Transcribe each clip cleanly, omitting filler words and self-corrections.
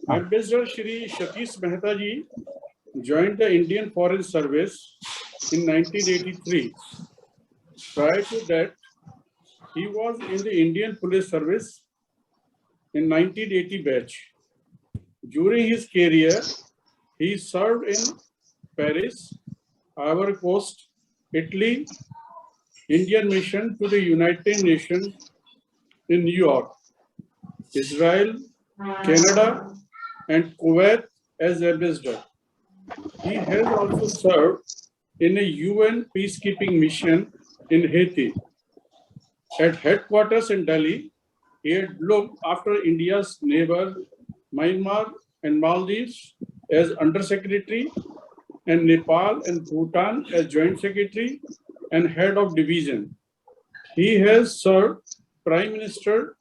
Ambassador Shri Satish Mehta ji joined the Indian Foreign Service in 1983. Prior to that, he was in the Indian Police Service in 1980 batch. During his career, he served in Paris, Ivory Coast, Italy, Indian Mission to the United Nations in New York, Israel, Canada, and Kuwait as ambassador. He has also served in a UN peacekeeping mission in Haiti. At headquarters in Delhi, he had looked after India's neighbor, Myanmar and Maldives as Undersecretary, and Nepal and Bhutan as Joint Secretary and Head of Division. He has served Prime Minister,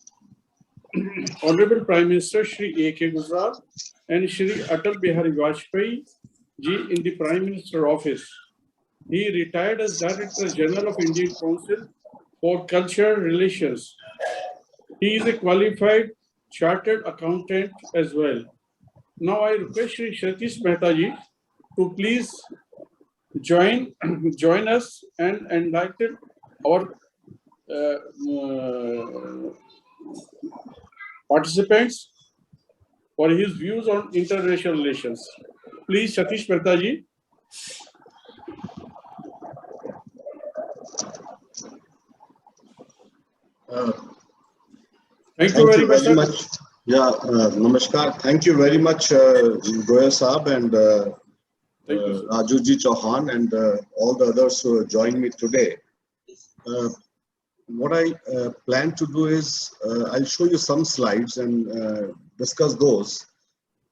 Honorable Prime Minister Shri A.K. Gujral and Shri Atal Bihari Vajpayee ji in the Prime Minister office. He retired as Director General of Indian Council for Cultural Relations. He is a qualified chartered accountant as well. Now I request Shri Satish Mehta ji to please join us and enlighten our participants for his views on interracial relations. Please, Satish Mehta ji. Thank you very much. Yeah, namaskar. Thank you very much, Goyal Saab and Raju ji Chauhan and all the others who joined me today. What I plan to do is I'll show you some slides and discuss those.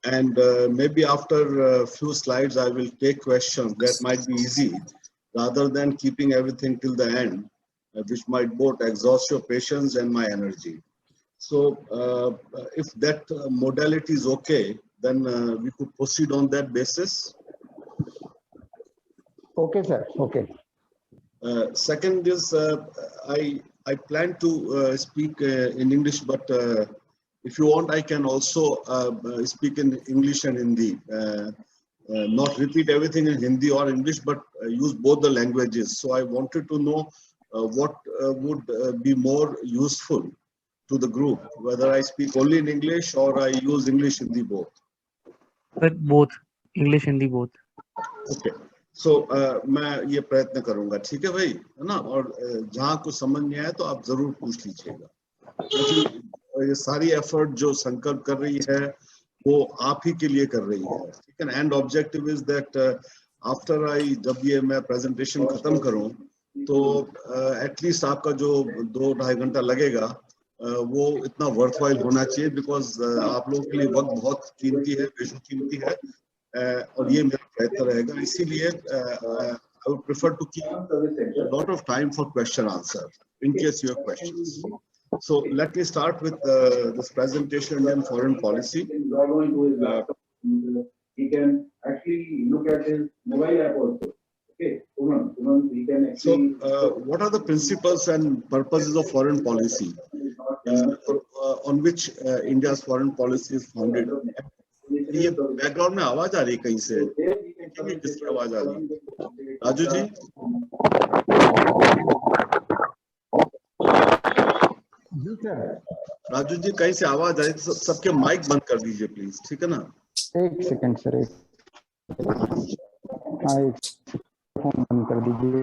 And maybe after a few slides, I will take questions that might be easy rather than keeping everything till the end, which might both exhaust your patience and my energy. So if that modality is okay, then we could proceed on that basis. Okay, sir. Okay. Second is I plan to speak in English, but if you want, I can also speak in English and Hindi. Not repeat everything in Hindi or English, but use both the languages. So I wanted to know what would be more useful to the group, whether I speak only in English or I use English, Hindi both. But both, English, Hindi both. Okay. So मैं ये प्रयत्न करूंगा, ठीक है भाई, है ना? और जहाँ कुछ समझ नहीं आए तो आप जरूर पूछ लीजिएगा, क्योंकि ये सारी एफर्ट जो संकल्प कर रही है वो आप ही के लिए कर रही है, ठीक है ना? And objective is that after I, जब ये मैं प्रेजेंटेशन खत्म करूं तो एटलीस्ट आपका जो 2-2.5 घंटा लगेगा वो इतना वर्थवाइल होना चाहिए, बिकॉज आप लोगों के लिए वक्त बहुत कीमती है, बेशुकीमती है, और ये मेरा प्रयत्न रहेगा. इसीलिए I would prefer to keep a lot of time for question answer in case you have questions. So let me start with this presentation on foreign policy. He can actually look at his mobile app also. Okay, he can actually. So what are the principles and purposes of foreign policy on which India's foreign policy is founded? ये background में आवाज आ रही है कहीं से, किसकी आवाज आ रही है? राजू जी, राजू जी कहीं से आवाज आ रही है, सबके माइक बंद कर दीजिए प्लीज, ठीक है ना? एक सेकंड सर, एक फोन बंद कर दीजिए.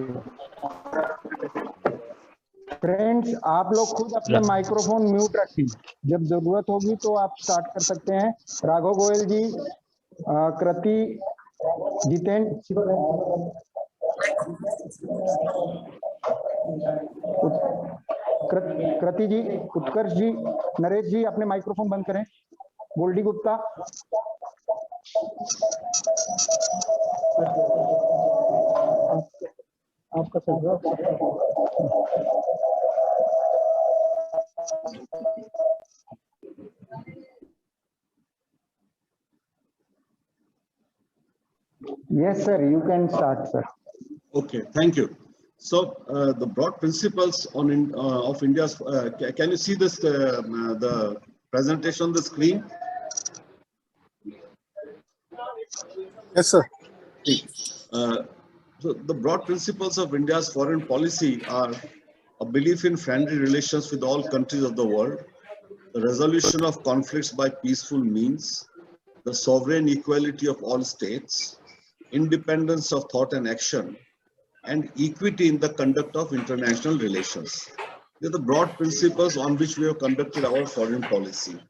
फ्रेंड्स, आप लोग खुद अपने माइक्रोफोन म्यूट रखिए, जब जरूरत होगी तो आप स्टार्ट कर सकते हैं. राघव गोयल जी, कृति, जितेंद्र, कृति जी, उत्कर्ष जी, नरेश जी, अपने माइक्रोफोन बंद करें. गोल्डी गुप्ता, आपका sir. Yes, sir. You can start, sir. Okay, thank you. So the broad principles on of India's. Can you see this the presentation on the screen? Yes, sir. Uh, so the broad principles of India's foreign policy are a belief in friendly relations with all countries of the world, the resolution of conflicts by peaceful means, the sovereign equality of all states, independence of thought and action, and equity in the conduct of international relations. These are the broad principles on which we have conducted our foreign policy.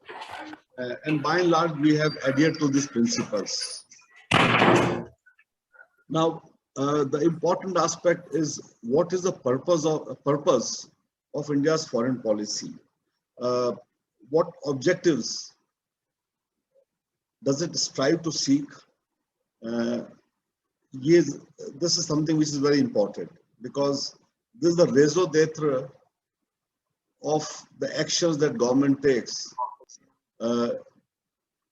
And by and large, we have adhered to these principles. Now, the important aspect is what is the purpose of India's foreign policy? What objectives does it strive to seek? Yes, this is something which is very important because this is the raison d'etre of the actions that government takes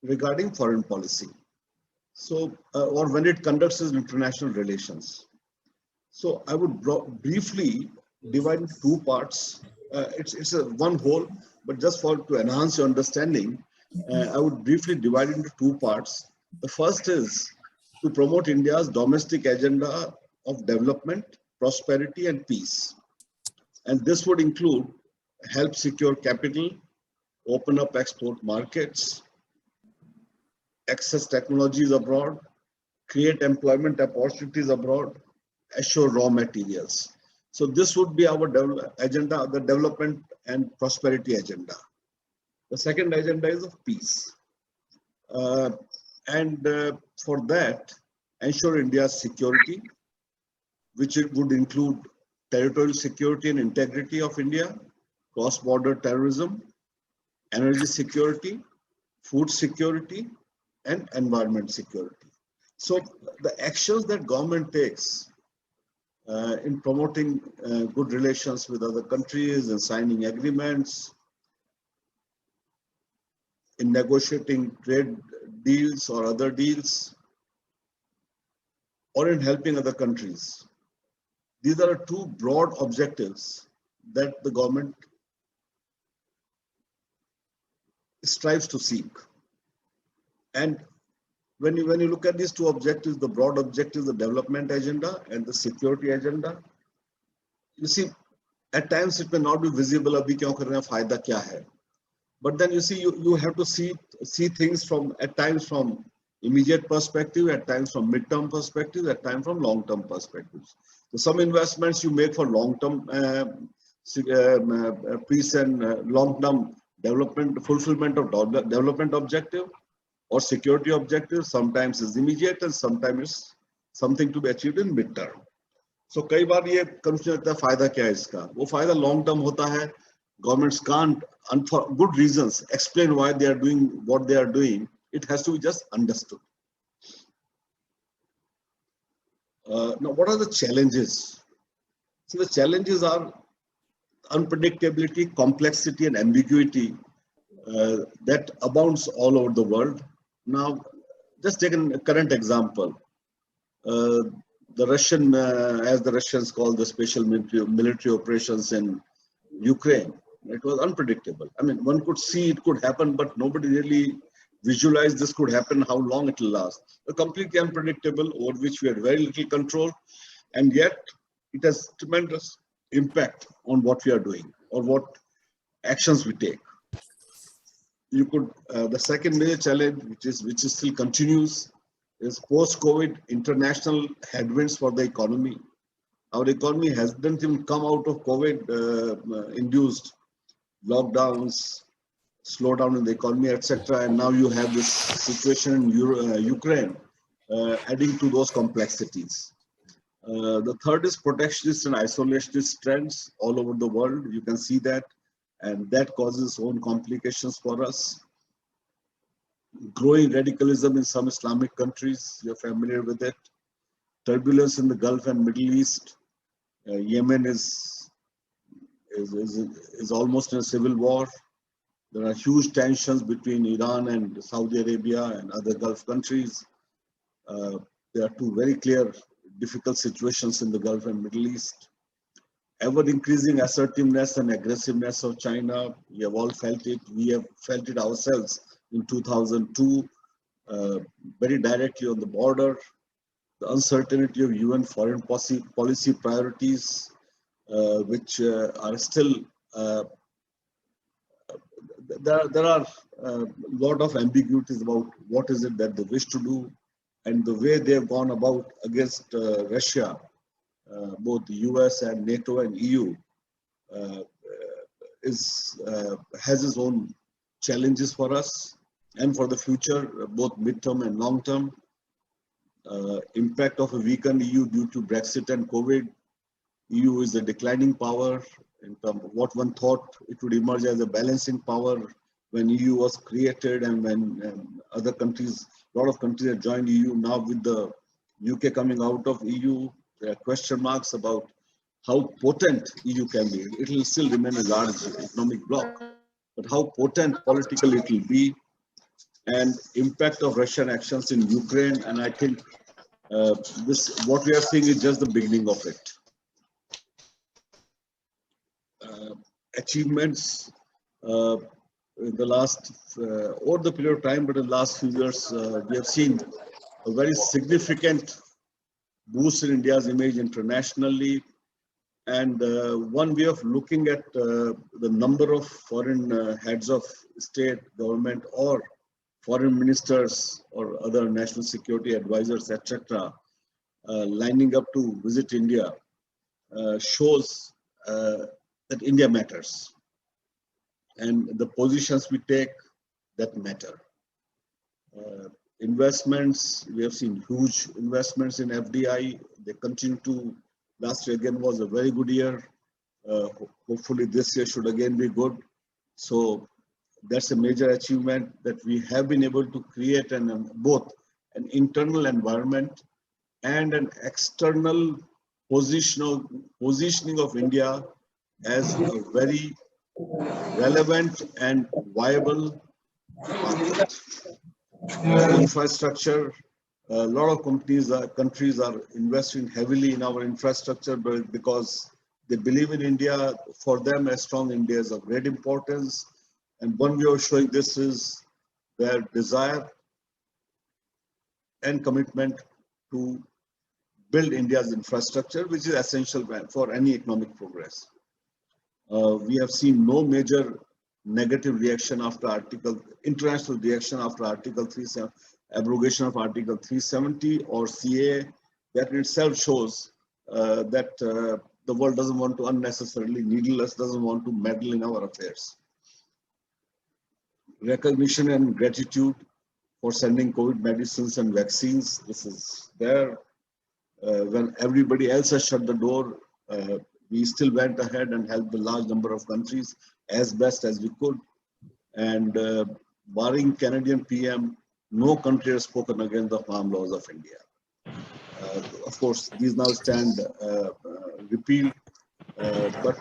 regarding foreign policy. So, or when it conducts its international relations. So, I would briefly divide into two parts. It's a one whole, but just to enhance your understanding, I would briefly divide it into two parts. The first is to promote India's domestic agenda of development, prosperity, and peace. And this would include help secure capital, open up export markets, access technologies abroad, create employment opportunities abroad, assure raw materials. So this would be our agenda, the development and prosperity agenda. The second agenda is of peace. For that, ensure India's security, which it would include territorial security and integrity of India, cross-border terrorism, energy security, food security, and environment security. So the actions that government takes in promoting good relations with other countries and signing agreements, in negotiating trade deals or other deals, or in helping other countries. These are two broad objectives that the government strives to seek. And when you look at these two objectives, the broad objectives, the development agenda and the security agenda, you see, at times it may not be visible, abhi kya kar rahe hain, fayda kya hai. But then you see, you have to see things from, at times from immediate perspective, at times from mid-term perspective, at times from long-term perspectives. So some investments you make for long-term peace and long-term development, fulfillment of development objective or security objective, sometimes is immediate and sometimes is something to be achieved in mid-term. So कई बार ये confusion रहता है फायदा क्या है इसका? वो फायदा long-term होता है. Governments can't, and for good reasons, explain why they are doing what they are doing. It has to be just understood. Now, what are the challenges? So the challenges are unpredictability, complexity, and ambiguity that abounds all over the world. Now, just take a current example. The Russian, as the Russians call the special military operations in Ukraine, it was unpredictable. I mean, one could see it could happen, but nobody really visualized this could happen, how long it will last. Completely unpredictable, over which we had very little control, and yet it has tremendous impact on what we are doing or what actions we take. You could, the second major challenge, which is still continues, is post-COVID international headwinds for the economy. Our economy hasn't even come out of COVID-induced lockdowns, slowdown in the economy, etc. And now you have this situation in Ukraine, adding to those complexities. The third is protectionist and isolationist trends all over the world. You can see that, and that causes own complications for us. Growing radicalism in some Islamic countries, you're familiar with it. Turbulence in the Gulf and Middle East. Yemen is almost in a civil war. There are huge tensions between Iran and Saudi Arabia and other Gulf countries. There are two very clear, difficult situations in the Gulf and Middle East. Ever-increasing assertiveness and aggressiveness of China. We have all felt it. We have felt it ourselves in 2002 very directly on the border, the uncertainty of UN foreign policy priorities, which are still, there are a lot of ambiguities about what is it that they wish to do, and the way they have gone about against Russia, both the US and NATO and EU, has its own challenges for us and for the future, both midterm and long term. Impact of a weakened EU due to Brexit and COVID. EU is a declining power in terms of what one thought it would emerge as a balancing power when EU was created, and when other countries, a lot of countries have joined EU. Now with the UK coming out of EU, there are question marks about how potent EU can be. It will still remain a large economic bloc, but how potent politically it will be, and impact of Russian actions in Ukraine. And I think what we are seeing is just the beginning of it. Achievements in the last, over the period of time, but in the last few years, we have seen a very significant boost in India's image internationally. And one way of looking at the number of foreign heads of state, government, or foreign ministers or other national security advisors, etc., lining up to visit India shows that India matters, and the positions we take that matter. Investments, we have seen huge investments in FDI. They continue to. Last year again was a very good year. Hopefully this year should again be good. So that's a major achievement, that we have been able to create both an internal environment and an external positioning of India as a very relevant and viable market. Infrastructure. A lot of countries are investing heavily in our infrastructure, but because they believe in India. For them, a strong India is of great importance. And one way of showing this is their desire and commitment to build India's infrastructure, which is essential for any economic progress. We have seen no major negative reaction after international reaction after Article 370, abrogation of Article 370 or CA. That in itself shows that the world doesn't want to unnecessarily needle us, doesn't want to meddle in our affairs. Recognition and gratitude for sending COVID medicines and vaccines. This is there. When everybody else has shut the door, we still went ahead and helped a large number of countries as best as we could. And barring Canadian PM, no country has spoken against the farm laws of India. Of course, these now stand repealed, but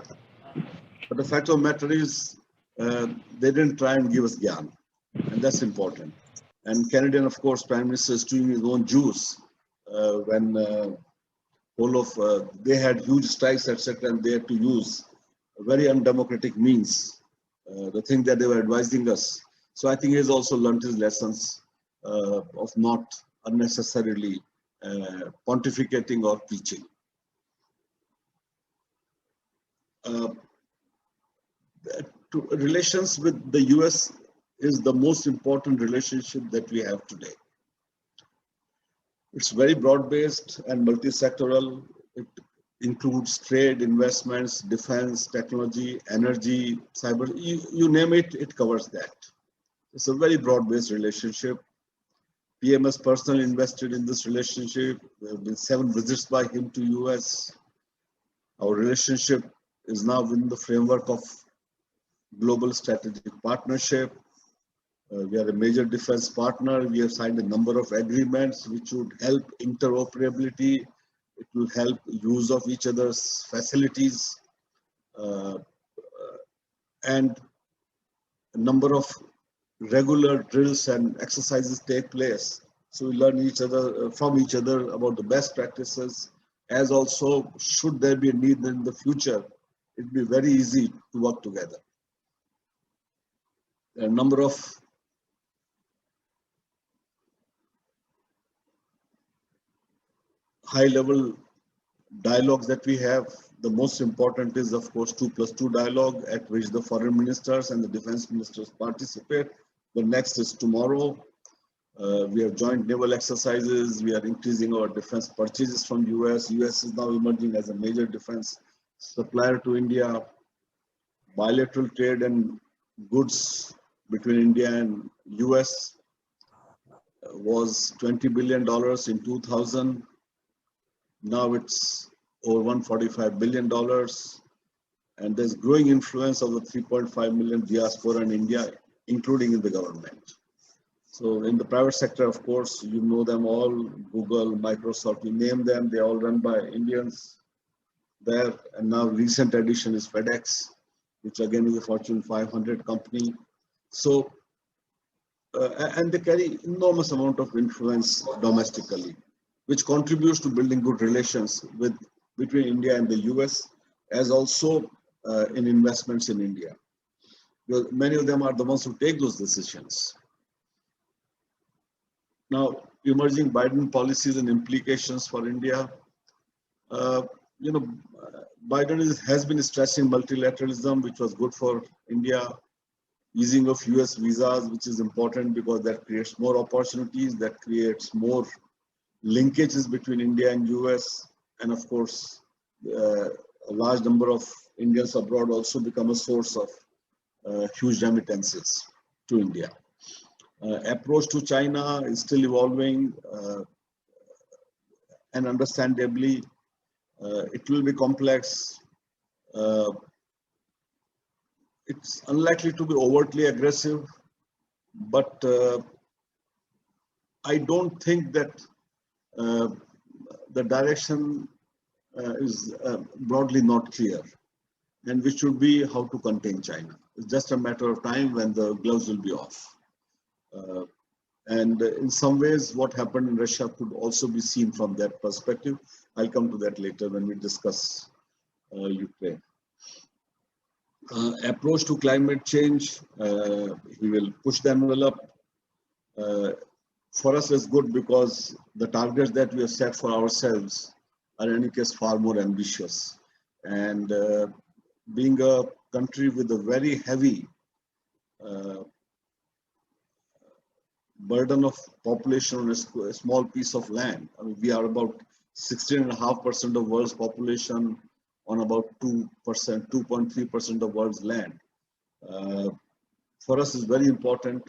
the fact of the matter is they didn't try and give us gyan, and that's important. And Canadian, of course, Prime Minister is doing his own juice when they had huge strikes, etc., and they had to use very undemocratic means, the thing that they were advising us. So I think he has also learned his lessons of not unnecessarily pontificating or preaching. Relations with the US is the most important relationship that we have today. It's very broad-based and multi-sectoral. It includes trade, investments, defense, technology, energy, cyber, you name it, it covers that. It's a very broad-based relationship. PM has personally invested in this relationship. There have been 7 visits by him to US. Our relationship is now within the framework of global strategic partnership. We are a major defense partner. We have signed a number of agreements which would help interoperability. It will help use of each other's facilities. And a number of regular drills and exercises take place. So we learn from each other about the best practices, as also should there be a need in the future, it will be very easy to work together. There are a number of high-level dialogues that we have. The most important is, of course, 2+2 dialogue, at which the foreign ministers and the defense ministers participate. The next is tomorrow. We have joint naval exercises. We are increasing our defense purchases from US. US is now emerging as a major defense supplier to India. Bilateral trade and goods between India and US was $20 billion in 2000. Now it's over $145 billion. And there's growing influence of the 3.5 million diaspora in India, including in the government. So in the private sector, of course, you know them all, Google, Microsoft, you name them, they're all run by Indians there. And now recent addition is FedEx, which again is a Fortune 500 company. So, and they carry enormous amount of influence domestically, which contributes to building good relations between India and the US, as also in investments in India. Because many of them are the ones who take those decisions. Now, emerging Biden policies and implications for India. Biden has been stressing multilateralism, which was good for India. Easing of US visas, which is important because that creates more opportunities, that creates more linkages between India and US. And of course, a large number of Indians abroad also become a source of huge remittances to India. Approach to China is still evolving, and understandably, it will be complex. It's unlikely to be overtly aggressive, but I don't think that the direction is broadly not clear, and which should be how to contain China. It's just a matter of time when the gloves will be off. And in some ways, what happened in Russia could also be seen from that perspective. I'll come to that later when we discuss Ukraine. Approach to climate change, he will push the envelope. For us, it's good because the targets that we have set for ourselves are in any case far more ambitious. And being a country with a very heavy burden of population on a small piece of land. I mean, we are about 16.5% of world's population on about 2%, 2.3% of world's land. For us, it's very important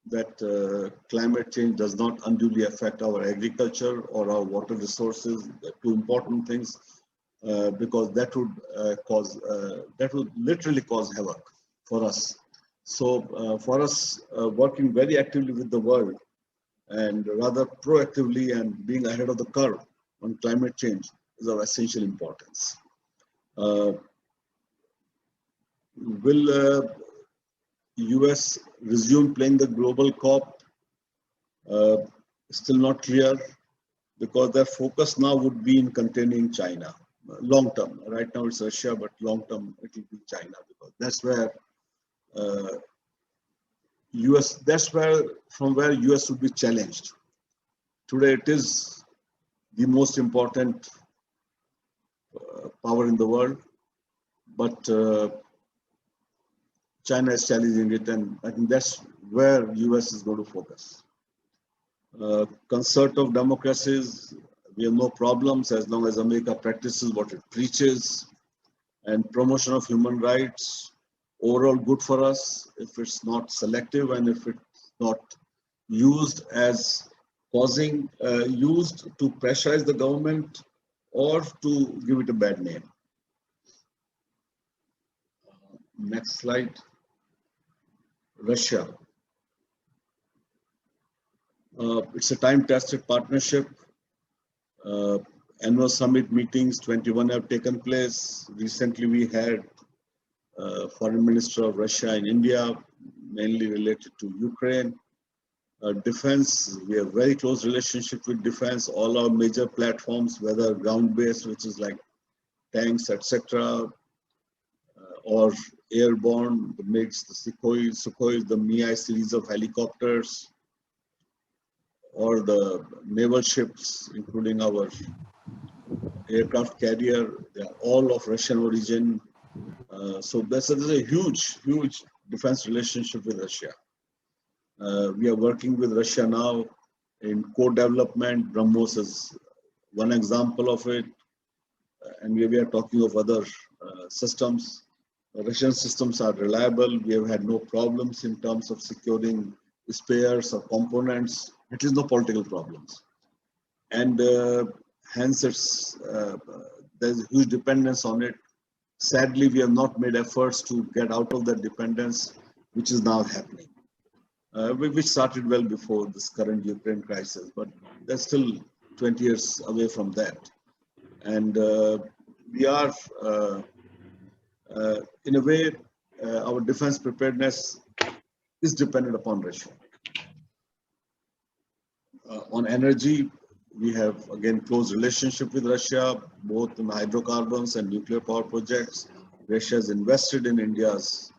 that climate change does not unduly affect our agriculture or our water resources. They're two important things because that would literally cause havoc for us. So for us, working very actively with the world and rather proactively and being ahead of the curve on climate change is of essential importance. Will US resume playing the global COP? Still not clear, because their focus now would be in containing China. Long term, right now it's Russia, but long term it will be China, because that's where from where US would be challenged. Today it is the most important power in the world, but China is challenging it, and I think that's where US is going to focus. Concert of democracies, we have no problems as long as America practices what it preaches, and promotion of human rights, overall good for us if it's not selective and if it's not used as used to pressurize the government or to give it a bad name. Next slide. Russia. It's a time-tested partnership. Annual summit meetings, 21 have taken place. Recently, we had Foreign Minister of Russia in India, mainly related to Ukraine. Defense, we have very close relationship with defense. All our major platforms, whether ground-based, which is like tanks, etc., or airborne, the MiGs, the Sukhoi, the Mi series of helicopters, or the naval ships, including our aircraft carrier. They are all of Russian origin. So there's a huge defense relationship with Russia. We are working with Russia now in co-development. BrahMos is one example of it, and we are talking of other systems. Russian systems are reliable. We have had no problems in terms of securing spares or components. It is no political problems, and hence there's huge dependence on it. Sadly, we have not made efforts to get out of that dependence, which is now happening. Which started well before this current Ukraine crisis, but that's still 20 years away from that. And we are, in a way, our defense preparedness is dependent upon Russia. On energy, we have, again, close relationship with Russia, both in hydrocarbons and nuclear power projects. Russia has invested in India's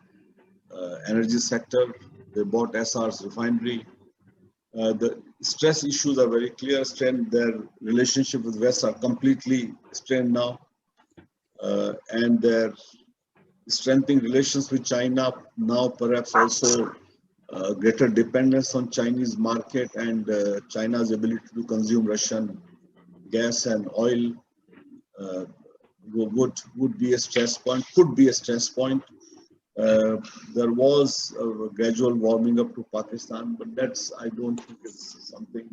energy sector. They bought SR's refinery. The stress issues are very clear. Their relationship with West are completely strained now. And their strengthening relations with China now perhaps also greater dependence on Chinese market and China's ability to consume Russian gas and oil would be a stress point, could be a stress point. There was a gradual warming up to Pakistan, but that's, I don't think it's something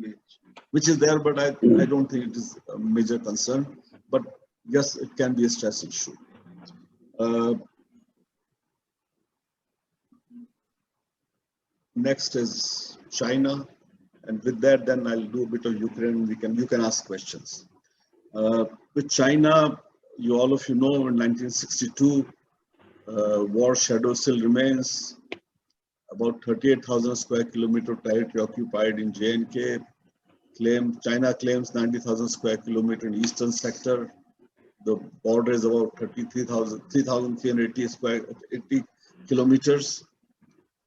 which is there, but I don't think it is a major concern. But yes, it can be a stress issue. Next is China, and with that, then I'll do a bit of Ukraine. You can ask questions. With China, all of you know, in 1962. War shadow still remains. About 38,000 square kilometer territory occupied in J&K. China claims 90,000 square kilometer in eastern sector. The border is about 3,380 kilometers.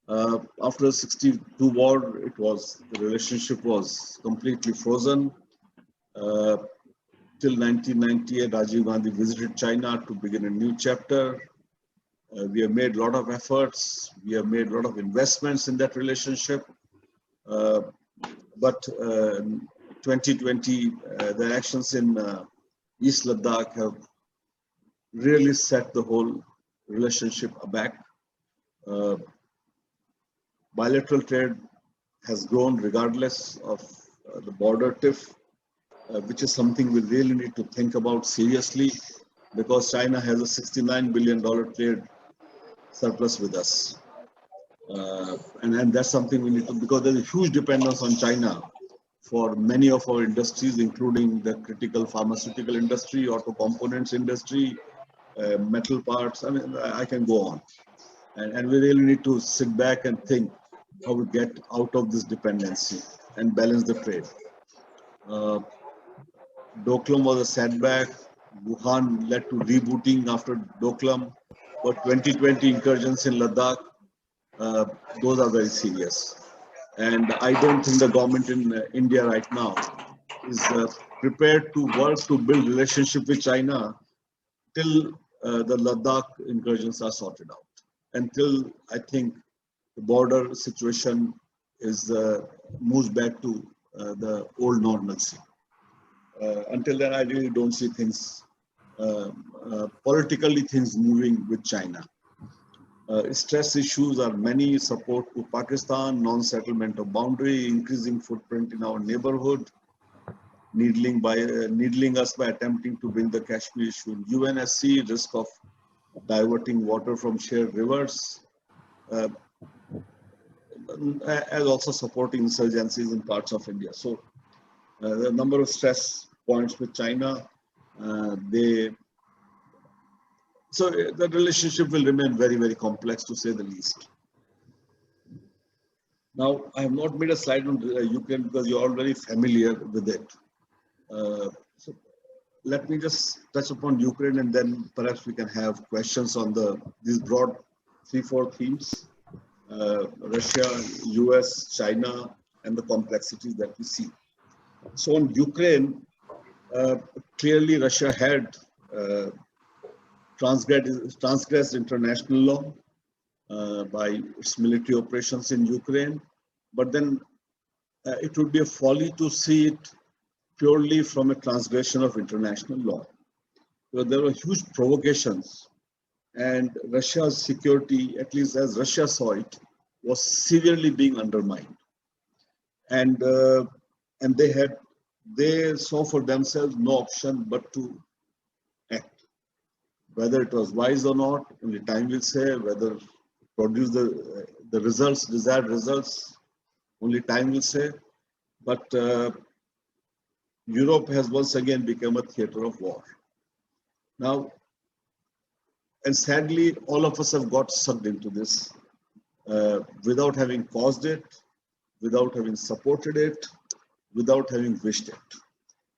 After the 62 war, the relationship was completely frozen. Till 1998, Rajiv Gandhi visited China to begin a new chapter. We have made a lot of efforts. We have made a lot of investments in that relationship. But 2020, the actions in East Ladakh have really set the whole relationship aback. Bilateral trade has grown regardless of the border tiff, which is something we really need to think about seriously, because China has a $69 billion trade surplus with us. And that's something we need to, because there's a huge dependence on China for many of our industries, including the critical pharmaceutical industry, auto components industry, metal parts. I mean, I can go on. And we really need to sit back and think how we get out of this dependency and balance the trade. Doklam was a setback. Wuhan led to rebooting after Doklam. But 2020 incursions in Ladakh, those are very serious. And I don't think the government in India right now is prepared to work to build relationship with China till the Ladakh incursions are sorted out. Until I think the border situation is moves back to the old normalcy. Until then, I really don't see things, politically things moving with China. Stress issues are many: support to Pakistan, non-settlement of boundary, increasing footprint in our neighborhood, needling us by attempting to bring the Kashmir issue in UNSC, risk of diverting water from shared rivers, as also supporting insurgencies in parts of India. So there are a number of stress points with China. So the relationship will remain very, very complex, to say the least. Now, I have not made a slide on Ukraine because you're all very familiar with it. So let me just touch upon Ukraine, and then perhaps we can have questions on these broad 3-4 themes: Russia, US, China, and the complexities that we see. So on Ukraine, clearly Russia had transgressed international law by its military operations in Ukraine, but then it would be a folly to see it purely from a transgression of international law. So there were huge provocations, and Russia's security, at least as Russia saw it, was severely being undermined. And they saw for themselves no option but to act. Whether it was wise or not, only time will say. Whether it produced the results, desired results, only time will say. But Europe has once again become a theater of war. Now, and sadly, all of us have got sucked into this without having caused it, without having supported it, without having wished it.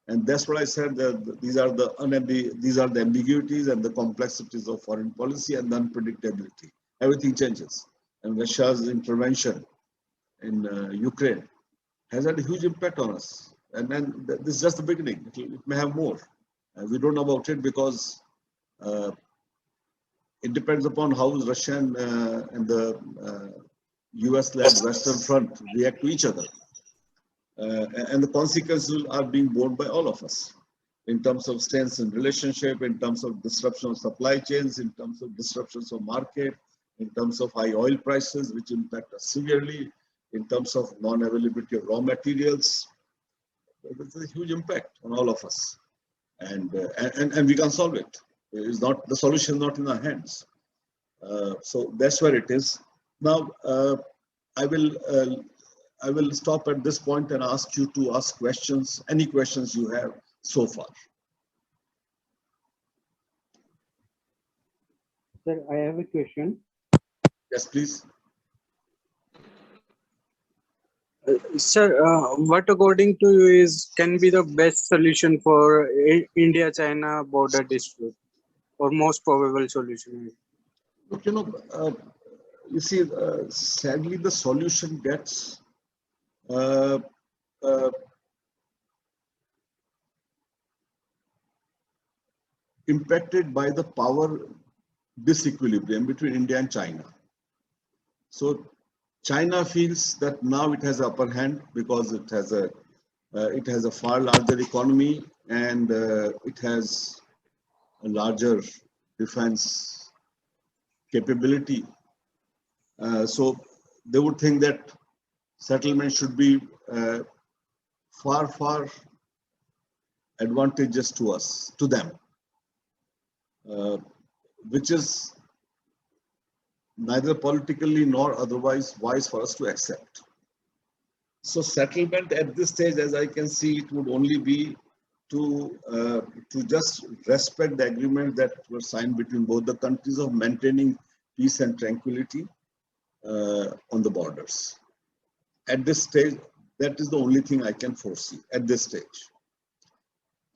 And that's what I said, that these are the ambiguities and the complexities of foreign policy and the unpredictability. Everything changes. And Russia's intervention in Ukraine has had a huge impact on us. And then this is just the beginning. It may have more. We don't know about it because it depends upon how Russia and the US-led Western Front react to each other. And the consequences are being borne by all of us in terms of stance in relationship, in terms of disruption of supply chains, in terms of disruptions of market, in terms of high oil prices, which impact us severely, in terms of non-availability of raw materials. There's a huge impact on all of us, and we can solve it. It's not, the solution is not in our hands. So that's where it is. Now, I will stop at this point and ask you to ask questions, any questions you have so far. Sir, I have a question. Yes, please. Sir, what according to you can be the best solution for India-China border dispute, or most probable solution? Look, you see, sadly, the solution gets impacted by the power disequilibrium between India and China. So China feels that now it has upper hand because it has a far larger economy and it has a larger defense capability. So they would think that settlement should be far advantageous to them, which is neither politically nor otherwise wise for us to accept. So settlement at this stage, as I can see, it would only be to just respect the agreement that were signed between both the countries of maintaining peace and tranquility on the borders. At this stage, that is the only thing I can foresee at this stage.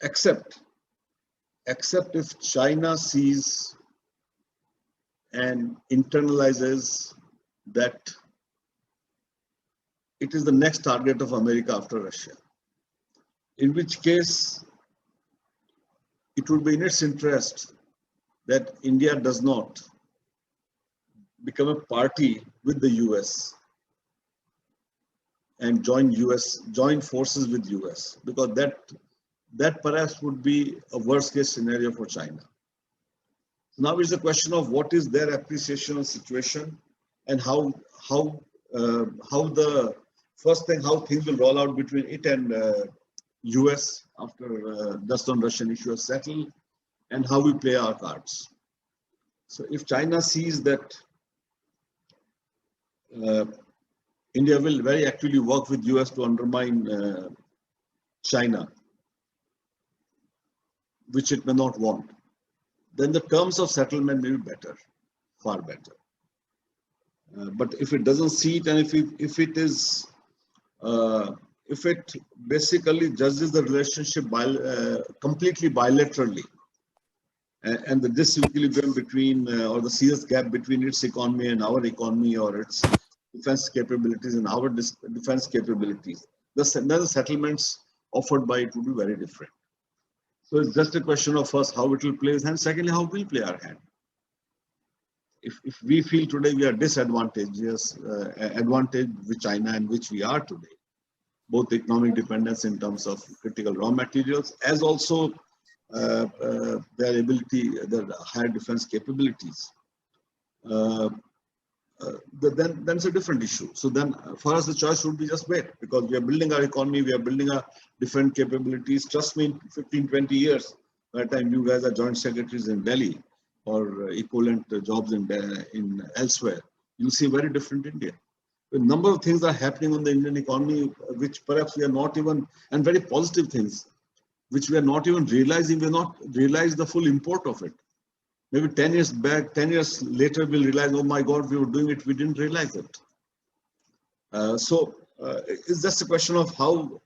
Except if China sees and internalizes that it is the next target of America after Russia, in which case it would be in its interest that India does not become a party with the US and join forces with US, because that perhaps would be a worst case scenario for China. Now is the question of what is their appreciation of situation and how the first thing, how things will roll out between it and US after just on Russian issue is settled, and how we play our cards. So if China sees that India will very actively work with US to undermine China, which it may not want, then the terms of settlement may be better, far better. But if it doesn't see it, and if it basically judges the relationship completely bilaterally, and the disequilibrium between or the serious gap between its economy and our economy, or its defense capabilities and our defense capabilities, then the settlements offered by it would be very different. So it's just a question of first how it will play its hand, secondly how we'll play our hand. If we feel today we are disadvantaged with China, and which we are today, both economic dependence in terms of critical raw materials, as also their ability, their higher defense capabilities, then it's a different issue. So then for us the choice would be just wait, because we are building our economy, we are building our different capabilities. Trust me, in 15-20 years, by the time you guys are joint secretaries in Delhi or equivalent jobs in elsewhere, you'll see very different India. A number of things are happening on the Indian economy, which perhaps we are not even, and very positive things, which we are not even realizing. We are not realize the full import of it. Maybe 10 years back, 10 years later, we'll realize, oh my God, we were doing it, we didn't realize it. So it's just a question of how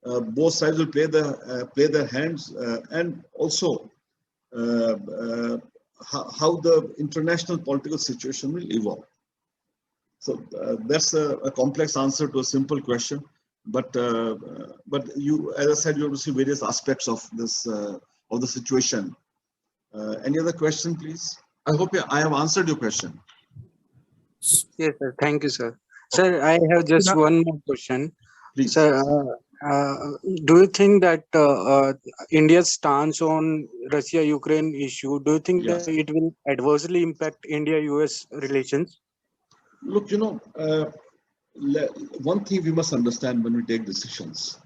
both sides will play their hands, and also how the international political situation will evolve. So that's a complex answer to a simple question, but you, as I said, you have to see various aspects of this of the situation. Any other question, please? I hope I have answered your question. Yes, sir. Thank you, sir. Sir, I have just one more question. Please. Sir, do you think that India's stance on Russia-Ukraine issue, do you think Yes. that it will adversely impact India-US relations? Look, you know, one thing we must understand when we take decisions,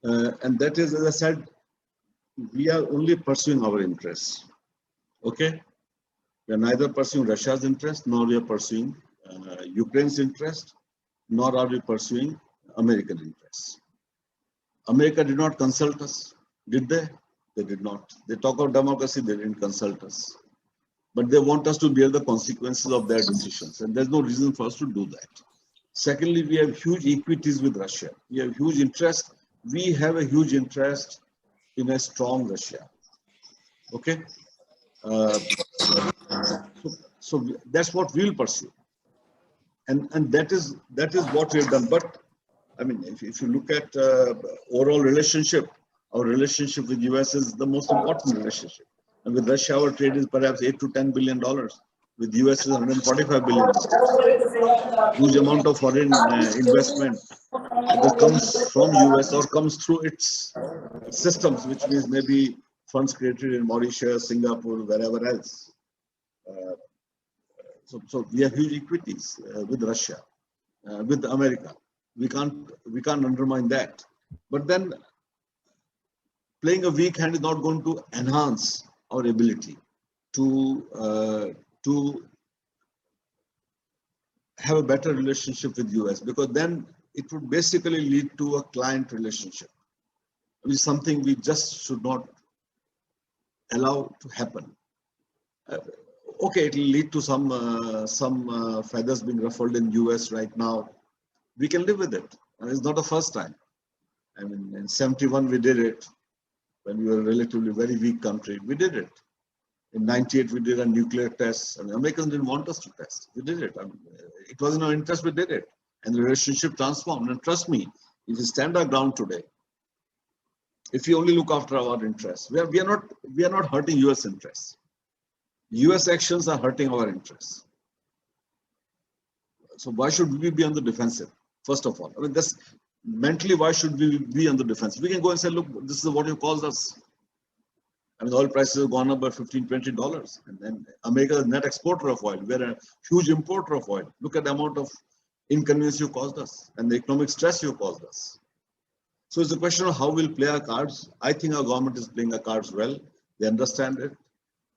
and that is, as I said, we are only pursuing our interests. Okay? We are neither pursuing Russia's interest, nor we are pursuing Ukraine's interest, nor are we pursuing American interests. America did not consult us, did they? They did not. They talk of democracy, they didn't consult us. But they want us to bear the consequences of their decisions, and there's no reason for us to do that. Secondly, we have huge equities with Russia. We have huge interest. We have a huge interest in a strong Russia. Okay? So that's what we'll pursue. And that is what we've done. But I mean, if you look at overall relationship, our relationship with US is the most important relationship. And with Russia, our trade is perhaps $8 to $10 billion. With US is $145 billion. Huge amount of foreign investment either comes from US or comes through its systems, which means maybe funds created in Mauritius, Singapore, wherever else. So we have huge equities with Russia, with America. We can't undermine that. But then playing a weak hand is not going to enhance our ability to have a better relationship with US, because then it would basically lead to a client relationship, which is something we just should not allow to happen. Okay, it will lead to some feathers being ruffled in US right now. We can live with it. It's not the first time. I mean, in 71 we did it. When we were a relatively very weak country, we did it. In 98 we did a nuclear test. I mean, Americans didn't want us to test. We did it. I mean, it was in our interest, we did it. And the relationship transformed. And trust me, if we stand our ground today, if we only look after our interests, we are not hurting US interests. US actions are hurting our interests. So why should we be on the defensive? First of all, I mean, that's mentally, why should we be on the defensive? We can go and say, look, this is what you caused us. I mean, oil prices have gone up by $15, $20. And then America is a net exporter of oil. We're a huge importer of oil. Look at the amount of inconvenience you caused us and the economic stress you caused us. So it's a question of how we'll play our cards. I think our government is playing our cards well. They understand it.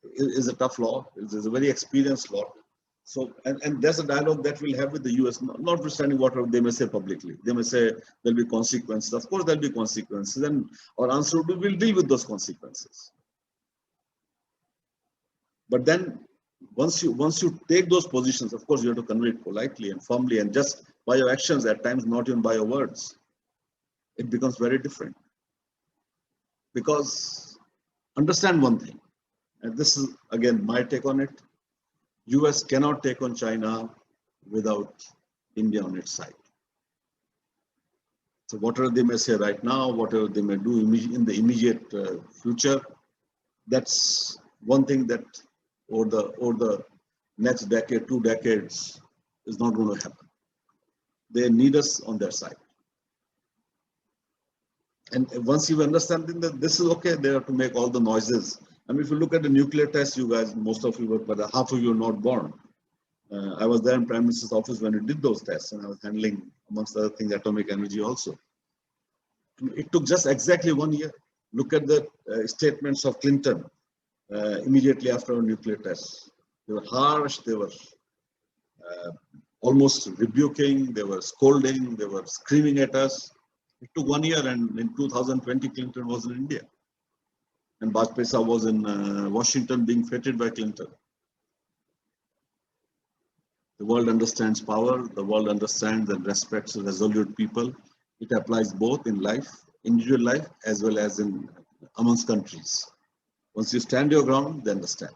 It is a tough law. It is a very experienced law. So, and there's a dialogue that we'll have with the US, notwithstanding what they may say publicly. They may say there'll be consequences. Of course, there'll be consequences. And our answer will be, we'll deal with those consequences. But then once you take those positions, of course, you have to convey it politely and firmly, and just by your actions, at times not even by your words. It becomes very different. Because understand one thing, and this is again my take on it, US cannot take on China without India on its side. So whatever they may say right now, whatever they may do in the immediate future, that's one thing that over the next decade, 2 decades, is not going to happen. They need us on their side. And once you understand that this is okay, they have to make all the noises. I mean, if you look at the nuclear test, you guys, most of you were, but half of you are not born. I was there in Prime Minister's office when we did those tests, and I was handling, amongst other things, atomic energy also. It took just exactly 1 year. Look at the statements of Clinton immediately after our nuclear tests. They were harsh, they were almost rebuking, they were scolding, they were screaming at us. It took 1 year, and in 2020, Clinton was in India. And Vajpayee was in Washington being feted by Clinton. The world understands power, the world understands and respects resolute people. It applies both in life, individual life, as well as in amongst countries. Once you stand your ground, they understand.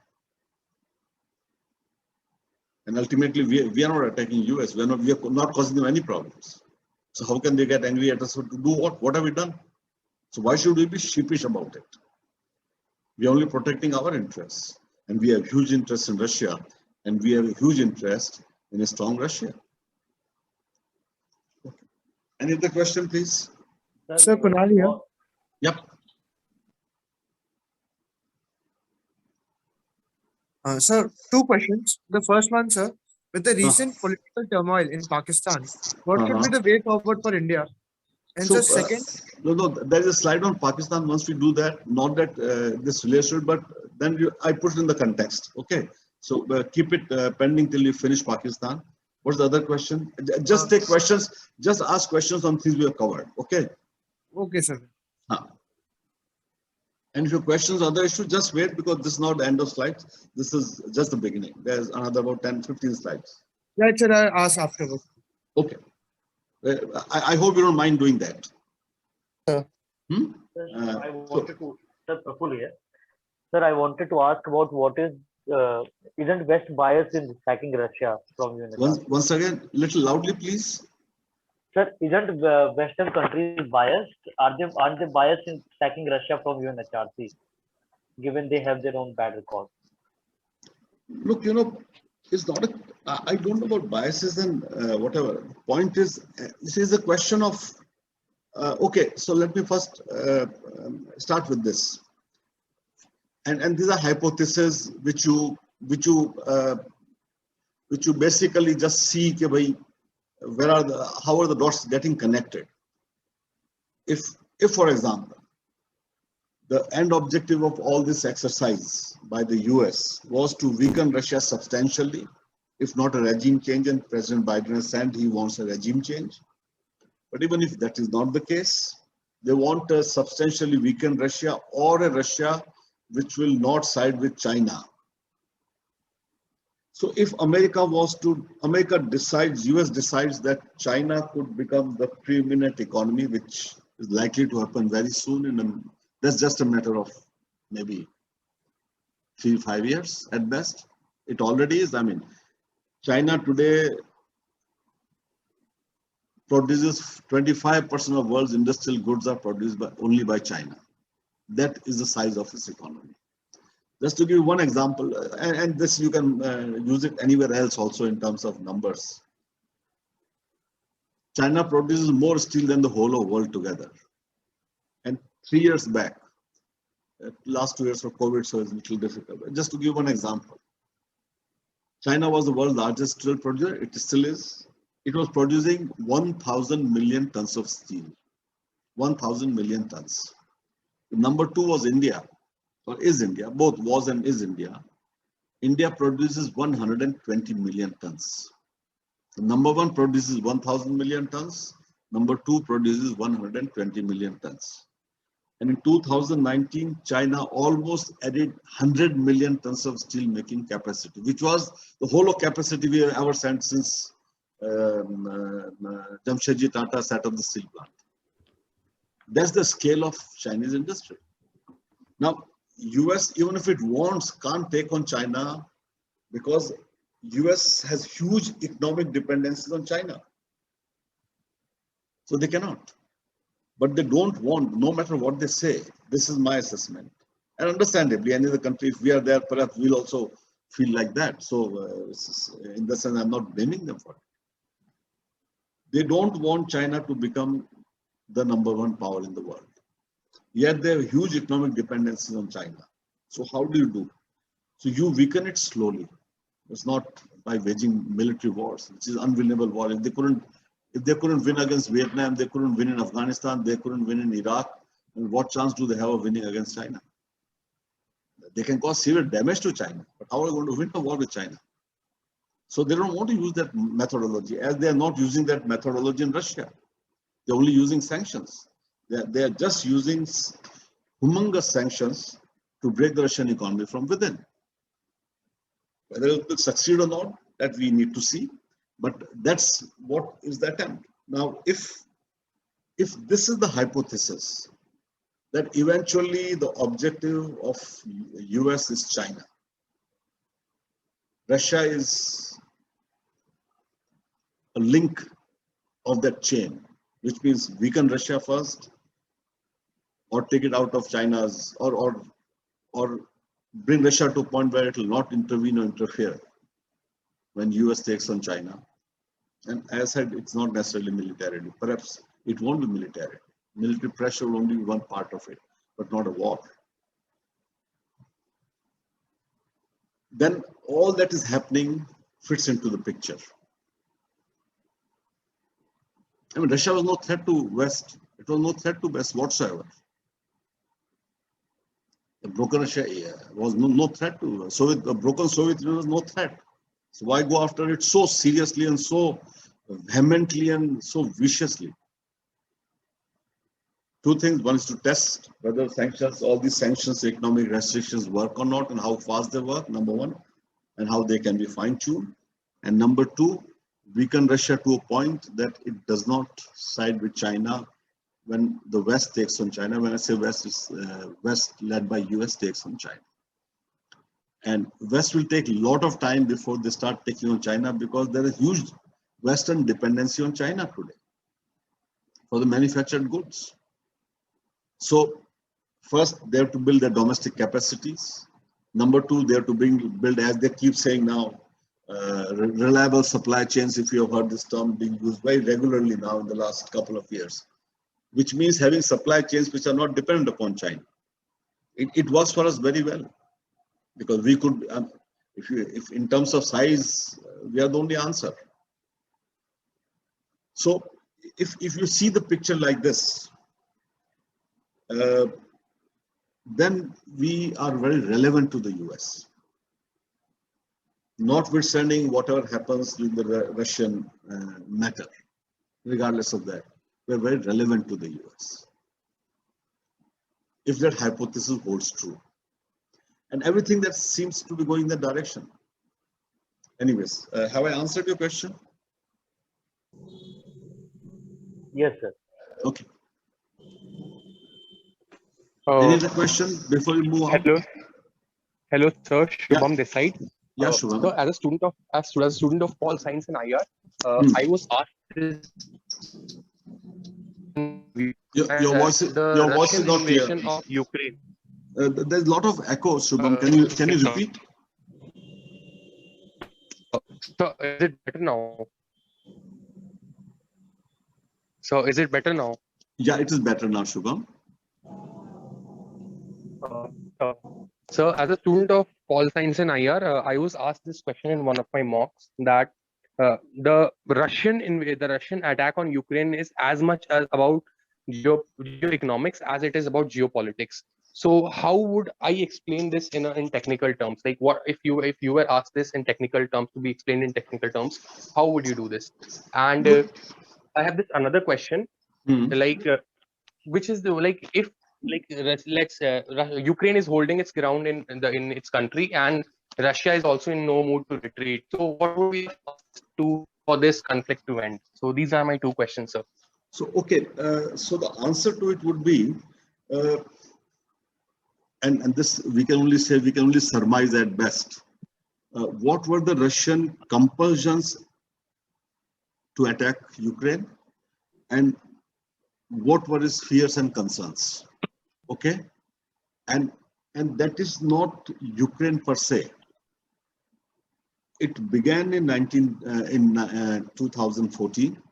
And ultimately, we are not attacking US. We are not causing them any problems. So how can they get angry at us to do what? What have we done? So why should we be sheepish about it? We are only protecting our interests. And we have huge interest in Russia. And we have a huge interest in a strong Russia. Okay. Any other question, please? Sir, Kunal here. Yep. Sir, 2 questions. The first one, sir, with the recent political turmoil in Pakistan, what should be the way forward for India? And So, the second, no, there is a slide on Pakistan. Once we do that, not that this related, but then I put it in the context. Okay. So keep it pending till you finish Pakistan. What's the other question? Just take questions. Just ask questions on things we have covered. Okay. okay, sir. And if your questions are other issues, just wait, because this is not the end of slides. This is just the beginning. There's another about 10, 15 slides. Yeah, sir, I'll ask afterwards. Okay. I hope you don't mind doing that. Sir. I wanted to, Sir Praful here. Sir, I wanted to ask about what is, isn't West biased in sacking Russia from UNHRC? Once again, little loudly, please. Sir, isn't Western countries biased? Aren't they biased in sacking Russia from UNHRC, given they have their own bad record? Look, it's not I don't know about biases and whatever. Point is, this is a question of, okay, so let me first start with this. And these are hypotheses which you basically just see, how are the dots getting connected? If for example, the end objective of all this exercise by the US was to weaken Russia substantially, if not a regime change, and President Biden has said he wants a regime change. But even if that is not the case, they want to substantially weaken Russia, or a Russia which will not side with China. So if America decides, US decides that China could become the preeminent economy, which is likely to happen very soon, that's just a matter of maybe 3-5 years at best. It already is. I mean, China today produces 25% of world's industrial goods are produced only by China. That is the size of its economy. Just to give you one example, and this you can use it anywhere else also in terms of numbers. China produces more steel than the whole of world together. And 3 years back, last 2 years of COVID, so it's a little difficult. But just to give one example, China was the world's largest steel producer. It still is. It was producing 1,000 million tons of steel. 1,000 million tons. Number 2 was India, or is India, both was and is India. India produces 120 million tons. So number 1 produces 1,000 million tons. Number 2 produces 120 million tons. And in 2019, China almost added 100 million tons of steel making capacity, which was the whole of capacity we have ever sent since Jamshedji Tata set up the steel plant. That's the scale of Chinese industry. Now, US, even if it wants, can't take on China, because US has huge economic dependencies on China. So they cannot. But they don't want, no matter what they say, this is my assessment. And understandably, any other country, if we are there, perhaps we'll also feel like that. So in the sense, I'm not blaming them for it. They don't want China to become the #1 power in the world. Yet they have huge economic dependencies on China. So how do you do? So you weaken it slowly. It's not by waging military wars, which is unwinnable war. If they couldn't win against Vietnam, they couldn't win in Afghanistan, they couldn't win in Iraq, and what chance do they have of winning against China? They can cause severe damage to China, but how are they going to win a war with China? So they don't want to use that methodology, as they are not using that methodology in Russia. They're only using sanctions. They are just using humongous sanctions to break the Russian economy from within. Whether it will succeed or not, that we need to see. But that's what is the attempt. Now, if this is the hypothesis, that eventually the objective of US is China, Russia is a link of that chain, which means weaken Russia first, or take it out of China's, or bring Russia to a point where it will not intervene or interfere when US takes on China. And as I said, it's not necessarily militarily. Perhaps it won't be military. Military pressure will only be one part of it, but not a war. Then all that is happening fits into the picture. I mean, Russia was no threat to West. It was no threat to West whatsoever. The broken Russia was no threat to Soviet. The broken Soviet Union was no threat. So why go after it so seriously and so vehemently and so viciously? Two things. One is to test whether sanctions, all these sanctions, economic restrictions work or not, and how fast they work, #1, and how they can be fine-tuned. And #2, weaken Russia to a point that it does not side with China when the West takes on China. When I say West, it's West led by US takes on China. And West will take a lot of time before they start taking on China, because there is huge Western dependency on China today for the manufactured goods. So first, they have to build their domestic capacities. #2, they have to build, as they keep saying now, reliable supply chains, if you have heard this term being used very regularly now in the last couple of years, which means having supply chains which are not dependent upon China. It works for us very well, because we could, if in terms of size, we are the only answer. So if you see the picture like this, then we are very relevant to the US. Notwithstanding whatever happens with the Russian matter, regardless of that, we're very relevant to the US. If that hypothesis holds true. And everything that seems to be going in that direction. Anyways, have I answered your question? Yes, sir. Okay. Any other question before we move on? Hello, sir. Shubham this side. Yeah, Shubham. So, as a student of Pol Science and IR, I was asked this. Your voice is not clear. Of Ukraine. There's a lot of echo, Shubham. Can you repeat? So, is it better now? Yeah, it is better now, Shubham. So, as a student of Pol Science and IR, I was asked this question in one of my mocks, that the Russian attack on Ukraine is as much as about geoeconomics as it is about geopolitics. So, how would I explain this in technical terms? Like, what if you were asked this in technical terms, to be explained in technical terms? How would you do this? And I have this another question, which is if Ukraine is holding its ground in its country, and Russia is also in no mood to retreat. So what would we do for this conflict to end? So these are my two questions, sir. So okay, so the answer to it would be, and this we can only surmise at best. What were the Russian compulsions to attack Ukraine, and what were his fears and concerns. Okay, and that is not Ukraine per se. It began in 2014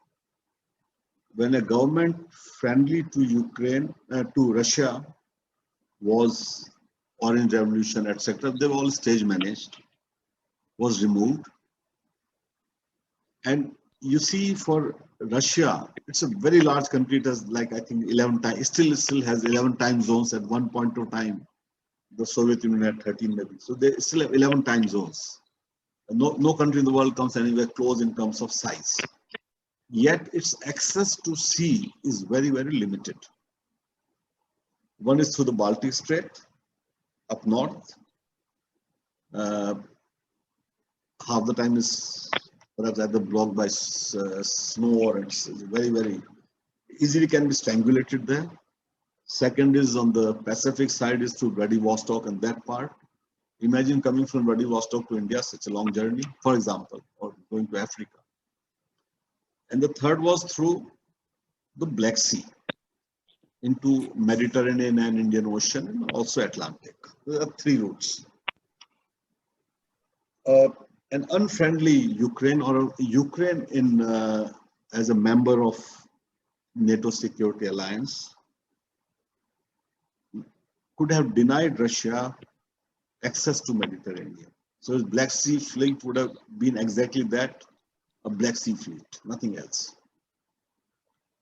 when a government friendly to Ukraine, to Russia, was Orange Revolution, etc. They were all stage managed, was removed. And you see, for Russia, it's a very large country. It has, like, I think 11 times, it still has 11 time zones. At one point of time, the Soviet Union had 13 maybe. So they still have 11 time zones. No country in the world comes anywhere close in terms of size. Yet its access to sea is very, very limited. One is through the Baltic Strait up north. Half the time is perhaps either blocked by snow, or it's very, very easily can be strangulated there. Second is on the Pacific side is through Vladivostok and that part. Imagine coming from Vladivostok to India, such a long journey, for example, or going to Africa. And the third was through the Black Sea into Mediterranean and Indian Ocean, and also Atlantic. There are three routes. An unfriendly Ukraine, or Ukraine in as a member of NATO Security Alliance, could have denied Russia access to Mediterranean. So his Black Sea fleet would have been exactly that, a Black Sea fleet, nothing else.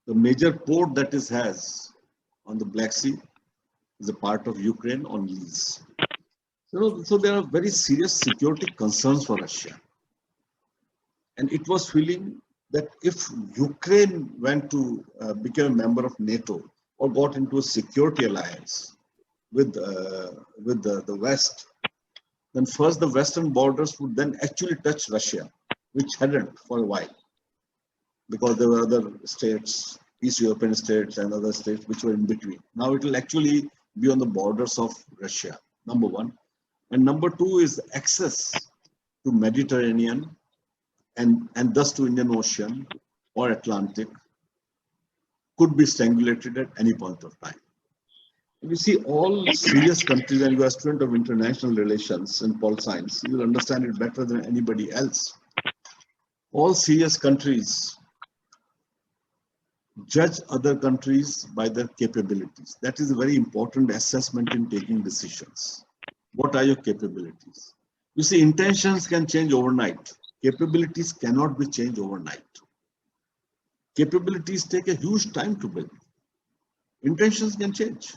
The major port that it has on the Black Sea is a part of Ukraine on lease. So there are very serious security concerns for Russia. And it was feeling that if Ukraine went to become a member of NATO or got into a security alliance with the West, then first the Western borders would then actually touch Russia, which hadn't for a while, because there were other states, East European states and other states which were in between. Now it will actually be on the borders of Russia, number one. And number two is access to Mediterranean and thus to Indian Ocean or Atlantic could be strangulated at any point of time. If you see all serious countries, and you are a student of international relations and pol science, you will understand it better than anybody else. All serious countries judge other countries by their capabilities. That is a very important assessment in taking decisions. What are your capabilities? You see, intentions can change overnight. Capabilities cannot be changed overnight. Capabilities take a huge time to build. Intentions can change.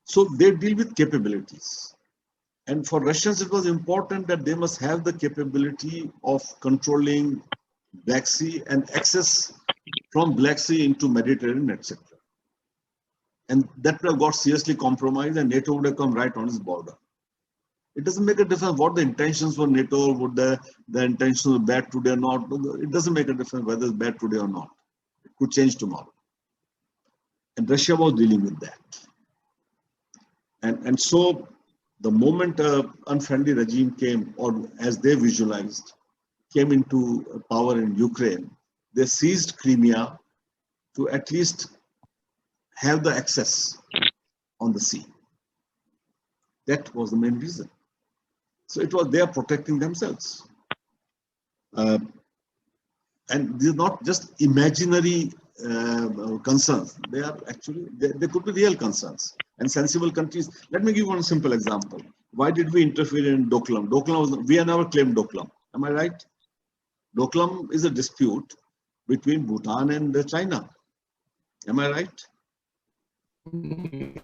So they deal with capabilities. And for Russians, it was important that they must have the capability of controlling Black Sea and access from Black Sea into Mediterranean, etc. And that would have got seriously compromised, and NATO would have come right on its border. It doesn't make a difference what the intentions for NATO, would the intentions were bad today or not. It doesn't make a difference whether it's bad today or not. It could change tomorrow. And Russia was dealing with that. And so the moment an unfriendly regime came, or as they visualized, came into power in Ukraine, they seized Crimea to at least have the access on the sea. That was the main reason. So it was they are protecting themselves. And these are not just imaginary concerns. They are actually, they could be real concerns. And sensible countries, let me give one simple example. Why did we interfere in Doklam? We have never claimed Doklam. Am I right? Doklam is a dispute between Bhutan and China. Am I right?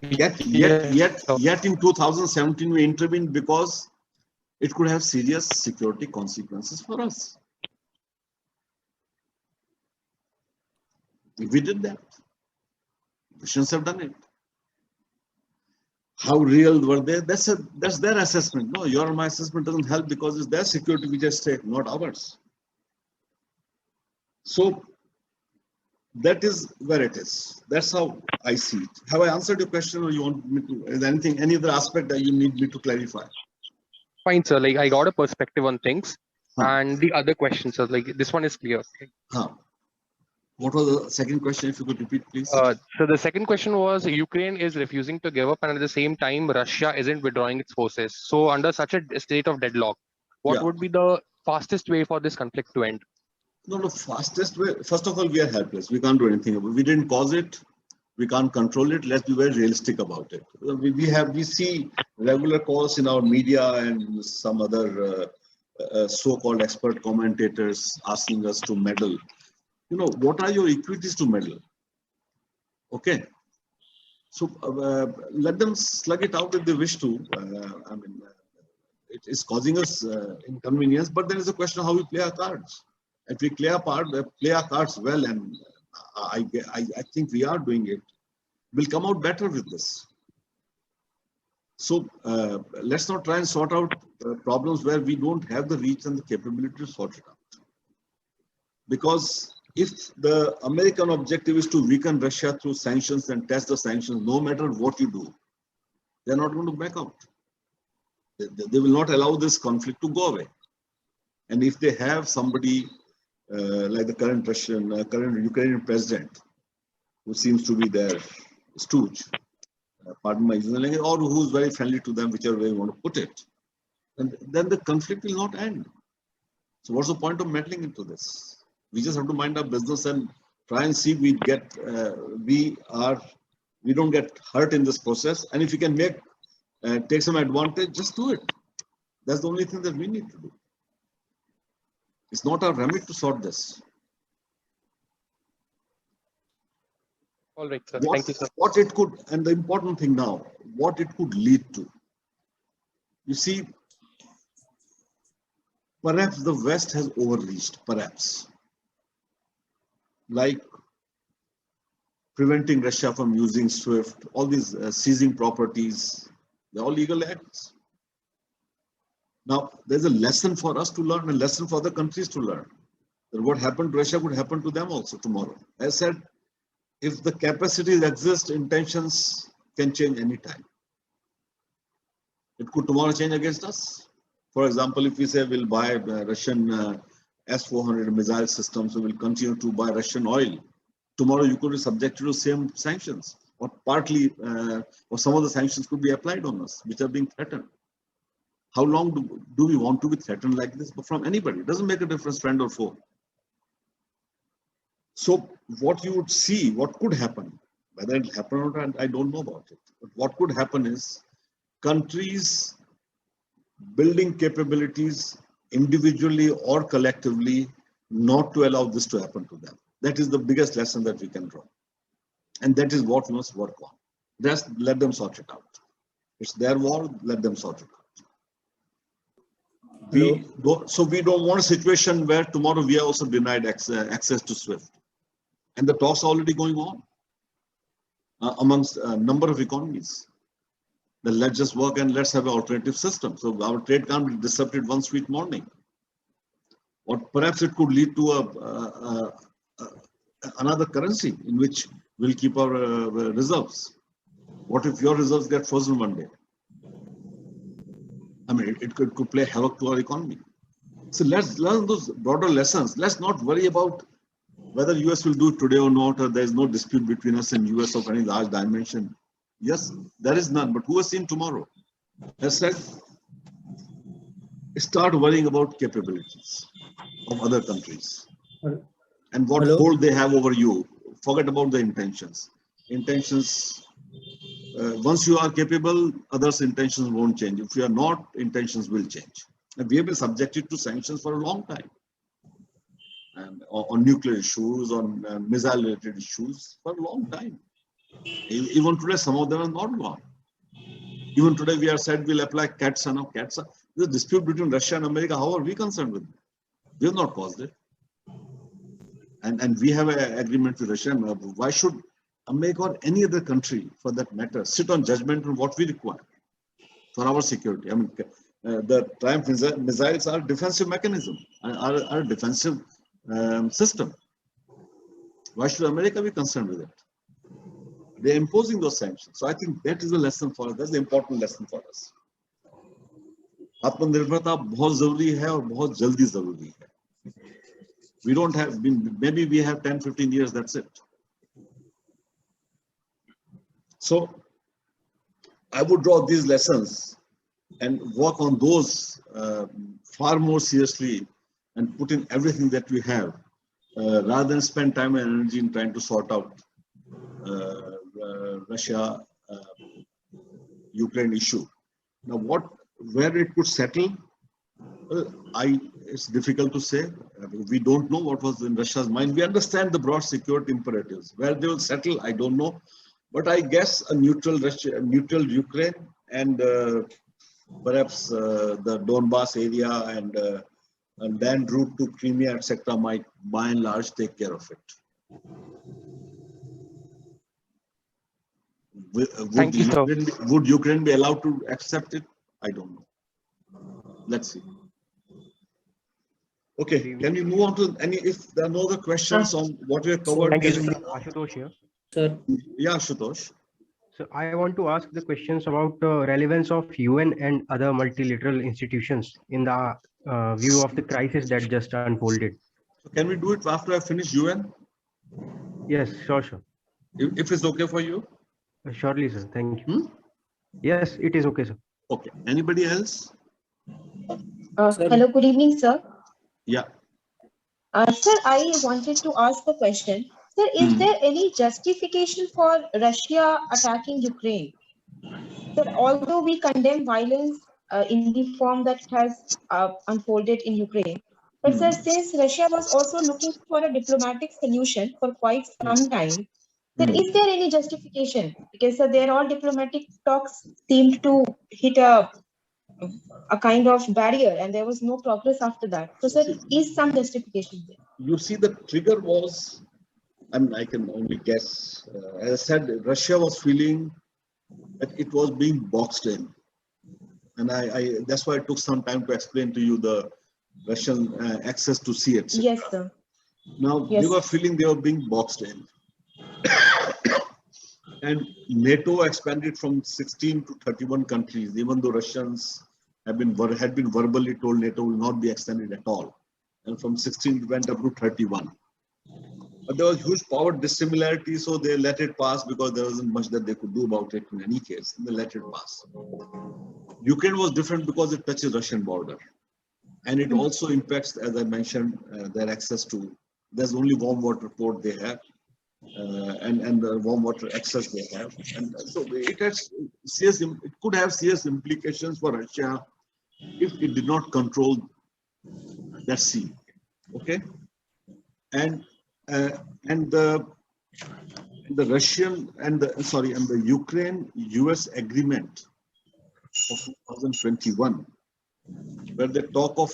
Yet in 2017 we intervened because it could have serious security consequences for us. We did that. Russians have done it. How real were they? That's their assessment. No, your or my assessment doesn't help, because it's their security which is at stake, not ours. So that is where it is. That's how I see it. Have I answered your question, or you want me to? Is there any other aspect that you need me to clarify? Fine, sir. Like, I got a perspective on things, and the other questions, sir, like this one is clear. What was the second question? If you could repeat, please. So the second question was, Ukraine is refusing to give up, and at the same time, Russia isn't withdrawing its forces. So under such a state of deadlock, what would be the fastest way for this conflict to end? No, the fastest way. First of all, we are helpless. We can't do anything about it. We didn't cause it. We can't control it. Let's be very realistic about it. We see regular calls in our media and some other so-called expert commentators asking us to meddle. You know, what are your equities to meddle? Okay. So let them slug it out if they wish to. I mean, it is causing us inconvenience, but there is a question of how we play our cards. If we play our cards well, and I think we are doing it, we'll come out better with this. So let's not try and sort out problems where we don't have the reach and the capability to sort it out. Because if the American objective is to weaken Russia through sanctions and test the sanctions, no matter what you do, they're not going to back out. They will not allow this conflict to go away. And if they have somebody like the current current Ukrainian president, who seems to be their stooge, pardon my using, or who's very friendly to them, whichever way you want to put it, and then the conflict will not end. So what's the point of meddling into this? We just have to mind our business and try and see we don't get hurt in this process. And if we can take some advantage, just do it. That's the only thing that we need to do. It's not our remit to sort this. All right, sir. Thank you, sir. What it could, and the important thing now, what it could lead to. You see, perhaps the West has overreached, perhaps. Like preventing Russia from using SWIFT, all these seizing properties, they're all legal acts. Now, there's a lesson for us to learn, a lesson for other countries to learn. That what happened to Russia could happen to them also tomorrow. As I said, if the capacities exist, intentions can change anytime. It could tomorrow change against us. For example, if we say we'll buy Russian S-400 missile systems, we will continue to buy Russian oil. Tomorrow you could be subjected to the same sanctions, or partly, or some of the sanctions could be applied on us, which are being threatened. How long do we want to be threatened like this? But from anybody, it doesn't make a difference, friend or foe. So what you would see, what could happen, whether it will happen or not, I don't know about it. But what could happen is countries building capabilities individually or collectively not to allow this to happen to them. That is the biggest lesson that we can draw. And that is what we must work on. Just let them sort it out. It's their war, let them sort it out. So we don't want a situation where tomorrow we are also denied access to SWIFT. And the talks are already going on amongst a number of economies. Then let's just work and let's have an alternative system. So our trade can't be disrupted one sweet morning. Or perhaps it could lead to another currency in which we'll keep our reserves. What if your reserves get frozen one day? I mean, it could play havoc to our economy. So let's learn those broader lessons. Let's not worry about whether US will do it today or not, or there's no dispute between us and US of any large dimension. Yes, there is none, but who has seen tomorrow? As said, start worrying about capabilities of other countries and what hold they have over you. Forget about the intentions. Intentions, once you are capable, others' intentions won't change. If you are not, intentions will change. And we have been subjected to sanctions for a long time. And on nuclear issues, on missile-related issues for a long time. Even today, some of them are not gone. Even today, we are said we'll apply CATSA. Now, CATSA is a dispute between Russia and America. How are we concerned with it? We have not caused it. And we have an agreement with Russia. Why should America or any other country, for that matter, sit on judgment on what we require for our security? I mean, the Triumph missiles are a defensive mechanism, are a defensive system. Why should America be concerned with it? They're imposing those sanctions. So I think that is the lesson for us. That's the important lesson for us. आत्मनिर्भरता बहुत जरूरी है और बहुत जल्दी जरूरी है. We don't have, maybe we have 10, 15 years, that's it. So I would draw these lessons and work on those far more seriously and put in everything that we have rather than spend time and energy in trying to sort out Russia Ukraine issue. Now, where it could settle, it's difficult to say. We don't know what was in Russia's mind. We understand the broad security imperatives. Where they will settle, I don't know. But I guess a neutral Russia, neutral Ukraine, and perhaps the Donbass area and land route to Crimea, etc., might by and large take care of it. Thank you, sir. Would Ukraine be allowed to accept it? I don't know. Let's see. Okay, can we move on to any, if there are no other questions on what we have covered? Thank you, Ashutosh here. Sir. Yeah, Ashutosh. So I want to ask the questions about the relevance of UN and other multilateral institutions in the view of the crisis that just unfolded. So can we do it after I finish UN? Yes, sure. If it's okay for you? Surely, sir. Thank you. Yes, it is okay, sir. Okay. Anybody else? Hello, good evening, sir. Yeah. Sir, I wanted to ask a question. Sir, is there any justification for Russia attacking Ukraine? Sir, although we condemn violence in the form that has unfolded in Ukraine, but sir, since Russia was also looking for a diplomatic solution for quite some time, sir, is there any justification? Because sir, their all diplomatic talks seemed to hit a kind of barrier and there was no progress after that. So sir, is some justification there? You see, the trigger was, I mean, I can only guess. As I said, Russia was feeling that it was being boxed in. And that's why it took some time to explain to you the Russian access to sea, etc. Yes, sir. Now, they were feeling they were being boxed in. And NATO expanded from 16 to 31 countries, even though Russians had been verbally told NATO will not be extended at all. And from 16 it went up to 31. But there was huge power dissimilarity, so they let it pass because there wasn't much that they could do about it in any case. They let it pass. Ukraine was different because it touches Russian border. And it also impacts, as I mentioned, their access to, there's only warm water port they have. And the warm water access they have, and so it could have serious implications for Russia if it did not control that sea. Okay, and the Russian and the Ukraine-US agreement of 2021, where they talk of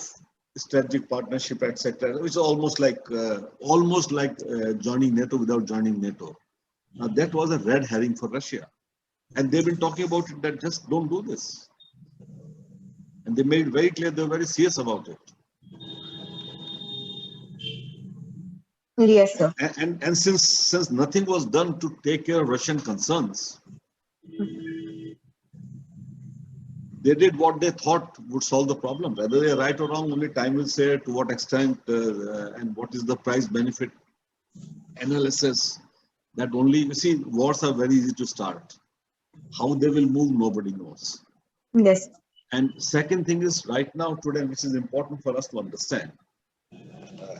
strategic partnership, etc., which is almost like joining NATO without joining NATO. Now that was a red herring for Russia, and they've been talking about it that just don't do this, and they made it very clear they're very serious about it. Yes, sir. And since nothing was done to take care of Russian concerns, they did what they thought would solve the problem. Whether they're right or wrong, only time will say to what extent and what is the price benefit analysis. That only, you see, wars are very easy to start. How they will move, nobody knows. Yes. And second thing is, right now, today, which is important for us to understand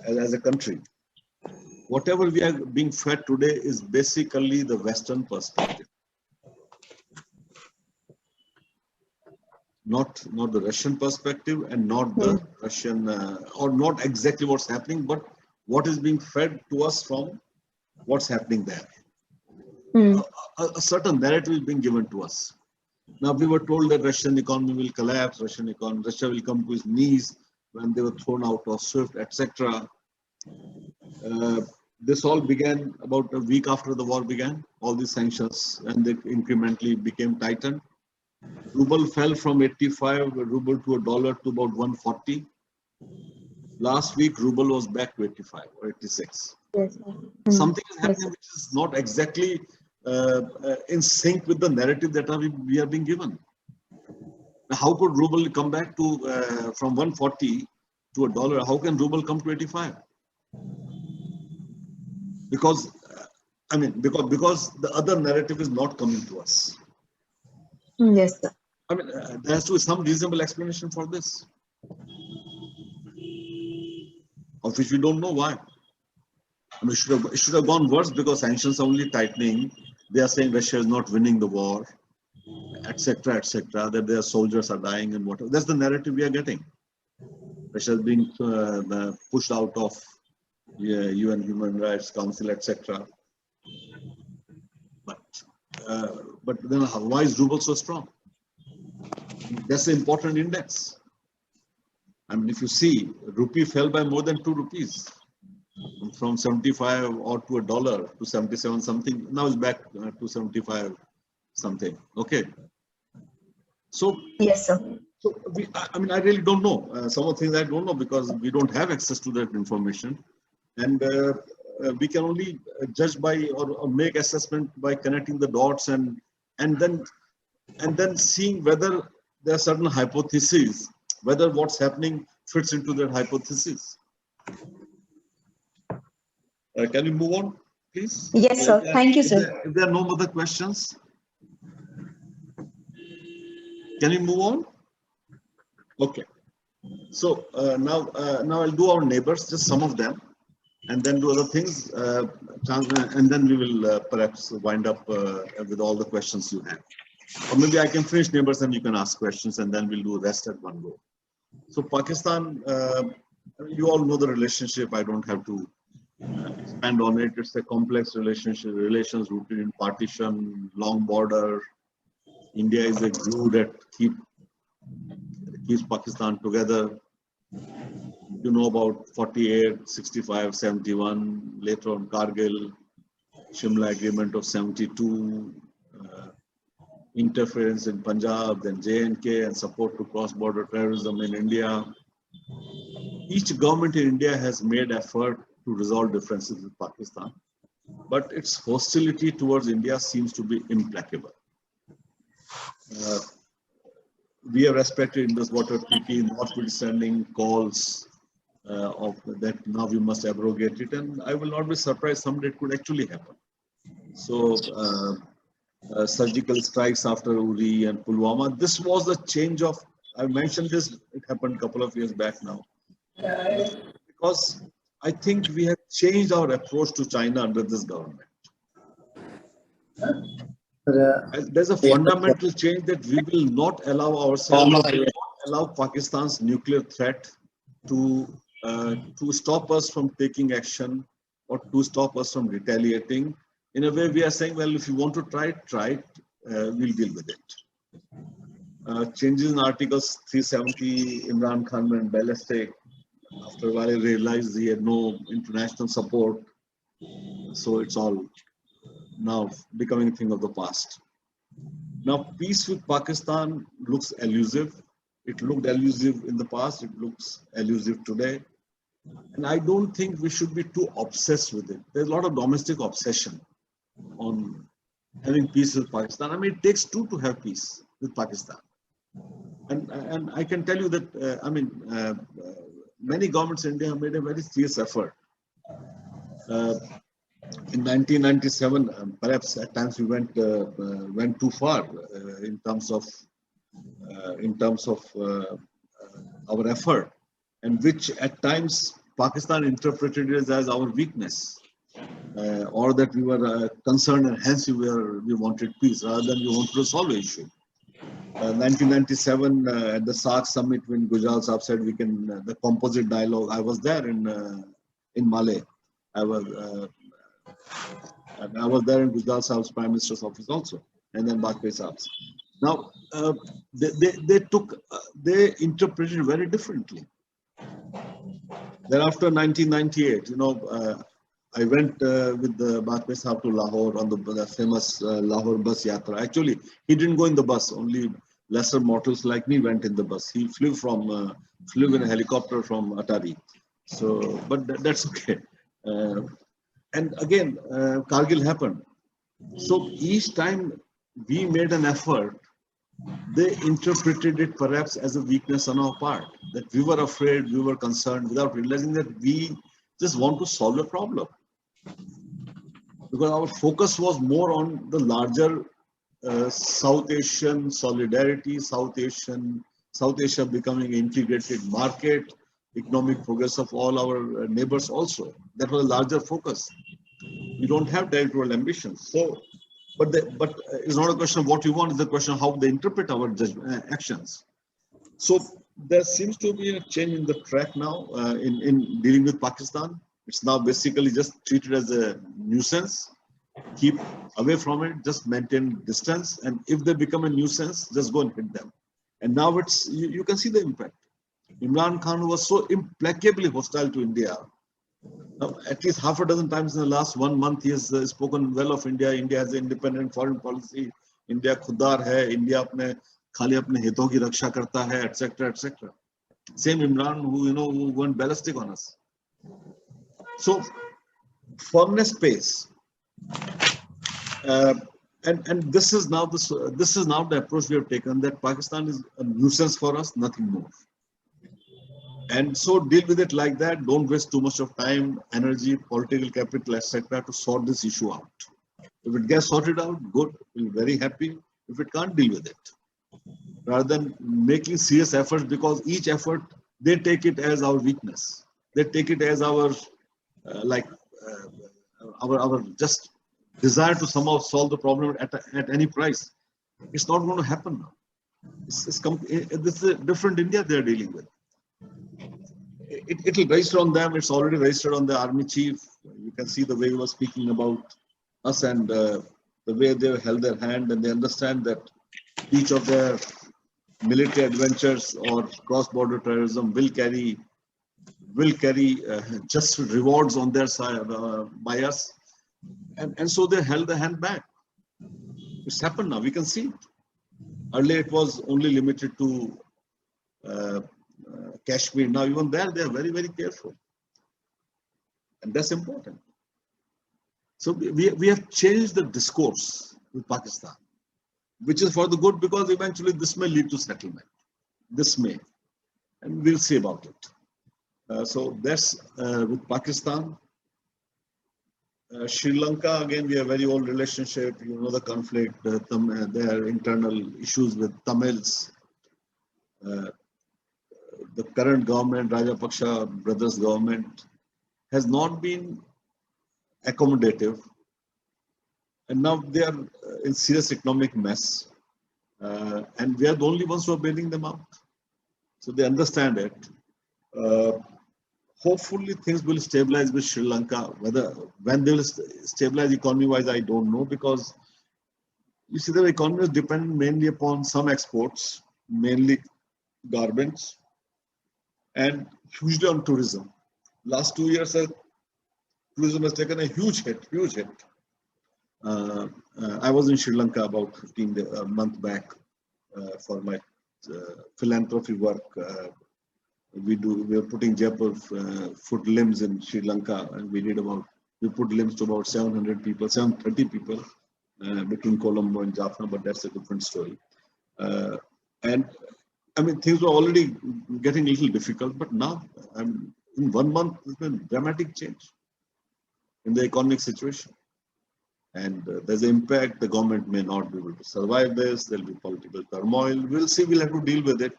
as a country, whatever we are being fed today is basically the Western perspective. Not the Russian perspective and not the Russian, or not exactly what's happening, but what is being fed to us from what's happening there. A certain narrative is being given to us. Now, we were told that Russian economy will collapse, Russia will come to its knees when they were thrown out of SWIFT, etc. This all began about a week after the war began, all these sanctions, and they incrementally became tightened. Ruble fell from 85 ruble to $1 to about 140. Last week, ruble was back to 85 or 86. Yes. Something is happening which is not exactly in sync with the narrative that we are being given. Now, how could ruble come back to from 140 to $1? How can ruble come to 85? Because, because the other narrative is not coming to us. Yes, sir. There has to be some reasonable explanation for this, of which we don't know why. It should have gone worse, because sanctions are only tightening. They are saying Russia is not winning the war, etc., etc., that their soldiers are dying and whatever. That's the narrative we are getting. Russia is being pushed out of UN Human Rights Council, etc. But then why is ruble so strong? That's the important index. If you see, rupee fell by more than 2 rupees, from 75 or to $1 to 77 something. Now it's back to 75 something. Okay. So yes, sir. So I really don't know. Some of the things I don't know, because we don't have access to that information, and we can only judge by or make assessment by connecting the dots and then seeing whether there are certain hypotheses, whether what's happening fits into that hypothesis. Can we move on, please? Yes, sir. Thank you, sir. If there are no other questions, can we move on? Okay. So now I'll do our neighbors, just some of them, and then do other things, and then we will perhaps wind up with all the questions you have. Or maybe I can finish neighbors and you can ask questions, and then we'll do the rest at one go. So Pakistan, you all know the relationship. I don't have to expand on it. It's a complex relationship, relations rooted in partition, long border. India is a glue that keeps Pakistan together. You know about 48, 65, 71, later on Kargil, Shimla Agreement of 72, interference in Punjab, then J&K, and support to cross-border terrorism in India. Each government in India has made effort to resolve differences with Pakistan, but its hostility towards India seems to be implacable. We have respected Indus Water Treaty, notwithstanding calls of that now we must abrogate it, and I will not be surprised someday it could actually happen. So surgical strikes after Uri and Pulwama, this was the change of, I mentioned this, it happened a couple of years back now, because I think we have changed our approach to China under this government. There's a fundamental change that we will not allow ourselves, we will not allow Pakistan's nuclear threat to stop us from taking action or to stop us from retaliating. In a way, we are saying, well, if you want to try it, we'll deal with it. Changes in Articles 370, Imran Khan went ballistic. After a while, he realized he had no international support. So it's all now becoming a thing of the past. Now, peace with Pakistan looks elusive. It looked elusive in the past. It looks elusive today. And I don't think we should be too obsessed with it. There's a lot of domestic obsession on having peace with Pakistan. I mean, it takes two to have peace with Pakistan. And I can tell you that, many governments in India have made a very serious effort. In 1997, perhaps at times we went too far in terms of our effort, and which at times Pakistan interpreted it as our weakness, or that we were concerned and hence we wanted peace rather than we wanted to solve the issue. 1997 at the SARC summit, when Gujral Saab said we can the composite dialogue. I was there in Malé. I was there in Gujral Saab's Prime Minister's office also, and then Bajpayee Saab's. Now they interpreted very differently. Thereafter, 1998, I went with the Bajpayee Saab to Lahore on the famous Lahore bus yatra. Actually, he didn't go in the bus. Only lesser mortals like me went in the bus. He flew in a helicopter from Atari. So, but that's okay. And again, Kargil happened. So each time we made an effort, they interpreted it perhaps as a weakness on our part, that we were afraid, we were concerned, without realizing that we just want to solve a problem. Because our focus was more on the larger South Asian solidarity, South Asia becoming an integrated market, economic progress of all our neighbors also. That was a larger focus. We don't have territorial ambitions. So, but it's not a question of what we want, it's a question of how they interpret our actions. So there seems to be a change in the track now in dealing with Pakistan. It's now basically just treated as a nuisance. Keep away from it, just maintain distance. And if they become a nuisance, just go and hit them. And now it's, you can see the impact. Imran Khan was so implacably hostile to India. Now, at least half a dozen times in the last 1 month, he has spoken well of India. India has an independent foreign policy. India khudar hai. India khali apne hiton ki raksha karta hai, etc., etc. Same Imran who went ballistic on us. So, firmness pays. And this is now the approach we have taken, that Pakistan is a nuisance for us, nothing more. And so deal with it like that. Don't waste too much of time, energy, political capital, etc. to sort this issue out. If it gets sorted out, good. We'll be very happy. If it can't, deal with it. Rather than making serious efforts, because each effort, they take it as our weakness. They take it as our our just desire to somehow solve the problem at any price. It's not going to happen now. This is a different India they are dealing with. It will register on them. It's already registered on the army chief. You can see the way he was speaking about us and the way they held their hand, and they understand that each of their military adventures or cross-border terrorism will carry just rewards on their side by us, and so they held the hand back. It's happened now. We can see it. Earlier it was only limited to Kashmir. Now even there they are very, very careful, and that's important. So we have changed the discourse with Pakistan, which is for the good, because eventually this may lead to settlement. This may, and we'll see about it. So that's with Pakistan. Sri Lanka, again, we have a very old relationship. You know the conflict, their internal issues with Tamils. The current government, Rajapaksa brothers' government, has not been accommodative, and now they are in serious economic mess, and we are the only ones who are bailing them out. So they understand it. Hopefully things will stabilize with Sri Lanka. When they will stabilize economy-wise, I don't know, because you see the economy is dependent mainly upon some exports, mainly garments, and hugely on tourism. Last 2 years, tourism has taken a huge hit. I was in Sri Lanka about 15 months back for my philanthropy work. We are putting Jaipur foot limbs in Sri Lanka, and we put limbs to about 730 people between Colombo and Jaffna, but that's a different story. And I mean, things were already getting a little difficult, but now in 1 month, there's been dramatic change in the economic situation. And there's an impact. The government may not be able to survive this. There'll be political turmoil. We'll see. We'll have to deal with it.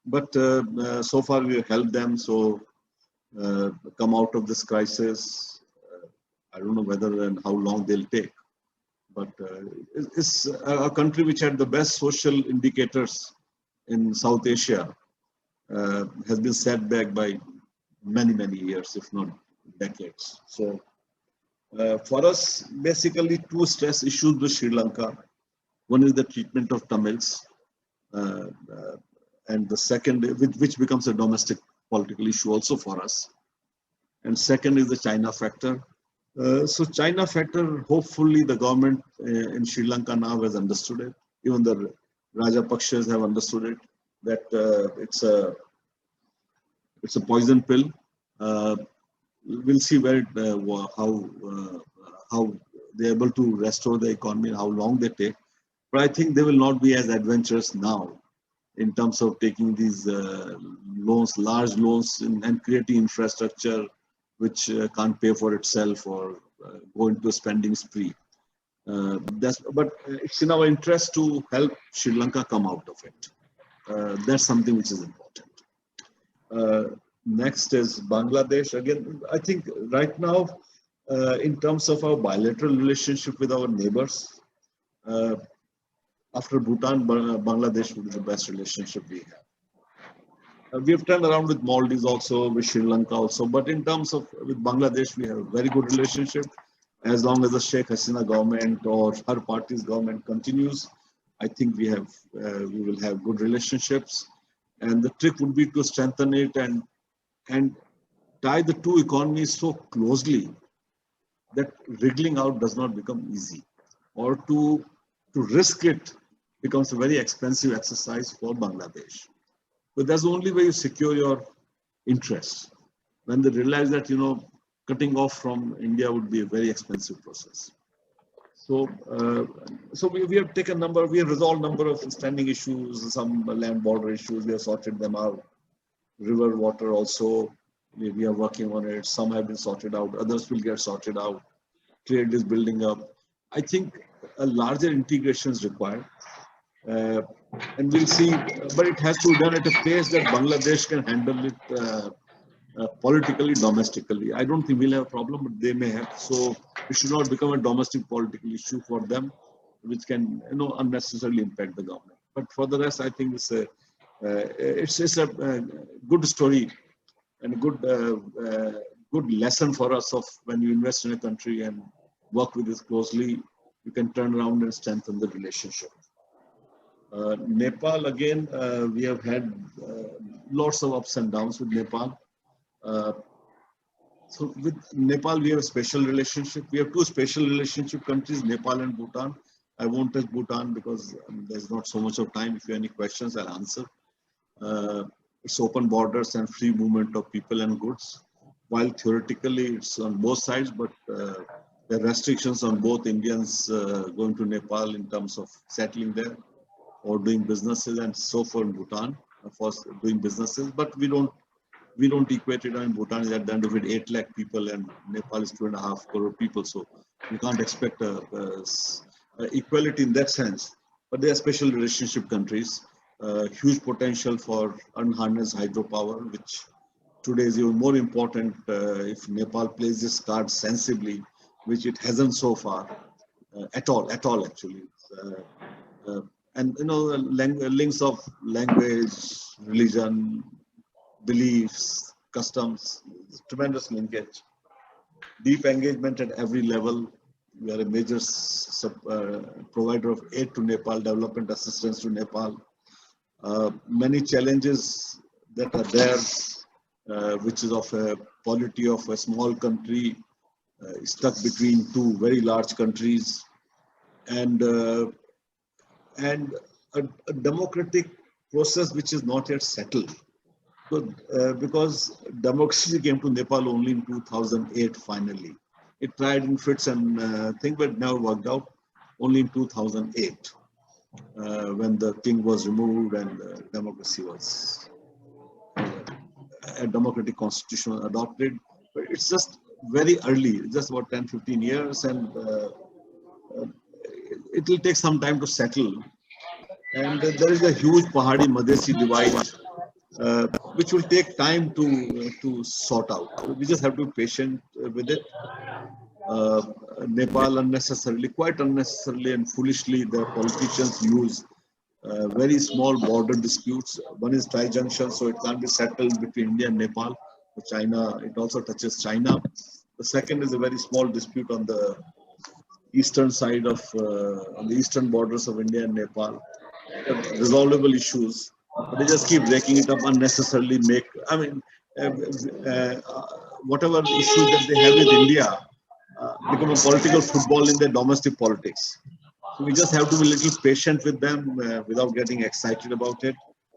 But so far we have helped them. So come out of this crisis. I don't know whether and how long they'll take. But it's a country which had the best social indicators in South Asia, has been set back by many years, if not decades. So for us, basically 2 stress issues with Sri Lanka. One is the treatment of Tamils, and the second, which becomes a domestic political issue also for us. And second is the China factor. So China factor, hopefully the government in Sri Lanka now has understood it. Even the Rajapakshas have understood it, that it's a poison pill. We'll see how they're able to restore the economy and how long they take. But I think they will not be as adventurous now in terms of taking these loans, large loans, and creating infrastructure which can't pay for itself or go into a spending spree. But it's in our interest to help Sri Lanka come out of it. That's something which is important. Next is Bangladesh. Again, I think right now, in terms of our bilateral relationship with our neighbors, after Bhutan, Bangladesh would be the best relationship we have. We have turned around with Maldives also, with Sri Lanka also, but in terms of with Bangladesh, we have a very good relationship. As long as the Sheikh Hasina government or her party's government continues, I think we will have good relationships. And the trick would be to strengthen it and tie the two economies so closely that wriggling out does not become easy, or to risk it becomes a very expensive exercise for Bangladesh. But that's the only way you secure your interests. When they realize that, cutting off from India would be a very expensive process. So we have taken we have resolved number of standing issues, some land border issues, we have sorted them out. River water also, we are working on it. Some have been sorted out, others will get sorted out. Trade is building up. I think a larger integration is required. And we'll see, but it has to be done at a pace that Bangladesh can handle it politically, domestically. I don't think we'll have a problem, but they may have. So it should not become a domestic political issue for them, which can unnecessarily impact the government. But for the rest, I think it's a good story and a good lesson for us of when you invest in a country and work with it closely, you can turn around and strengthen the relationship. Nepal, again, we have had lots of ups and downs with Nepal. So with Nepal, we have a special relationship. We have two special relationship countries, Nepal and Bhutan. I won't touch Bhutan because there's not so much of time. If you have any questions, I'll answer. It's open borders and free movement of people and goods. While theoretically it's on both sides, but there are restrictions on both Indians going to Nepal in terms of settling there or doing businesses, and so for Bhutan for doing businesses. But we don't equate it. And Bhutan is at the end of it 8 lakh people, and Nepal is 2.5 crore people. So you can't expect equality in that sense. But they are special relationship countries. Huge potential for unharnessed hydropower, which today is even more important if Nepal plays this card sensibly, which it hasn't so far at all actually. And links of language, religion, beliefs, customs, tremendous linkage, deep engagement at every level. We are a major provider of aid to Nepal, development assistance to Nepal. Many challenges that are there, which is of a polity of a small country stuck between two very large countries, and a democratic process which is not yet settled. Because democracy came to Nepal only in 2008 finally. It tried in fits and things, but never worked out. Only in 2008. When the king was removed and democracy was a democratic constitution was adopted. But it's just very early, just about 10-15 years, and it will take some time to settle. And there is a huge Pahadi Madhesi divide, which will take time to sort out. We just have to be patient with it. Nepal quite unnecessarily and foolishly, the politicians use very small border disputes. One is tri-junction, so it can't be settled between India and Nepal. China, it also touches China. The second is a very small dispute on the eastern side of, on the eastern borders of India and Nepal. Resolvable issues, but they just keep breaking it up unnecessarily. Whatever issues that they have with India become a political football in their domestic politics. So we just have to be a little patient with them without getting excited about it.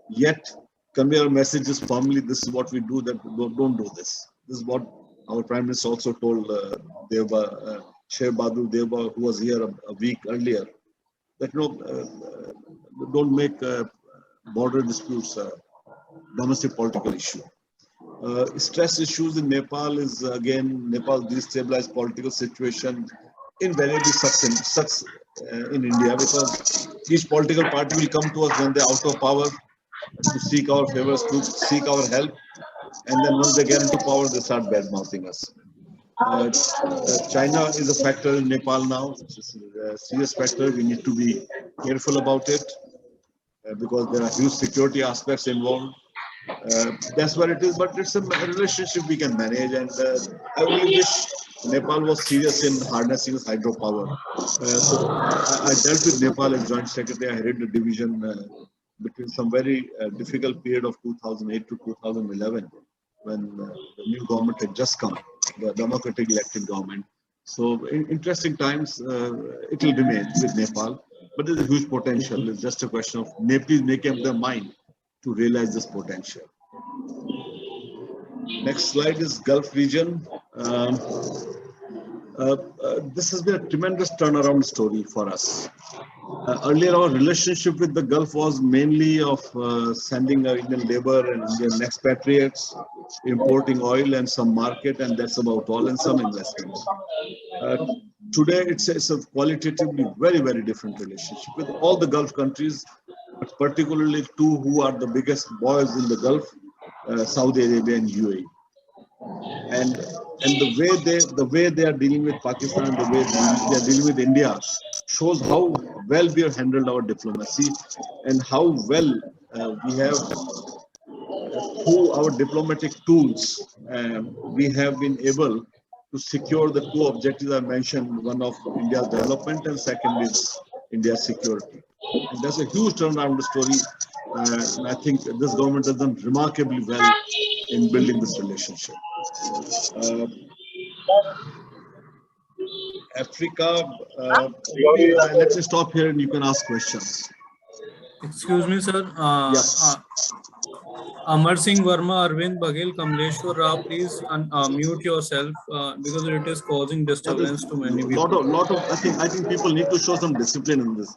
Yet convey our messages firmly. This is what we do. That don't do this. This is what our Prime Minister also told Sheikh Bahadur Deva, who was here a week earlier, that don't make border disputes a domestic political issue. Stress issues in Nepal is again Nepal's destabilized political situation invariably sucks in India, because each political party will come to us when they're out of power to seek our favors, to seek our help, and then once they get into power, they start bad mouthing us. China is a factor in Nepal now. It's a serious factor. We need to be careful about it because there are huge security aspects involved. That's what it is, but it's a relationship we can manage, and I only wish Nepal was serious in harnessing its hydropower. So I dealt with Nepal as Joint Secretary. I headed the division between some very difficult period of 2008 to 2011, when the new government had just come, the democratic elected government. So in interesting times, it will remain with Nepal, but there's a huge potential. It's just a question of Nepalese making up their mind to realize this potential. Next slide is Gulf region. This has been a tremendous turnaround story for us. Earlier, our relationship with the Gulf was mainly of sending Indian labor and Indian expatriates, importing oil and some market, and that's about all, and some investments. Today, it's a qualitatively very, very different relationship with all the Gulf countries, but particularly two who are the biggest boys in the Gulf, Saudi Arabia and UAE. And the way they are dealing with Pakistan, the way they are dealing with India, shows how well we have handled our diplomacy and how well we have, through our diplomatic tools, we have been able to secure the two objectives I mentioned, one of India's development and second is India's security. And that's a huge turnaround story. And I think this government has done remarkably well in building this relationship. Africa, let me stop here and you can ask questions. Excuse me, sir. Yes. Amar Singh Verma, Arvind Baghel, Kamleshwar Rao, please mute yourself because it is causing disturbance to many people. I think people need to show some discipline in this.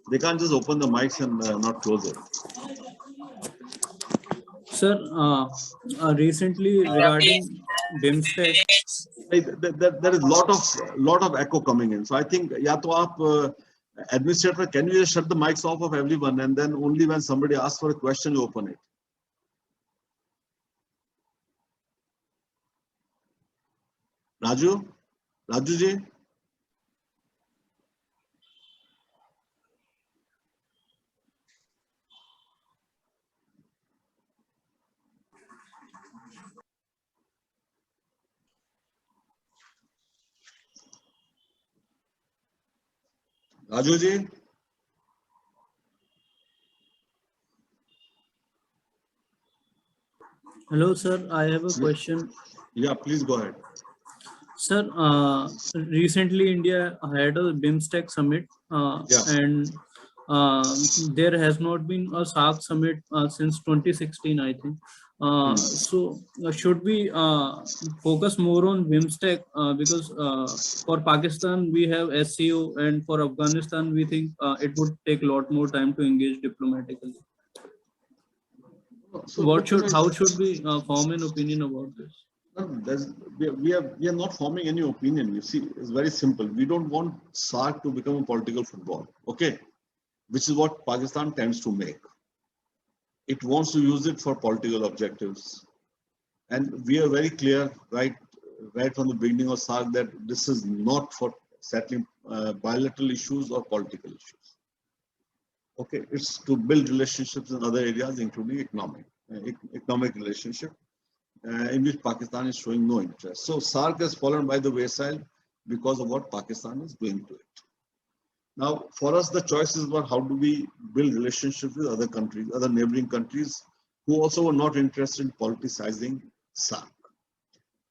They can't just open the mics and not close it. Sir, recently regarding BIMSTEC, there is lot of echo coming in. So I think, ya to aap, administrator, can you just shut the mics off of everyone, and then only when somebody asks for a question, you open it. Raju ji. Raju ji. Hello, sir. I have a question. Yeah, please go ahead. Sir, recently India had a BIMSTEC summit, and there has not been a SARC summit since 2016, I think. So should we focus more on BIMSTEC because for Pakistan we have SCO, and for Afghanistan we think it would take a lot more time to engage diplomatically. So how should we form an opinion about this? We are not forming any opinion. You see, it's very simple. We don't want SARC to become a political football, okay? Which is what Pakistan tends to make. It wants to use it for political objectives. And we are very clear right from the beginning of SARC that this is not for settling bilateral issues or political issues. Okay, it's to build relationships in other areas, including economic relationship, in which Pakistan is showing no interest. So SARC has fallen by the wayside because of what Pakistan is doing to it. Now, for us, the choice is about how do we build relationships with other countries, other neighboring countries, who also were not interested in politicizing SARC.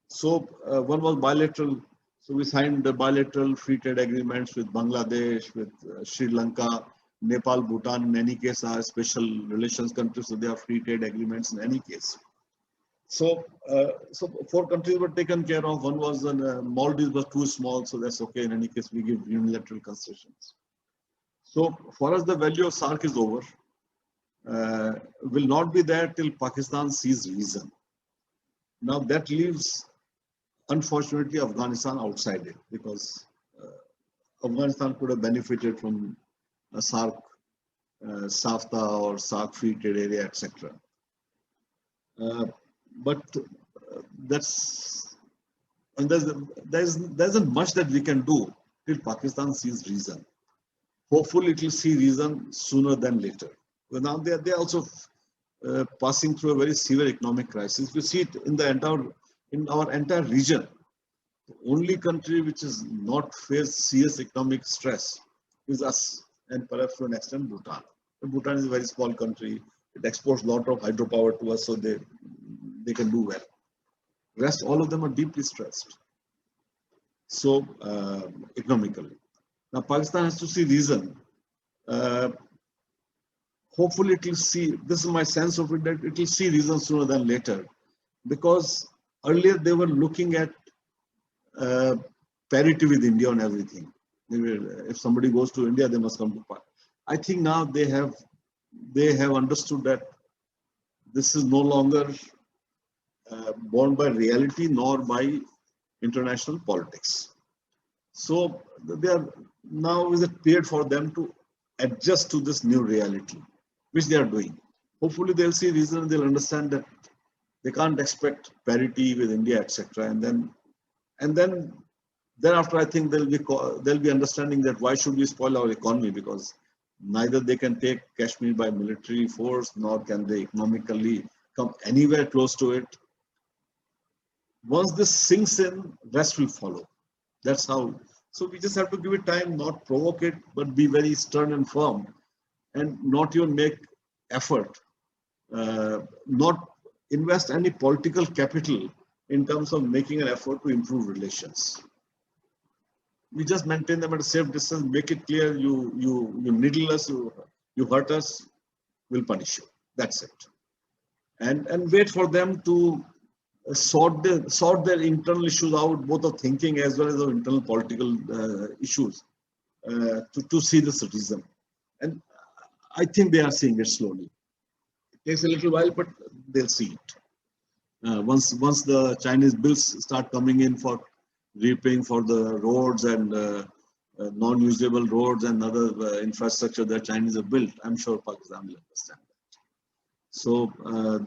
So one was bilateral. So we signed the bilateral free trade agreements with Bangladesh, with Sri Lanka, Nepal, Bhutan. In any case, are special relations countries, so they have free trade agreements in any case. So, so 4 countries were taken care of. One was Maldives was too small, so that's okay. In any case, we give unilateral concessions. So for us, the value of SARC is over. will not be there till Pakistan sees reason. Now that leaves, unfortunately, Afghanistan outside it, because Afghanistan could have benefited from a SARC, SAFTA or SARC free trade area, etc. But there isn't much that we can do till Pakistan sees reason. Hopefully, it will see reason sooner than later. But now they are also passing through a very severe economic crisis. We see it in our entire region. The only country which is not faced serious economic stress is us, and perhaps to an extent Bhutan. Bhutan is a very small country. It exports a lot of hydropower to us, so they can do well. Rest, all of them are deeply stressed. So economically, now Pakistan has to see reason. Hopefully, it will see. This is my sense of it, that it will see reason sooner than later, because earlier they were looking at parity with India on everything. If somebody goes to India, they must come to Pakistan. I think now they have understood that this is no longer borne by reality nor by international politics. So they are now is a period for them to adjust to this new reality, which they are doing. Hopefully, they'll see reason. They'll understand that they can't expect parity with India, etc. And then thereafter, I think they'll be understanding that why should we spoil our economy, because neither they can take Kashmir by military force, nor can they economically come anywhere close to it. Once this sinks in, rest will follow. That's how. So we just have to give it time, not provoke it, but be very stern and firm, and not even make effort, not invest any political capital in terms of making an effort to improve relations. We just maintain them at a safe distance, make it clear you needle us, you hurt us, we'll punish you. That's it. And wait for them to sort their internal issues out, both of thinking as well as of internal political issues, to see this reason. And I think they are seeing it slowly. It takes a little while, but they'll see it. Once the Chinese bills start coming in for repaying for the roads and non-usable roads and other infrastructure that Chinese have built, I'm sure Pakistan will understand that. So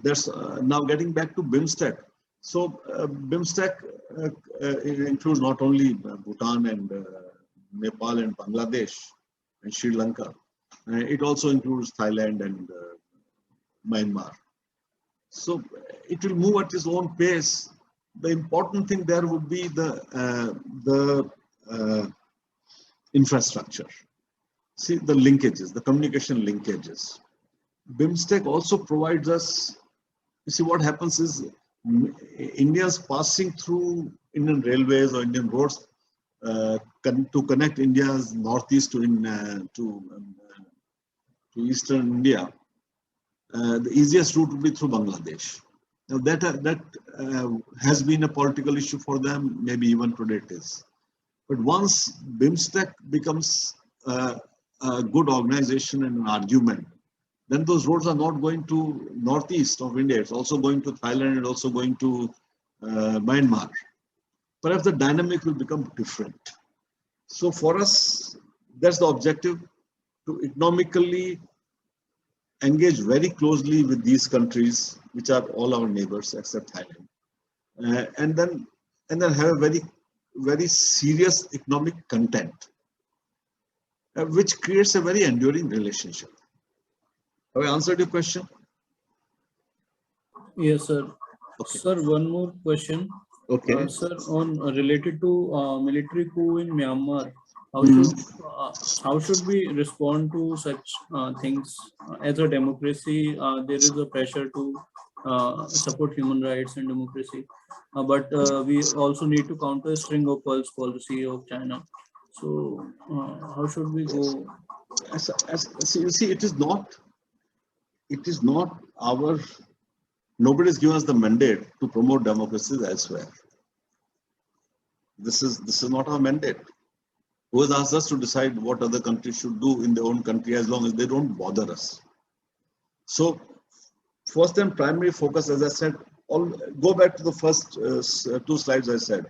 there's now getting back to BIMSTEC. So BIMSTEC includes not only Bhutan and Nepal and Bangladesh and Sri Lanka. It also includes Thailand and Myanmar. So it will move at its own pace. The important thing there would be the infrastructure. See, the linkages, the communication linkages. BIMSTEC also provides us, you see, what happens is India's passing through Indian railways or Indian roads to connect India's northeast to eastern India. The easiest route would be through Bangladesh. Now that has been a political issue for them, maybe even today it is. But once BIMSTEC becomes a good organization and an argument, then those roads are not going to northeast of India. It's also going to Thailand and also going to Myanmar. Perhaps the dynamic will become different. So for us, that's the objective, to economically engage very closely with these countries, which are all our neighbors except Thailand, and then have a very serious economic content, which creates a very enduring relationship. Have I answered your question? Yes, sir. Okay. Sir, one more question. Okay. Sir, on related to military coup in Myanmar, how should we respond to such things? As a democracy, there is a pressure to support human rights and democracy, but we also need to counter string of pearls policy of China. So how should we go? See, it is not our. Nobody has given us the mandate to promote democracies elsewhere. This is not our mandate. Who has asked us to decide what other countries should do in their own country, as long as they don't bother us? So first and primary focus, as I said, go back to the first two slides I said.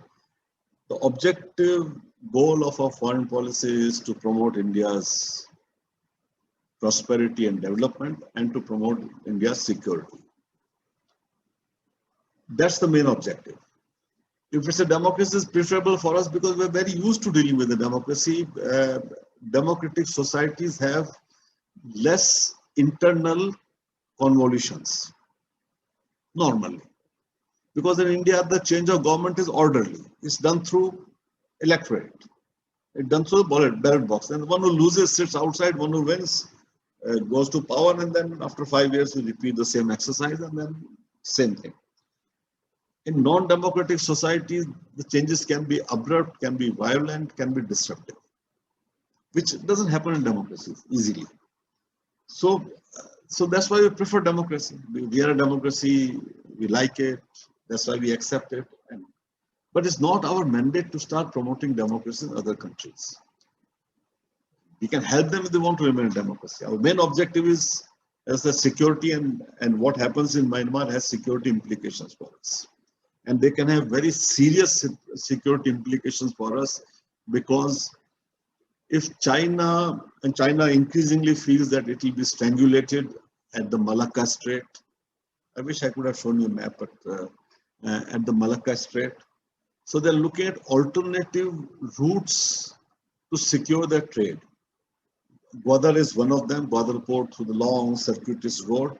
The objective goal of our foreign policy is to promote India's prosperity and development and to promote India's security. That's the main objective. If it's a democracy, it's preferable for us because we're very used to dealing with the democracy. Democratic societies have less internal convolutions normally. Because in India, the change of government is orderly. It's done through electorate. It's done through the ballot box. And one who loses sits outside, one who wins goes to power, and then after 5 years, we repeat the same exercise and then same thing. In non-democratic societies, the changes can be abrupt, can be violent, can be disruptive, which doesn't happen in democracies easily. So that's why we prefer democracy. We are a democracy, we like it, that's why we accept it. But it's not our mandate to start promoting democracy in other countries. We can help them if they want to remain a democracy. Our main objective is as the security, and what happens in Myanmar has security implications for us. And they can have very serious security implications for us because if China increasingly feels that it will be strangulated at the Malacca Strait, I wish I could have shown you a map, but at the Malacca Strait. So they're looking at alternative routes to secure their trade. Gwadar is one of them, Gwadar port through the long circuitous road,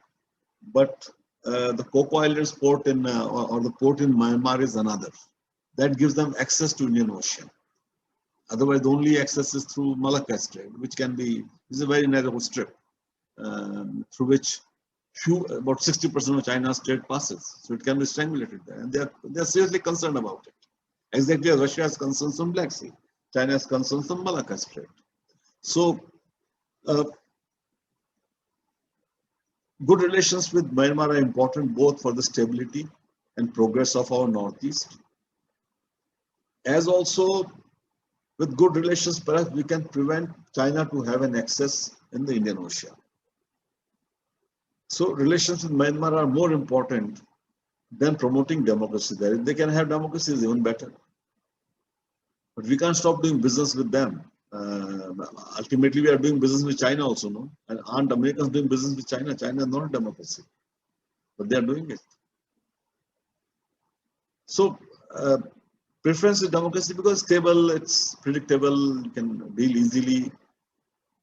but the Coco Islands port in or the port in Myanmar is another. That gives them access to Indian Ocean. Otherwise, the only access is through Malacca Strait, which is a very narrow strip through which about 60% of China's trade passes. So it can be strangulated there, and they're seriously concerned about it. Exactly as Russia has concerns on Black Sea, China has concerns on Malacca Strait. So good relations with Myanmar are important both for the stability and progress of our Northeast, as also with good relations, perhaps we can prevent China to have an access in the Indian Ocean. So relations with Myanmar are more important than promoting democracy there. If they can have democracy, it's even better. But we can't stop doing business with them. Ultimately, we are doing business with China also, no? And aren't Americans doing business with China? China is not a democracy, but they are doing it. So preference is democracy because it's stable, it's predictable, you can deal easily,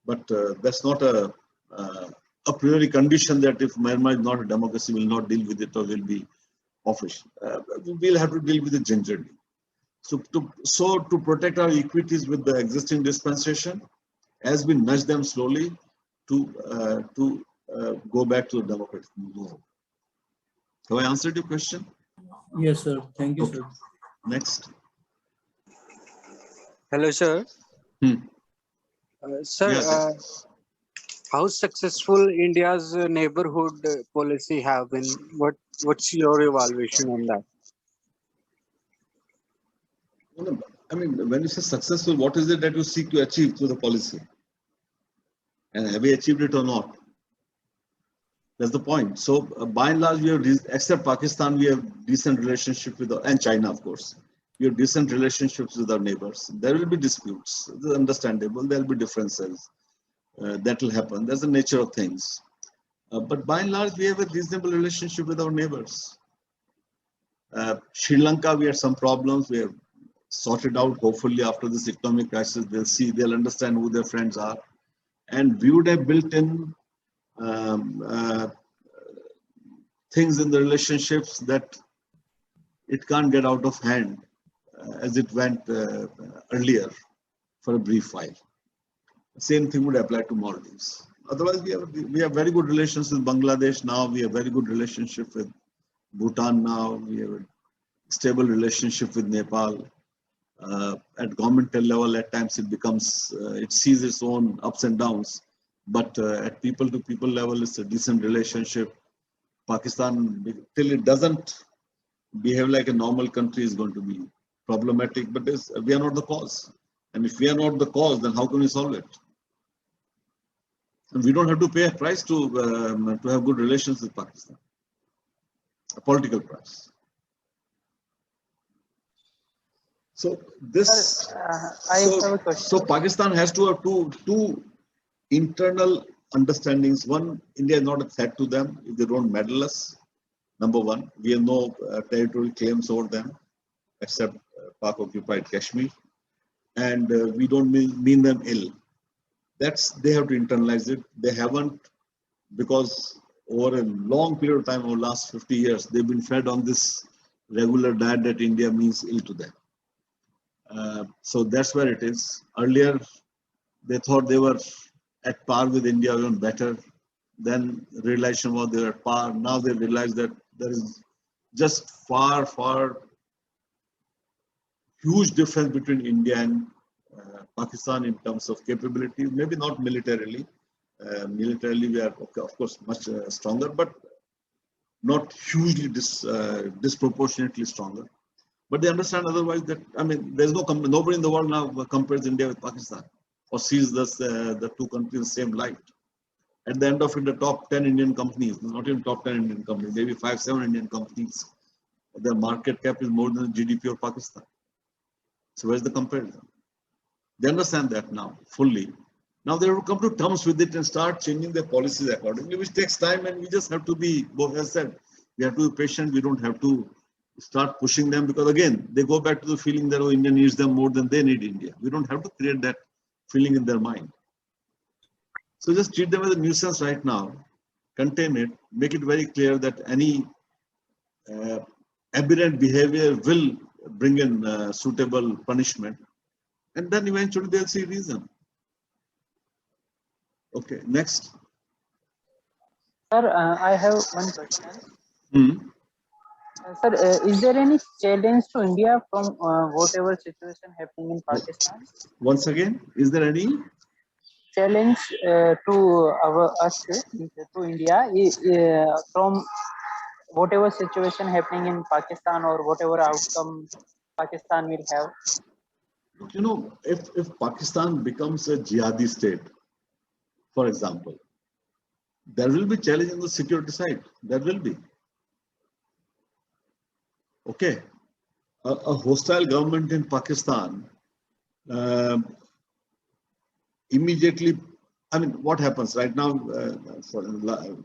but that's not a priori condition that if Myanmar is not a democracy, we will not deal with it or will be offish. We'll have to deal with it gingerly. So to protect our equities with the existing dispensation, as we nudge them slowly to go back to the democratic mode. Have I answered your question? Yes, sir. Thank you, Okay. sir. Next. Hello, sir. Sir, Yes. how successful India's neighborhood policy have been? What's your evaluation on that? I mean, when you say successful, what is it that you seek to achieve through the policy? And have we achieved it or not? That's the point. So by and large, we have, except Pakistan, we have decent relationship with, and China, of course. We have decent relationships with our neighbors. There will be disputes. It's understandable. There will be differences. That will happen. That's the nature of things. But by and large, we have a reasonable relationship with our neighbors. Sri Lanka, we had some problems. We have sorted out. Hopefully, after this economic crisis, they'll understand who their friends are. And we would have built in things in the relationships that it can't get out of hand as it went earlier for a brief while. Same thing would apply to Maldives. Otherwise, we have very good relations with Bangladesh now. We have very good relationship with Bhutan now. We have a stable relationship with Nepal. At governmental level, at times it sees its own ups and downs. But at people-to-people level, it's a decent relationship. Pakistan, till it doesn't behave like a normal country, is going to be problematic. But we are not the cause. And if we are not the cause, then how can we solve it? And we don't have to pay a price to have good relations with Pakistan, a political price. So this, I have a question. so Pakistan has to have two internal understandings. One, India is not a threat to them if they don't meddle us. Number one, we have no territorial claims over them, except Pak-occupied Kashmir, and we don't mean them ill. They have to internalize it. They haven't, because over a long period of time, over the last 50 years, they've been fed on this regular diet that India means ill to them. So that's where it is. Earlier, they thought they were at par with India, even better. Then realization was they were at par. Now they realize that there is just far huge difference between India and Pakistan in terms of capabilities. Maybe not militarily. Militarily, we are of course much stronger, but not hugely disproportionately stronger. But they understand otherwise that, I mean, there's nobody in the world now compares India with Pakistan or sees the two countries in the same light. At the end of it, the top 10 Indian companies, not even top 10 Indian companies, maybe 5-7 Indian companies, their market cap is more than the GDP of Pakistan. So where's the comparison? They understand that now fully. Now they have to come to terms with it and start changing their policies accordingly, which takes time, and we just have to be, both as said, we have to be patient. We don't have to start pushing them, because again, they go back to the feeling that, oh, India needs them more than they need India. We don't have to create that feeling in their mind. So just treat them as a nuisance right now, contain it, make it very clear that any aberrant behavior will bring in suitable punishment, and then eventually they'll see reason. Okay, next. Sir, I have one question. Sir, is there any challenge to India from whatever situation happening in Pakistan? Once again, is there any challenge to us to India from whatever situation happening in Pakistan or whatever outcome Pakistan will have? You know, if Pakistan becomes a jihadi state, for example, there will be challenge on the security side. There will be. Okay, a hostile government in Pakistan immediately, I mean, what happens right now?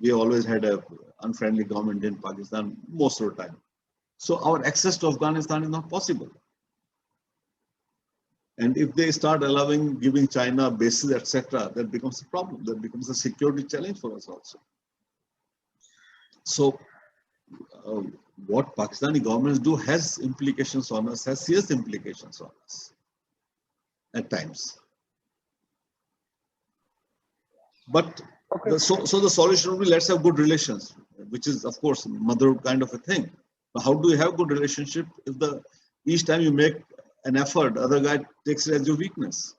We always had an unfriendly government in Pakistan most of the time. So our access to Afghanistan is not possible. And if they start giving China bases, etc., that becomes a problem. That becomes a security challenge for us also. So what Pakistani governments do has implications on us, has serious implications on us at times. But so the solution will be, let's have good relations, which is of course motherhood kind of a thing. But how do you have good relationship if each time you make an effort, the other guy takes it as your weakness?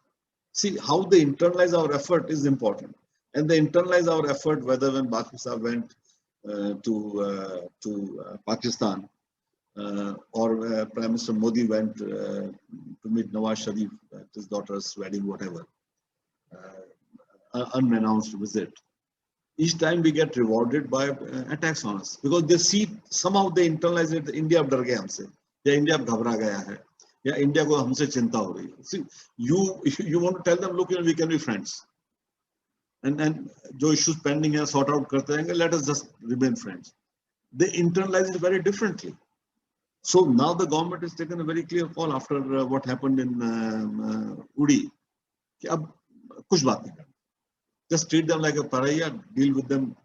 See, how they internalize our effort is important. And they internalize our effort, whether when Pakistan went to Pakistan or Prime Minister Modi went to meet Nawaz Sharif at his daughter's wedding, whatever, unannounced visit. Each time we get rewarded by attacks on us, because they see, somehow they internalize it, India ab dar gaya humse, ya India ab ghabra gaya hai, ya India ko humse chinta ho rahi hai. See, you want to tell them, look, we can be friends. And jo issues pending hai, sort out karte rahenge, let us just remain friends. They internalize it very differently. So now the government has taken a very clear call after what happened in Uri. Ki ab kuch baat nahi karna. Just treat them like a pariah, deal with them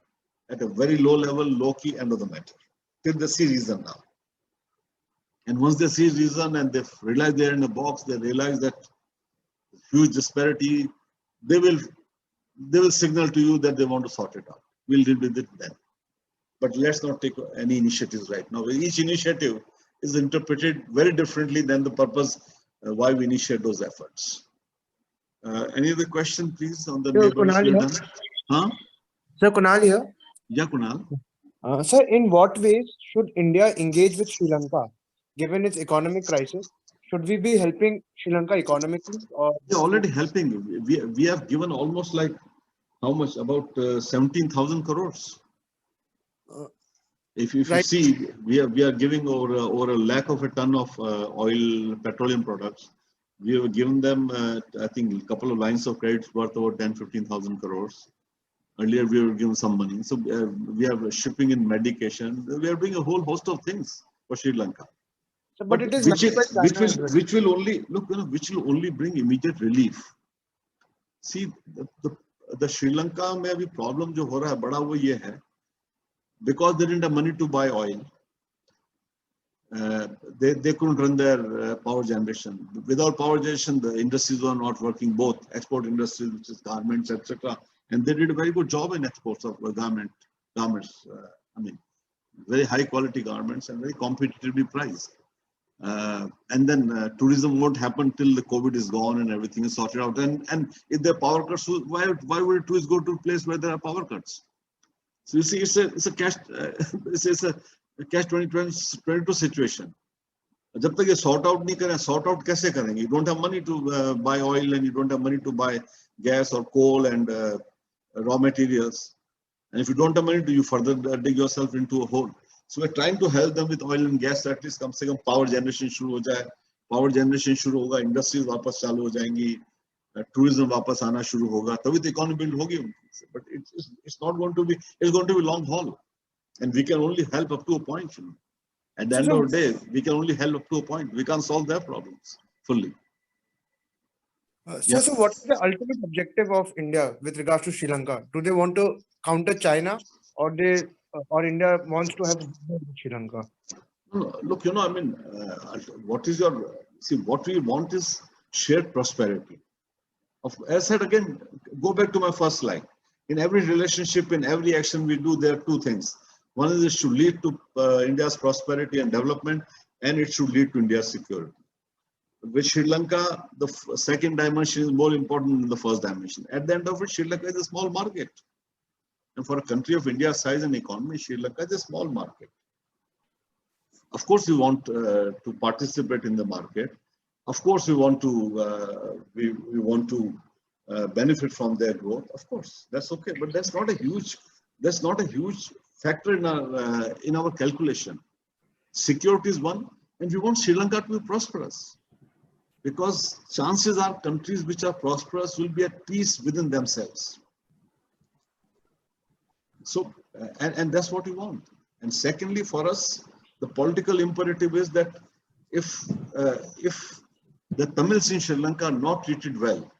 at a very low level, low key, end of the matter. Till they see reason now. And once they see reason and they realize they're in a box, they realize that huge disparity, they will signal to you that they want to sort it out. We'll deal with it then. But let's not take any initiatives right now. Each initiative is interpreted very differently than the purpose why we initiate those efforts. Any other question, please, on the neighbors we have done? Huh? Sir, Kunal here. Yeah, Kunal. Sir, in what ways should India engage with Sri Lanka, given its economic crisis? Should we be helping Sri Lanka economically? Or we're already helping. We have given almost like How much? About 17,000 crores. If you right. see, we are giving over a lakh of a ton of oil, petroleum products. We have given them, I think, a couple of lines of credit worth over 10-15,000 crores. Earlier, we were given some money. So we are shipping in medication. We are doing a whole host of things for Sri Lanka. So, but it is which will only look, which will only bring immediate relief. See, the Sri Lanka में अभी problem जो हो रहा है बड़ा वो ये है, because they didn't have money to buy oil. They couldn't run their power generation. Without power generation, the industries were not working, both export industries, which is garments, etc. And they did a very good job in exports of garments. I mean, very high quality garments and very competitively priced. And then tourism won't happen till the COVID is gone and everything is sorted out. And if there are power cuts, why would tourists go to a place where there are power cuts? So you see, it's a catch it's a catch 22 situation. जब तक ये sort out नहीं करें, sort out कैसे करेंगे? You don't have money to buy oil and you don't have money to buy gas or coal and raw materials. And if you don't have money, you further dig yourself into a hole. So we're trying to help them with oil and gas. At least कम से कम power generation शुरू हो जाए. Power generation शुरू होगा, industries वापस चालू हो जाएंगी, tourism वापस आना शुरू होगा. तभी तो economy build होगी. But it's not going to be. It's going to be long haul, and we can only help up to a point. At the end of the day, we can only help up to a point. We can't solve their problems fully. So what is the ultimate objective of India with regards to Sri Lanka? Do they want to counter China, or India wants to have Sri Lanka? No, look, I mean, what we want is shared prosperity. As I said again, go back to my first slide. In every relationship, in every action we do, there are two things. One is it should lead to India's prosperity and development, and it should lead to India's security. With Sri Lanka, the second dimension is more important than the first dimension. At the end of it, Sri Lanka is a small market. And for a country of India's size and economy, Sri Lanka is a small market. Of course, we want to participate in the market. Of course, we want to benefit from their growth. Of course, that's okay, but that's not a huge factor in our calculation. Security is one, and we want Sri Lanka to be prosperous, because chances are countries which are prosperous will be at peace within themselves. So, and that's what we want. And secondly, for us, the political imperative is that if the Tamils in Sri Lanka are not treated well,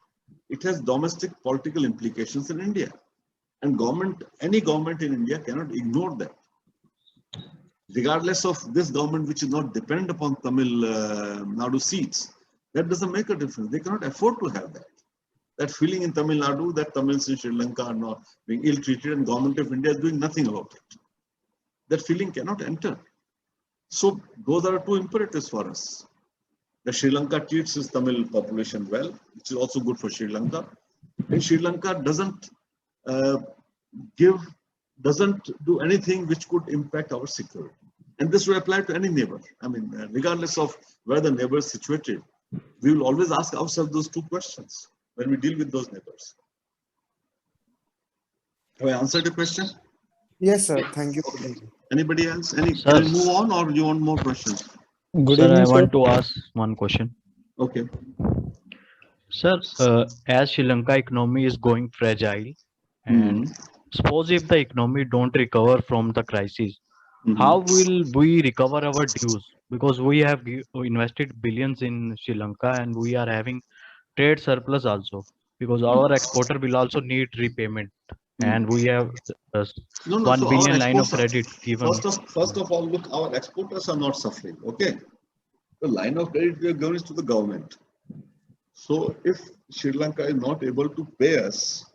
it has domestic political implications in India. And any government in India cannot ignore that. Regardless of this government, which is not dependent upon Tamil Nadu seats, that doesn't make a difference. They cannot afford to have that. That feeling in Tamil Nadu that Tamils in Sri Lanka are not being ill-treated and government of India is doing nothing about it. That feeling cannot enter. So those are two imperatives for us. The Sri Lanka treats its Tamil population well, which is also good for Sri Lanka. And Sri Lanka doesn't do anything which could impact our security. And this will apply to any neighbor. I mean, regardless of where the neighbor is situated, we will always ask ourselves those two questions when we deal with those neighbors. Have I answered the question? Yes, sir. Thank you. Okay. Anybody else? Can we move on, or do you want more questions? Good evening, sir. I want to ask one question. Okay. Sir, as Sri Lanka economy is going fragile, and suppose if the economy don't recover from the crisis, how will we recover our dues? Because we have invested billions in Sri Lanka and we are having trade surplus also, because our exporter will also need repayment. And we have 1 billion line of credit given. First of all, look, our exporters are not suffering. Okay. The line of credit we are giving is to the government. So if Sri Lanka is not able to pay us,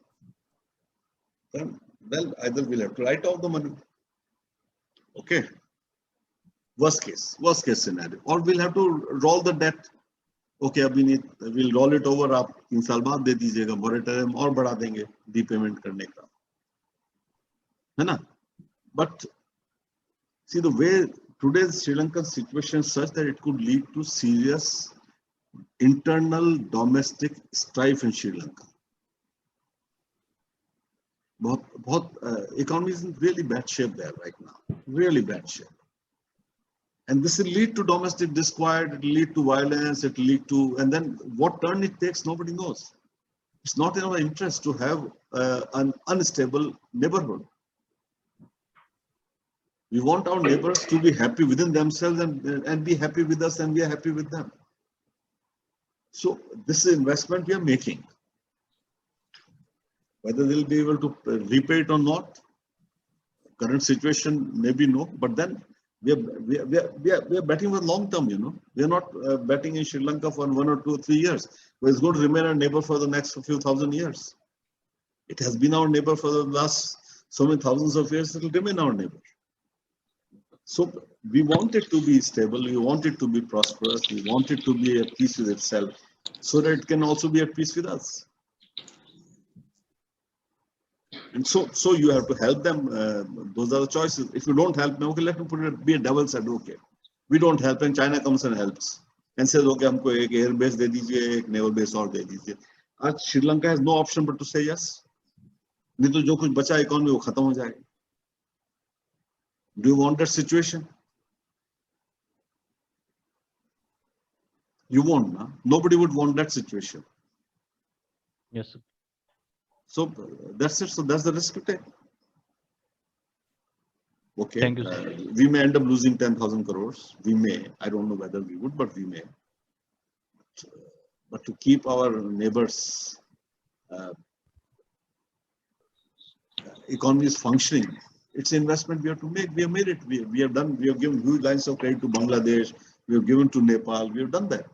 then either we'll have to write off the money. Okay. Worst case scenario. Or we'll have to roll the debt. Okay, we'll roll it over. आप 3 साल बाद दे दीजिएगा, moratorium और बढ़ा देंगे repayment करने का, है ना? But see, the way today's Sri Lankan situation is such that it could lead to serious internal domestic strife in Sri Lanka. Economy is in really bad shape there right now, really bad shape. And this will lead to domestic disquiet, it will lead to violence, it will lead to, and then what turn it takes, nobody knows. It's not in our interest to have an unstable neighborhood. We want our neighbors to be happy within themselves and be happy with us, and we are happy with them. So this is investment we are making. Whether they'll be able to repay it or not, current situation maybe no, but then we are betting for long term, you know. We are not betting in Sri Lanka for 1 or 2 or 3 years, but it's going to remain our neighbor for the next few thousand years. It has been our neighbor for the last so many thousands of years, it will remain our neighbor. So we want it to be stable, we want it to be prosperous, we want it to be at peace with itself, so that it can also be at peace with us. And so you have to help them. Those are the choices. If you don't help them, okay, let me put it, be a devil's advocate. We don't help, and China comes and helps and says, okay, हमको एक air base दे दीजिए, एक naval base और दे दीजिए. आज Sri Lanka has no option but to say yes. नहीं तो जो कुछ बचा इकोनॉमी वो खत्म हो जाएगा. Do you want that situation? You won't, no? Nobody would want that situation. Yes, sir. So that's it. So that's the risk to take. Okay. Thank you, sir. We may end up losing 10,000 crores. We may. I don't know whether we would, but we may. But to keep our neighbors' economies functioning, it's an investment we have to make. We have made it. We have done. We have given huge lines of credit to Bangladesh. We have given to Nepal. We have done that.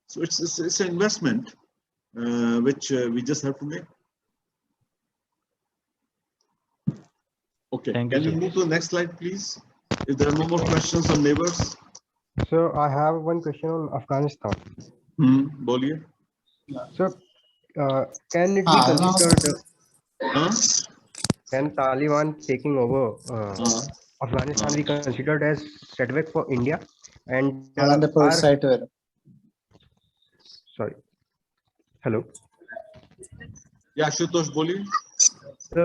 So it's an investment which we just have to make. Okay, can you move to the next slide, please? If there are no more questions on neighbors. So I have one question on Afghanistan. Boliye. So can it be considered? Can Taliban taking over Afghanistan be considered as setback for India? And sorry. Hello. Yeah, Ashutosh, boliye. So,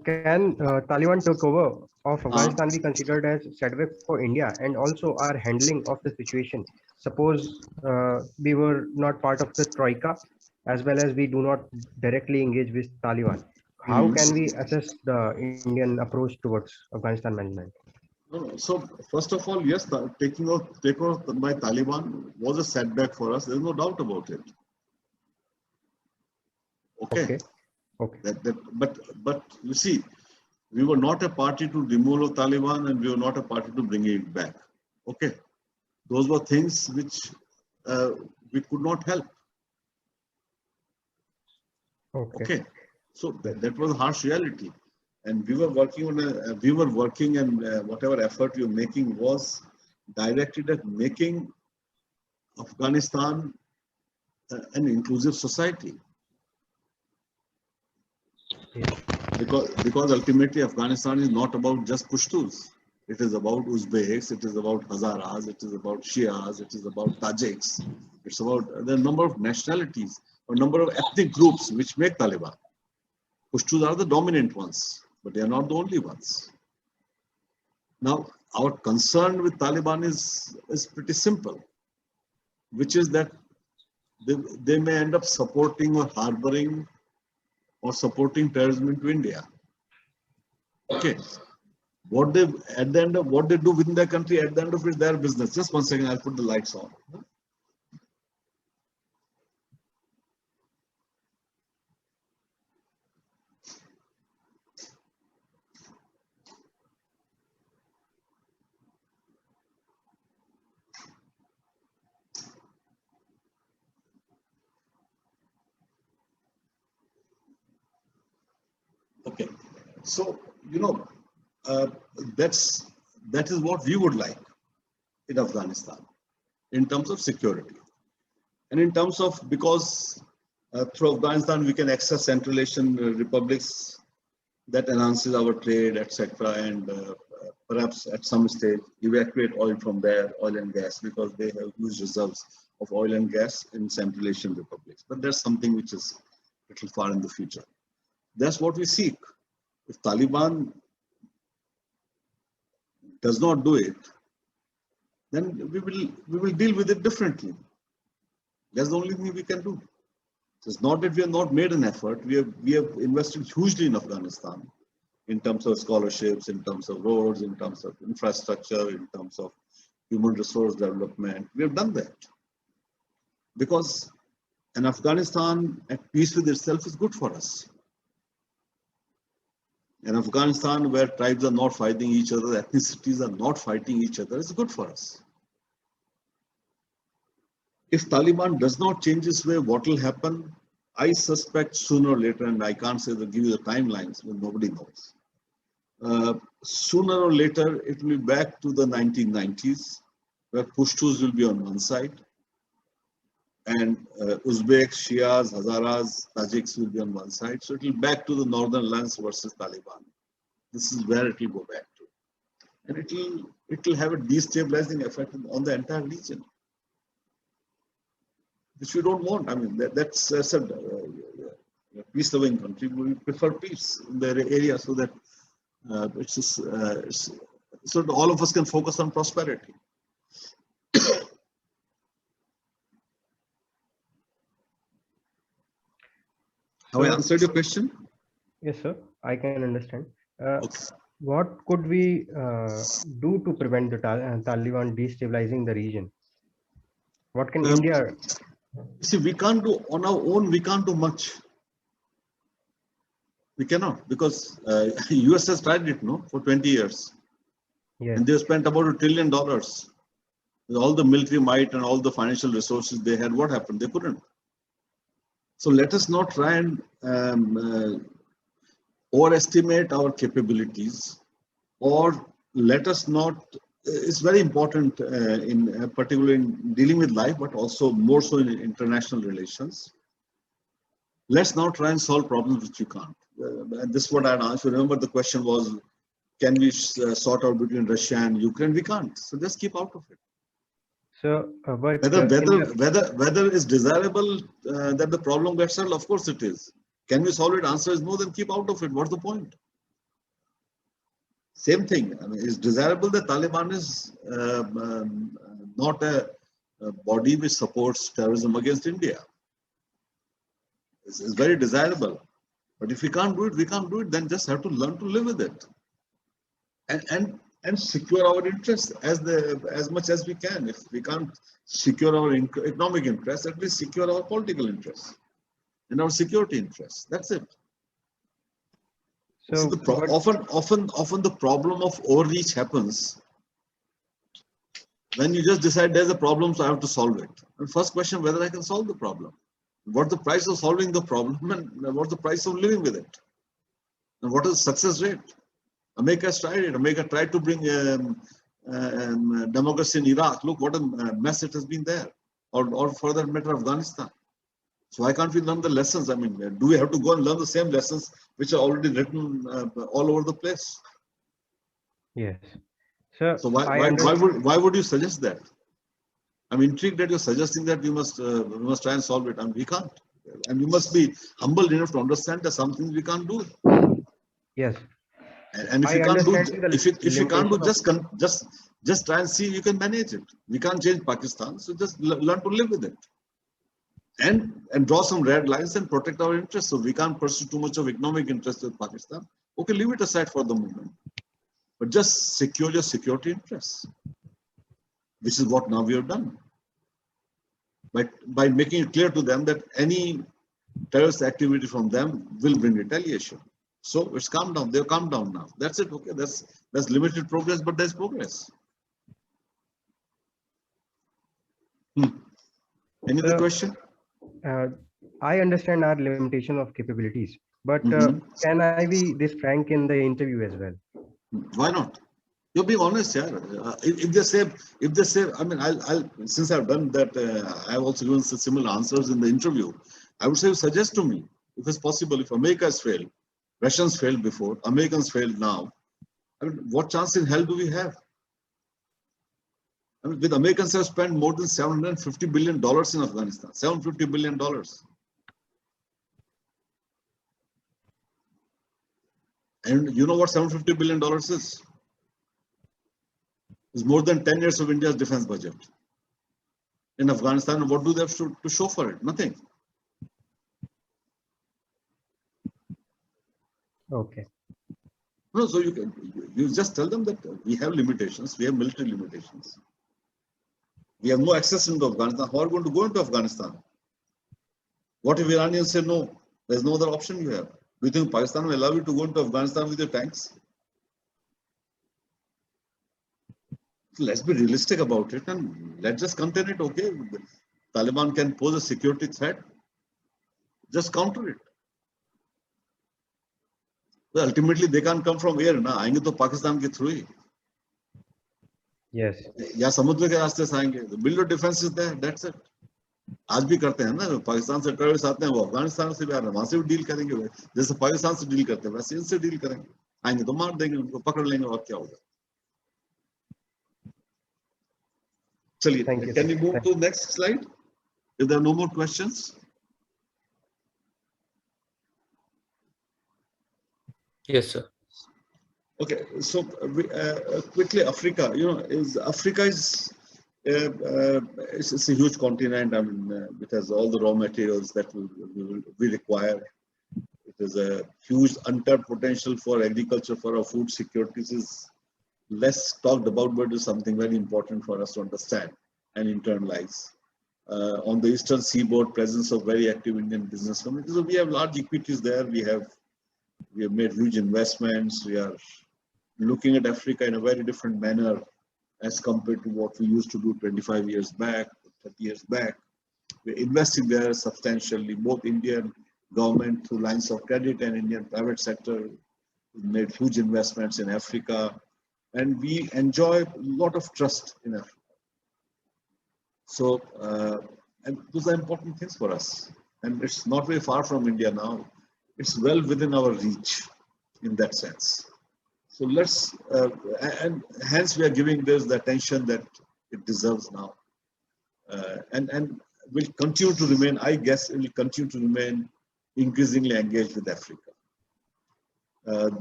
can Taliban take over of Afghanistan be considered as setback for India, and also our handling of the situation? Suppose we were not part of the Troika, as well as we do not directly engage with Taliban. How can we assess the Indian approach towards Afghanistan management? No. So first of all, yes, takeover by Taliban was a setback for us. There's no doubt about it. Okay. But you see, we were not a party to removal of Taliban, and we were not a party to bringing it back. Okay, those were things which we could not help. Okay, so that was a harsh reality, and we were working on and whatever effort we were making was directed at making Afghanistan an inclusive society. Because ultimately Afghanistan is not about just Pashtuns. It is about Uzbeks, it is about Hazaras, it is about Shias, it is about Tajiks. It's about the number of nationalities or number of ethnic groups which make Taliban. Pashtuns are the dominant ones, but they are not the only ones. Now, our concern with Taliban is pretty simple, which is that they may end up supporting or harboring or supporting terrorism into India. Okay. What they at the end of what they do within their country, at the end of it, their business. Just 1 second, I'll put the lights on. Okay, so that is what we would like in Afghanistan in terms of security, and in terms of because through Afghanistan we can access Central Asian republics, that enhances our trade, etc., and perhaps at some stage evacuate oil from there, oil and gas, because they have huge reserves of oil and gas in Central Asian republics. But there's something which is a little far in the future. That's what we seek. If Taliban does not do it, then we will deal with it differently. That's the only thing we can do. It's not that we have not made an effort. We have invested hugely in Afghanistan in terms of scholarships, in terms of roads, in terms of infrastructure, in terms of human resource development. We have done that because an Afghanistan at peace with itself is good for us. In Afghanistan, where tribes are not fighting each other, ethnicities are not fighting each other, is good for us. If Taliban does not change its way, what will happen? I suspect sooner or later, and I can't say give you the timelines, but nobody knows. Sooner or later, it will be back to the 1990s, where Pashtuns will be on one side, and Uzbeks, Shias, Hazaras, Tajiks will be on one side. So it will back to the Northern Alliance versus Taliban. This is where it will go back to, and it will have a destabilizing effect on the entire region, which we don't want. I mean, that's a peace-loving country. We prefer peace in the area so that so that all of us can focus on prosperity. Have I answered your question? Yes, sir. I can understand. What could we do to prevent the Taliban destabilizing the region? What can India? See, we can't do on our own. We can't do much. We cannot, because US has tried it, no, for 20 years. Yes. And they spent about $1 trillion. With all the military might and all the financial resources they had, what happened? They couldn't. So let us not try and overestimate our capabilities, or let us not. It's very important particularly in dealing with life, but also more so in international relations. Let's not try and solve problems which you can't. This is what I asked. Remember, the question was, can we sort out between Russia and Ukraine? We can't. So just keep out of it. So, whether it's desirable that the problem gets solved, of course it is. Can we solve it? Answer is no. Then keep out of it. What's the point? Same thing. I mean, it's desirable that Taliban is not a body which supports terrorism against India. It's very desirable. But if we can't do it, we can't do it. Then just have to learn to live with it, and secure our interests as much as we can. If we can't secure our economic interests, at least secure our political interests and our security interests. That's it. So often the problem of overreach happens when you just decide there's a problem, so I have to solve it. And first question, whether I can solve the problem. What's the price of solving the problem, and what's the price of living with it? And what is the success rate? America has tried it. America tried to bring democracy in Iraq. Look what a mess it has been there. Or for that matter, Afghanistan. So why can't we learn the lessons? I mean, do we have to go and learn the same lessons which are already written all over the place? Yes. So why would you suggest that? I'm intrigued that you're suggesting that we must try and solve it, and we can't. And we must be humble enough to understand that some things we can't do. Yes. And if you can't do, just try and see if you can manage it. We can't change Pakistan, so just learn to live with it. And draw some red lines and protect our interests. So we can't pursue too much of economic interest with Pakistan. Okay, leave it aside for the moment. But just secure your security interests, which is what now we have done. By making it clear to them that any terrorist activity from them will bring retaliation. So it's calmed down. They've calmed down now. That's it. Okay, that's limited progress, but there's progress. Any other question? I understand our limitation of capabilities, but can I be this frank in the interview as well? Why not? You're being honest, yeah. If they say, I mean, since I've done that, I've also given similar answers in the interview. I would say, suggest to me, if it's possible, if America has failed, Russians failed before, Americans failed now. I mean, what chance in hell do we have? I mean, with Americans have spent more than $750 billion in Afghanistan, $750 billion. And you know what $750 billion is? It's more than 10 years of India's defense budget. In Afghanistan, what do they have to show for it? Nothing. Okay. No, so you just tell them that we have limitations, we have military limitations. We have no access into Afghanistan. How are we going to go into Afghanistan? What if Iranians say no? There's no other option you have. Do you think Pakistan will allow you to go into Afghanistan with your tanks? So let's be realistic about it and let's just contain it, okay? Taliban can pose a security threat. Just counter it. Well, ultimately, they can't come from air, na? आएंगे तो पाकिस्तान के through ही. Yes. या समुद्र के रास्ते से आएंगे. The build of defense is there. That's it. आज भी करते हैं ना, पाकिस्तान से टेररिस्ट आते हैं, वो अफगानिस्तान से भी आ रहे हैं, वहां से भी डील करेंगे. जैसे पाकिस्तान से डील करते हैं, वैसे इनसे डील करेंगे. आएंगे तो मार देंगे, उनको पकड़ लेंगे और क्या होगा. चलिए, can we move to the next slide? If there are no more questions. Yes, sir. Okay, so quickly, Africa. You know, Africa is it's a huge continent. I mean, it has all the raw materials that we require. It is a huge untapped potential for agriculture, for our food security. This is less talked about, but is something very important for us to understand and internalize. On the eastern seaboard, presence of very active Indian business communities. So we have large equities there. We have made huge investments. We are looking at Africa in a very different manner as compared to what we used to do 25 years back, 30 years back. We're investing there substantially, both Indian government through lines of credit and Indian private sector. We made huge investments in Africa, and we enjoy a lot of trust in Africa. So, and those are important things for us. And it's not very far from India now. It's well within our reach in that sense. So let's, and hence we are giving this the attention that it deserves now. And will continue to remain, I guess it will continue to remain increasingly engaged with Africa.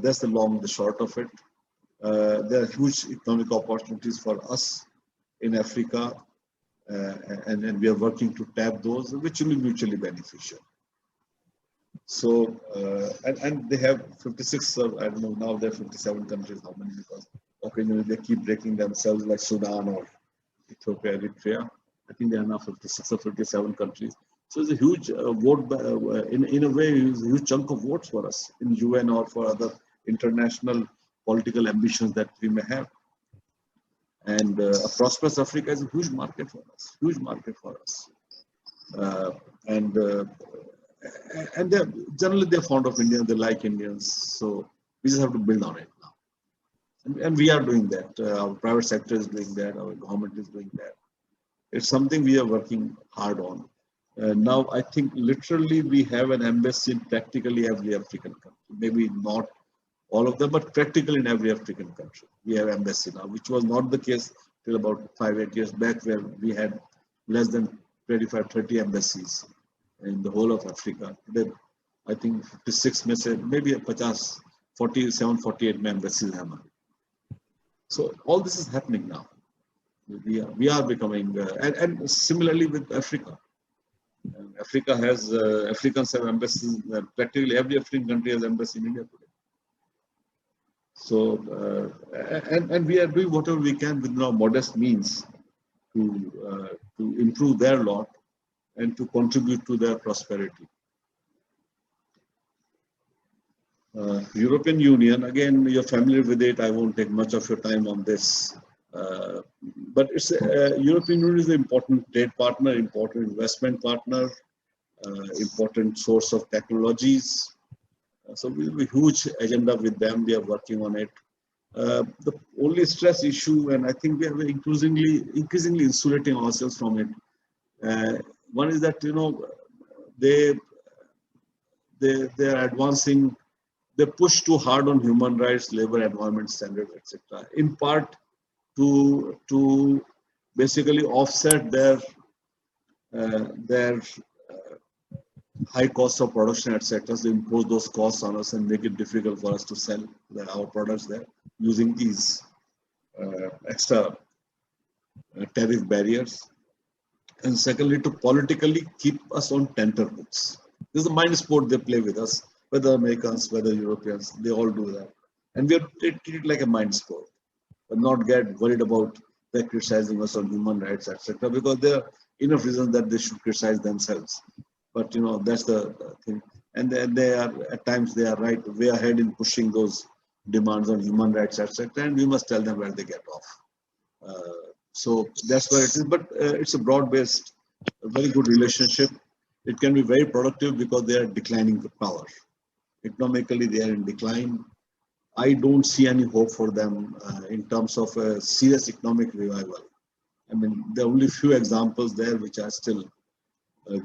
That's the long, the short of it. There are huge economic opportunities for us in Africa, and we are working to tap those, which will be mutually beneficial. So, and they have 56, I don't know, now there are 57 countries, how many, because occasionally they keep breaking themselves like Sudan or Ethiopia, Eritrea. I think there are now 56 or 57 countries. So it's a huge vote, in a way, it's a huge chunk of votes for us in UN or for other international political ambitions that we may have. And a prosperous Africa is a huge market for us, huge market for us. And generally they're fond of India, they like Indians. So we just have to build on it now. And we are doing that. Our private sector is doing that, our government is doing that. It's something we are working hard on. Now, I think literally we have an embassy in practically every African country. Maybe not all of them, but practically in every African country. We have embassy now, which was not the case till about 5-8 years back, where we had less than 25-30 embassies in the whole of Africa. Today, I think 56, maybe 47-48 embassies have now. So all this is happening now. We are becoming, and similarly with Africa. Africa has, Africans have embassies, practically every African country has embassy in India today. So, and we are doing whatever we can within our modest means to improve their lot and to contribute to their prosperity. European Union, again, you're familiar with it. I won't take much of your time on this. But it's European Union is an important trade partner, important investment partner, important source of technologies. So we have a huge agenda with them. We are working on it. The only stress issue, and I think we are increasingly insulating ourselves from it. One is that, you know, they are advancing. They push too hard on human rights, labor, environment standards, etc. In part to basically offset their high costs of production, etc. So impose those costs on us and make it difficult for us to sell our products there using these extra tariff barriers. And secondly, to politically keep us on tenterhooks. This is a mind sport they play with us, whether Americans, whether Europeans, they all do that. And we are treated like a mind sport, but not get worried about they're criticizing us on human rights, etc. Because there are enough reasons that they should criticize themselves. But you know, that's the thing. And they are, at times they are right, way ahead in pushing those demands on human rights, etc. And we must tell them where they get off. So that's where it is. But it's a broad-based, very good relationship. It can be very productive because they are declining the power. Economically, they are in decline. I don't see any hope for them in terms of a serious economic revival. I mean, there are only few examples there which are still.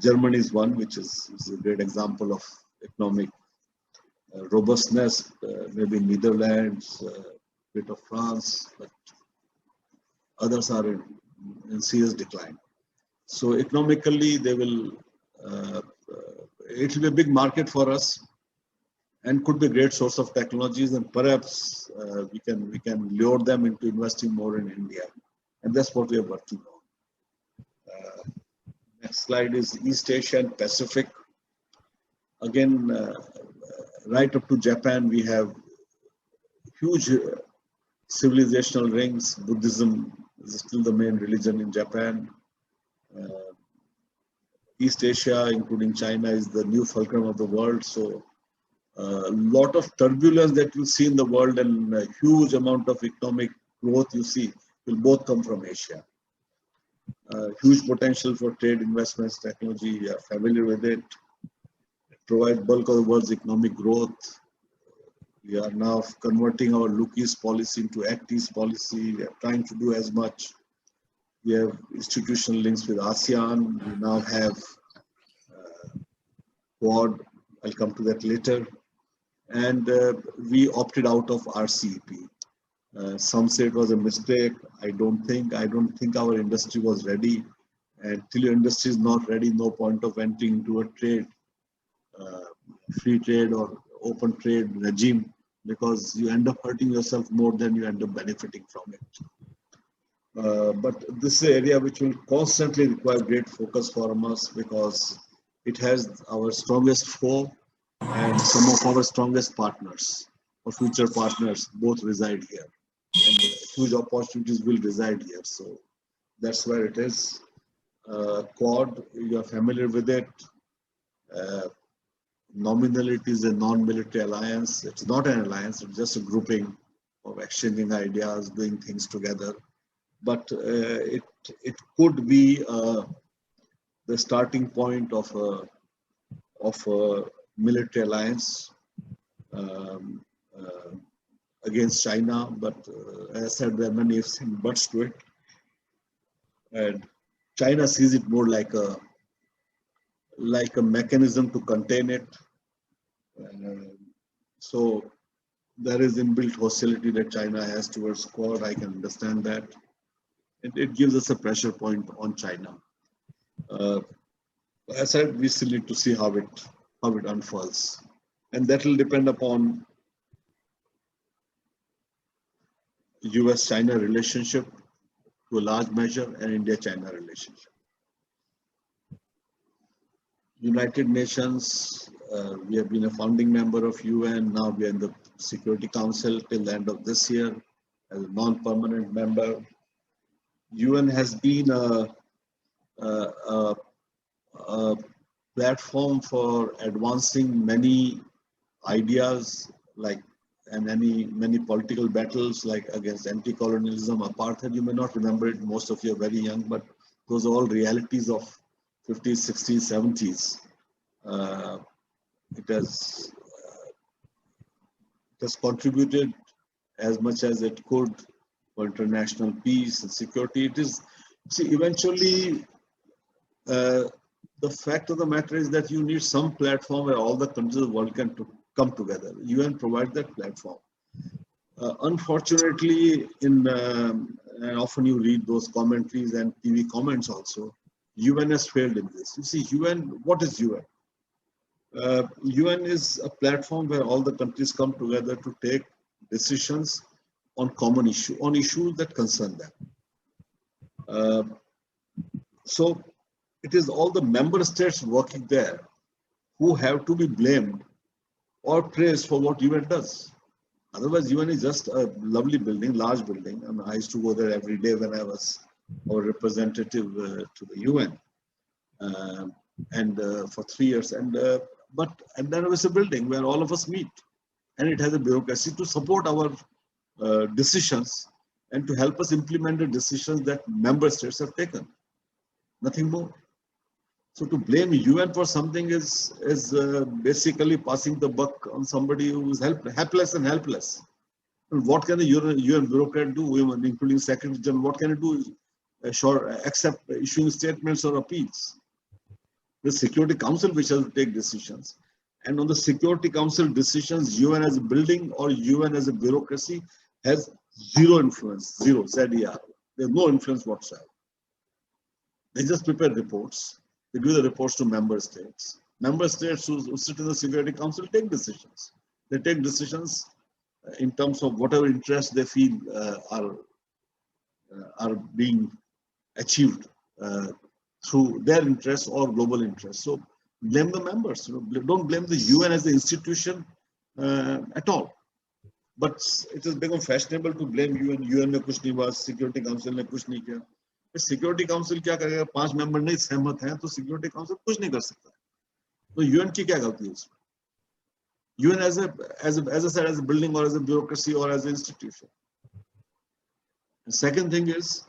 Germany is one, which is a great example of economic robustness. Maybe Netherlands, bit of France, but others are in serious decline. So economically, they will. It will be a big market for us, and could be a great source of technologies, and perhaps we can lure them into investing more in India, and that's what we are working on. Next slide is East Asia and Pacific. Again, right up to Japan, we have huge civilizational rings. Buddhism is still the main religion in Japan. East Asia, including China, is the new fulcrum of the world. So a lot of turbulence that you see in the world and a huge amount of economic growth you see will both come from Asia. Huge potential for trade, investments, technology, you are familiar with it. Provide bulk of the world's economic growth. We are now converting our look-east policy into act-east policy. We are trying to do as much. We have institutional links with ASEAN. We now have Quad. I'll come to that later. And we opted out of RCEP. Some say it was a mistake. I don't think our industry was ready. And till your industry is not ready, no point of entering into a trade, free trade or open trade regime, because you end up hurting yourself more than you end up benefiting from it. But this is an area which will constantly require great focus from us, because it has our strongest foe and some of our strongest partners or future partners both reside here, and huge opportunities will reside here. So that's where it is. Quad, you are familiar with it. Nominally, it is a non-military alliance. It's not an alliance, it's just a grouping of exchanging ideas, doing things together. But it could be the starting point of a military alliance against China. But as I said, there are many ifs and buts to it. And China sees it more like a mechanism to contain it. So there is inbuilt hostility that China has towards Quad. I can understand that. It gives us a pressure point on China. As I said, we still need to see how it unfolds, and that will depend upon US-China relationship to a large measure, and India-China relationship. United Nations, we have been a founding member of UN. Now we are in the Security Council till the end of this year as a non-permanent member. UN has been a platform for advancing many ideas, like, and many political battles, like against anti-colonialism, apartheid. You may not remember it, most of you are very young, but those are all realities of 50s, 60s, 70s. It has contributed as much as it could for international peace and security. It is, see, eventually, the fact of the matter is that you need some platform where all the countries of the world can come together. UN provides that platform. Unfortunately, and often you read those commentaries and TV comments also, UN has failed in this. You see, UN, what is UN? UN is a platform where all the countries come together to take decisions on common issue, on issues that concern them. So it is all the member states working there who have to be blamed or praised for what UN does. Otherwise, UN is just a lovely building, large building. And I used to go there every day when I was our representative to the UN, and for 3 years. And then it was a building where all of us meet, and it has a bureaucracy to support our decisions and to help us implement the decisions that member states have taken. Nothing more. So to blame UN for something is basically passing the buck on somebody who is helpless and helpless. And what can a UN bureaucrat do, even including Secretary General? What can it do? Except issuing statements or appeals. The Security Council which has to take decisions. And on the Security Council decisions, UN as a building or UN as a bureaucracy has zero influence, zero, ZER. There's no influence whatsoever. They just prepare reports. They give the reports to member states. Member states who sit in the Security Council take decisions. They take decisions in terms of whatever interests they feel are being achieved through their interests or global interests. So blame the members. Don't blame the UN as the institution at all. But it has become fashionable to blame UN. UN ने कुछ नहीं हुआ, Security Council ने कुछ नहीं किया. Security council क्या करेगा? 5 मेंबर नहीं सहमत हैं तो सिक्योरिटी काउंसिल कुछ नहीं कर सकता. तो यूएन की क्या गलती है उसमें? UN as I said, as a building or as a bureaucracy or as an institution. The second thing is,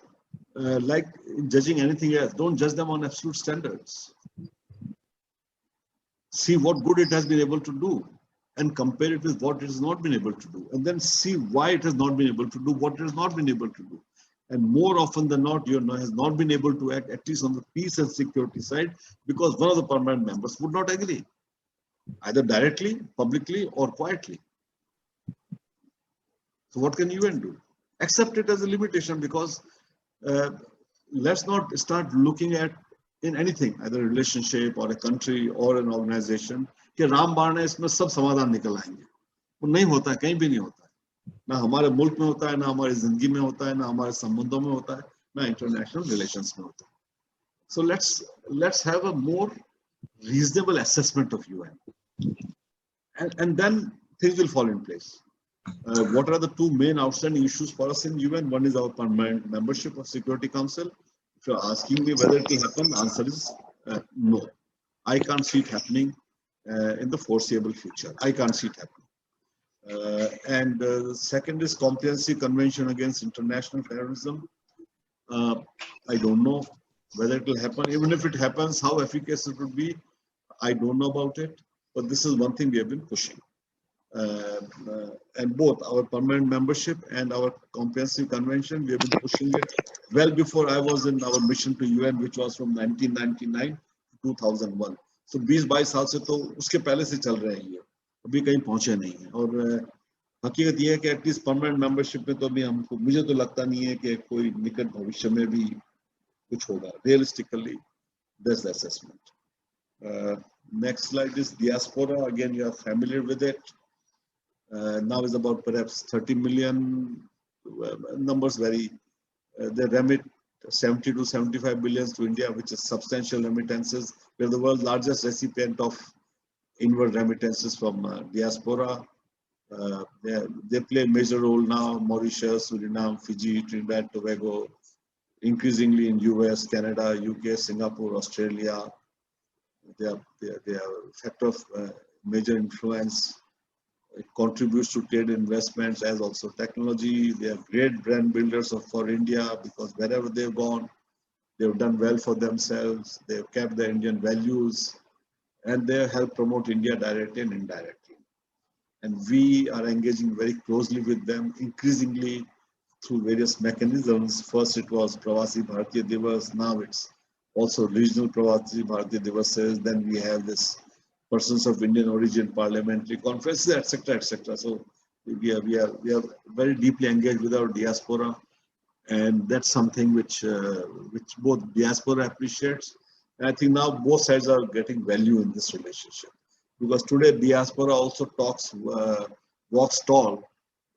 like judging anything else, don't judge them on absolute standards. See what good it has been able to do and compare it with what it has not been able to do, and then see why it has not been able to do what it has not been able to do. And more often than not, UN has not been able to act, at least on the peace and security side, because one of the permanent members would not agree, either directly, publicly, or quietly. So what can UN do? Accept it as a limitation, because let's not start looking at in anything, either a relationship or a country or an organization, कि रामबाण है इसमें सब समाधान निकल आएंगे. वो नहीं होता है, कहीं भी नहीं होता है. ना हमारे मुल्क में होता है, ना हमारी जिंदगी में होता है, ना हमारे संबंधों में होता है, ना इंटरनेशनल रिलेशंस में होता है. So let's have a more reasonable assessment of UN, and then things will fall in place. What are the two main outstanding issues for us in UN? One is our permanent membership of Security Council. If you're asking me whether it will happen, the answer is no. I can't see it happening in the foreseeable future. I can't see it happening. And the second is Comprehensive Convention Against International Terrorism. I don't know whether it will happen. Even if it happens, how efficacious it would be, I don't know about it. But this is one thing we have been pushing. And both our permanent membership and our Comprehensive Convention, we have been pushing it well before I was in our mission to UN, which was from 1999 to 2001. So 20-22 साल से तो उसके पहले से चल रहे हैं ये. अभी कहीं पहुंचे नहीं है. और हकीकत ये है कि एटलीस्ट परमानेंट मेंबरशिप में तो अभी हमको, मुझे तो लगता नहीं है कि कोई निकट भविष्य में भी कुछ होगा. Realistically, that's the assessment. Next slide is diaspora. Again, you are familiar with it. Now is about perhaps 30 million. Numbers vary. They remit 70 to 75 billion to India, which is substantial remittances. We are the world's largest recipient of inward remittances from diaspora. They play a major role now. Mauritius, Suriname, Fiji, Trinidad, Tobago, increasingly in US, Canada, UK, Singapore, Australia. They are a factor of major influence. It contributes to trade investments as also technology. They are great brand builders for India, because wherever they've gone, they've done well for themselves. They've kept their Indian values, and they help promote India directly and indirectly. And we are engaging very closely with them, increasingly through various mechanisms. First it was Pravasi Bharatiya Divas, now it's also regional Pravasi Bharatiya Divases. Then we have this Persons of Indian Origin Parliamentary Conferences, etc., etc. So we are very deeply engaged with our diaspora, and that's something which both diaspora appreciates. And I think now both sides are getting value in this relationship. because today diaspora also walks tall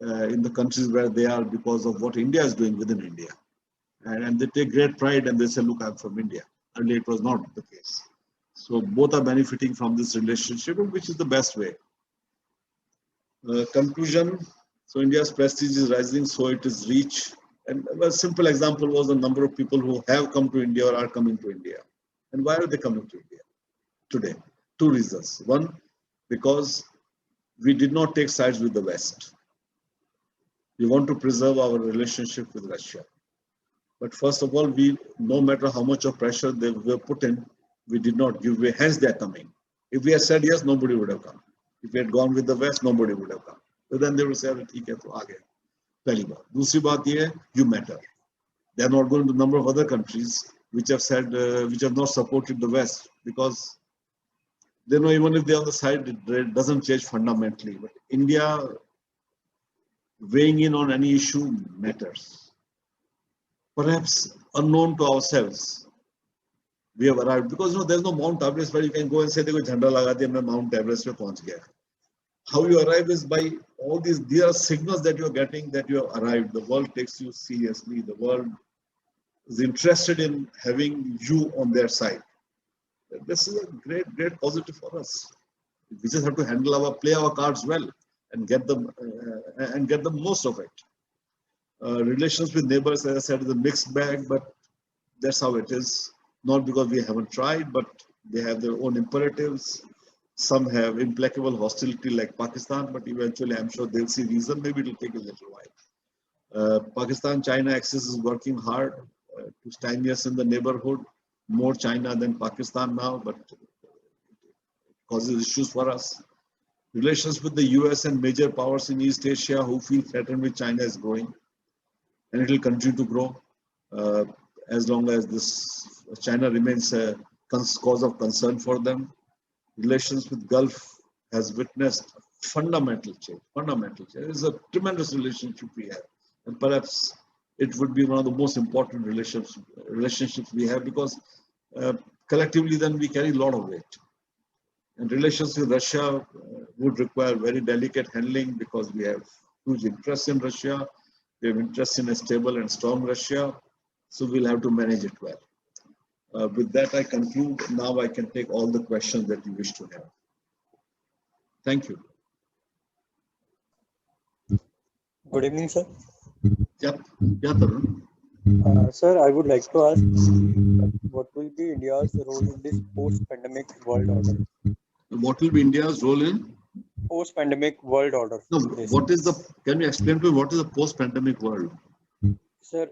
in the countries where they are because of what India is doing within India. And they take great pride and they say, look, I'm from India. Earlier it was not the case. So both are benefiting from this relationship, which is the best way. Conclusion, so India's prestige is rising, so it is reach. And a simple example was the number of people who have come to India or are coming to India. And why are they coming to India today? Two reasons. One, because we did not take sides with the West. We want to preserve our relationship with Russia. But first of all, no matter how much of pressure they were put in, we did not give way, hence they are coming. If we had said yes, nobody would have come. If we had gone with the West, nobody would have come. But then they would say, "ठीक है, तो आ गए." पहली बात. दूसरी बात ये है, you matter. They are not going to a number of other countries which have said, which have not supported the West, because they know even if they are on the side, it doesn't change fundamentally. But India weighing in on any issue matters. Perhaps unknown to ourselves, we have arrived, because there's no Mount Everest where you can go and say, "Dekho jhanda laga diya, main Mount Everest pe pahunch gaya." How you arrive is by all these. There are signals that you are getting that you have arrived. The world takes you seriously. The world is interested in having you on their side. This is a great positive for us. We just have to play our cards well and get the most of it. Relations with neighbors, as I said, is a mixed bag, but that's how it is. Not because we haven't tried, but they have their own imperatives. Some have implacable hostility like Pakistan, but eventually I'm sure they'll see reason. Maybe it'll take a little while. Pakistan-China axis is working hard to stymie us in the neighborhood. More China than Pakistan now, but it causes issues for us. Relations with the US and major powers in East Asia who feel threatened with China is growing, and it will continue to grow as long as this China remains a cause of concern for them. Relations with Gulf has witnessed fundamental change. It is a tremendous relationship we have, and perhaps it would be one of the most important relationships we have, because collectively then we carry a lot of weight. And relations with Russia would require very delicate handling, because we have huge interest in Russia. We have interest in a stable and strong Russia. So we'll have to manage it well. With that, I conclude. Now I can take all the questions that you wish to have. Thank you. Good evening, sir. Yep. Yeah, Tarun. Sir, I would like to ask, what will be India's role in this post-pandemic world order? What will be India's role in? Post-pandemic world order. No, what is the? Can you explain to me what is the post-pandemic world? Sir,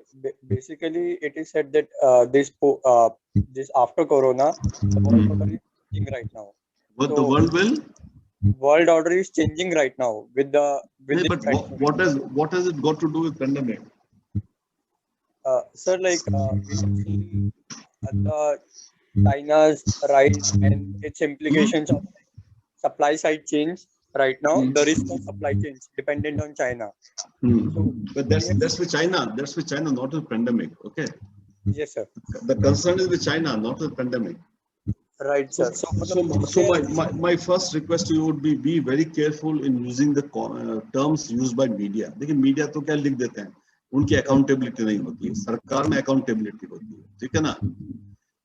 basically, it is said that this after Corona, the world order is changing right now. What the world will? World order is changing right now with the. But what has it got to do with pandemic? Sir, like we see China's rise and its implications of supply side change right now. The risk of supply chains dependent on China. So, but that's with China. That's with China, not with pandemic. Okay. Yes, sir. The concern is with China, not with pandemic. Right, sir. So my first request to you would be very careful in using the terms used by media. देखिए media तो क्या लिख देते हैं, उनकी accountability नहीं होती है, सरकार में accountability होती है, ठीक है ना?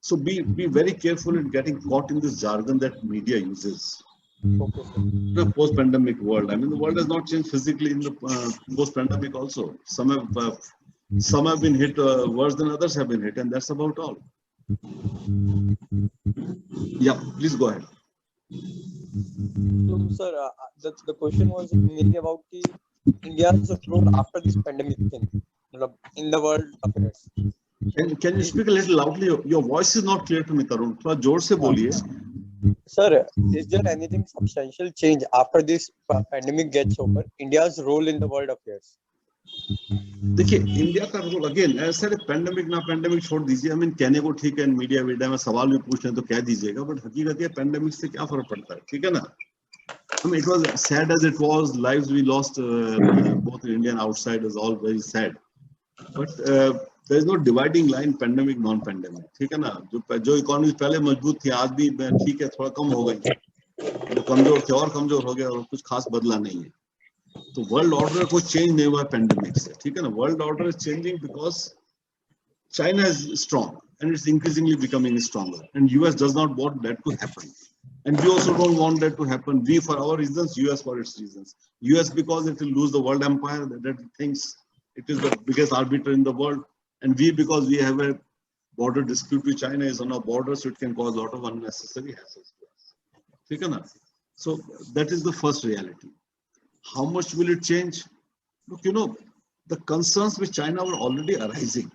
So be very careful in getting caught in this jargon that media uses. Okay, the post-pandemic world. I mean, the world has not changed physically in the post-pandemic also. Some have been hit worse than others have been hit, and that's about all. Yeah, please go ahead. So, sir, the question was mainly about India's role after this pandemic thing in the world affairs. Can you speak a little loudly? Your voice is not clear to me, Tarun. थोड़ा जोर से बोलिए. Sir, is there anything substantial change after this pandemic gets over? India's role in the world affairs. देखिए India का role again ऐसे pandemic ना pandemic छोड़ दीजिए. आई मीन कहने को ठीक है, मीडिया में सवाल भी पूछ रहे हैं तो कह दीजिएगा, बट हकीकत ये पैंडेमिक से क्या फर्क पड़ता है, ठीक है ना? I mean, it was sad as it was. Lives we lost, both Indian outside, is all very sad. But there is no dividing line pandemic non-pandemic. ठीक है ना? जो इकोनॉमी पहले मजबूत थी आज भी ठीक है, थोड़ा कम हो गई. The कमजोर थे और कमजोर हो गया और कुछ खास बदला नहीं है. तो वर्ल्ड ऑर्डर कोई चेंज नहीं हुआ पेंडेमिक से, ठीक है ना. World order is changing because China is strong and it's increasingly becoming stronger, and US does not want that to happen, and we also don't want that to happen. We for our reasons, US for its reasons. US because it will lose the world empire that it thinks it is the biggest arbiter in the world, and we because we have a border dispute with China is on our border, so it can cause a lot of unnecessary hassles to us. ठीक है ना? So that is the first reality. How much will it change? Look, you know, the concerns with China were already arising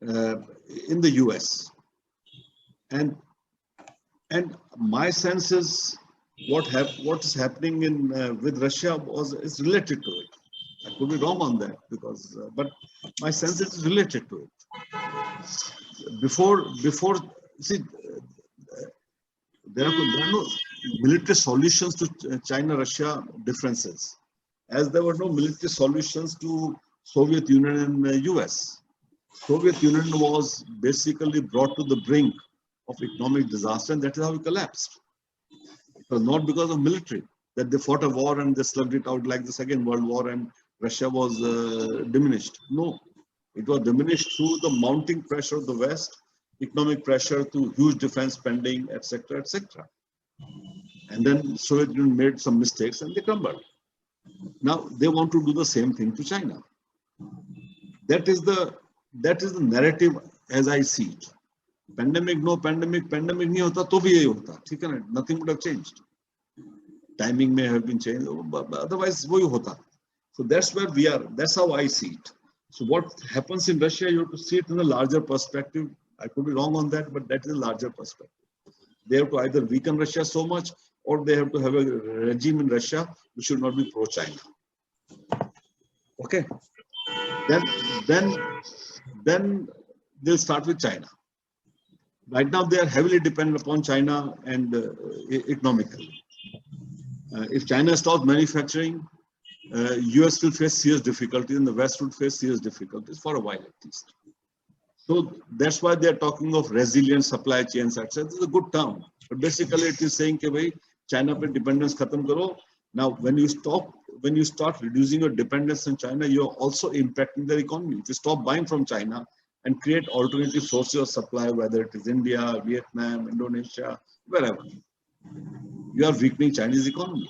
in the US, and my sense is what is happening in with Russia is related to it. I could be wrong on that because but my sense is related to it. Before see there are no military solutions to China-Russia differences, as there were no military solutions to Soviet Union and US. Soviet Union was basically brought to the brink of economic disaster, and that is how it collapsed. It was not because of military that they fought a war and they slugged it out like the Second World War and Russia was diminished. No, it was diminished through the mounting pressure of the West, economic pressure to huge defense spending, etc., etc. And then Soviet Union made some mistakes and they crumbled. Now they want to do the same thing to China. That is the narrative as I see it. Pandemic, no pandemic, pandemic नहीं होता तो भी यही होता, ठीक है ना? Nothing would have changed. Timing may have been changed, but otherwise वही होता. So that's where we are. That's how I see it. So what happens in Russia, you have to see it in a larger perspective. I could be wrong on that, but that is a larger perspective. They have to either weaken Russia so much, or they have to have a regime in Russia which should not be pro-China. Okay. Then they'll start with China. Right now, they are heavily dependent upon China and economically. If China stops manufacturing, US will face serious difficulties and the West will face serious difficulties for a while at least. So that's why they are talking of resilient supply chains, etc. This is a good term. But basically, it is saying that China pe dependence khatam karo. Now, when you start reducing your dependence on China, you are also impacting their economy. If you stop buying from China and create alternative sources of supply, whether it is India, Vietnam, Indonesia, wherever, you are weakening Chinese economy.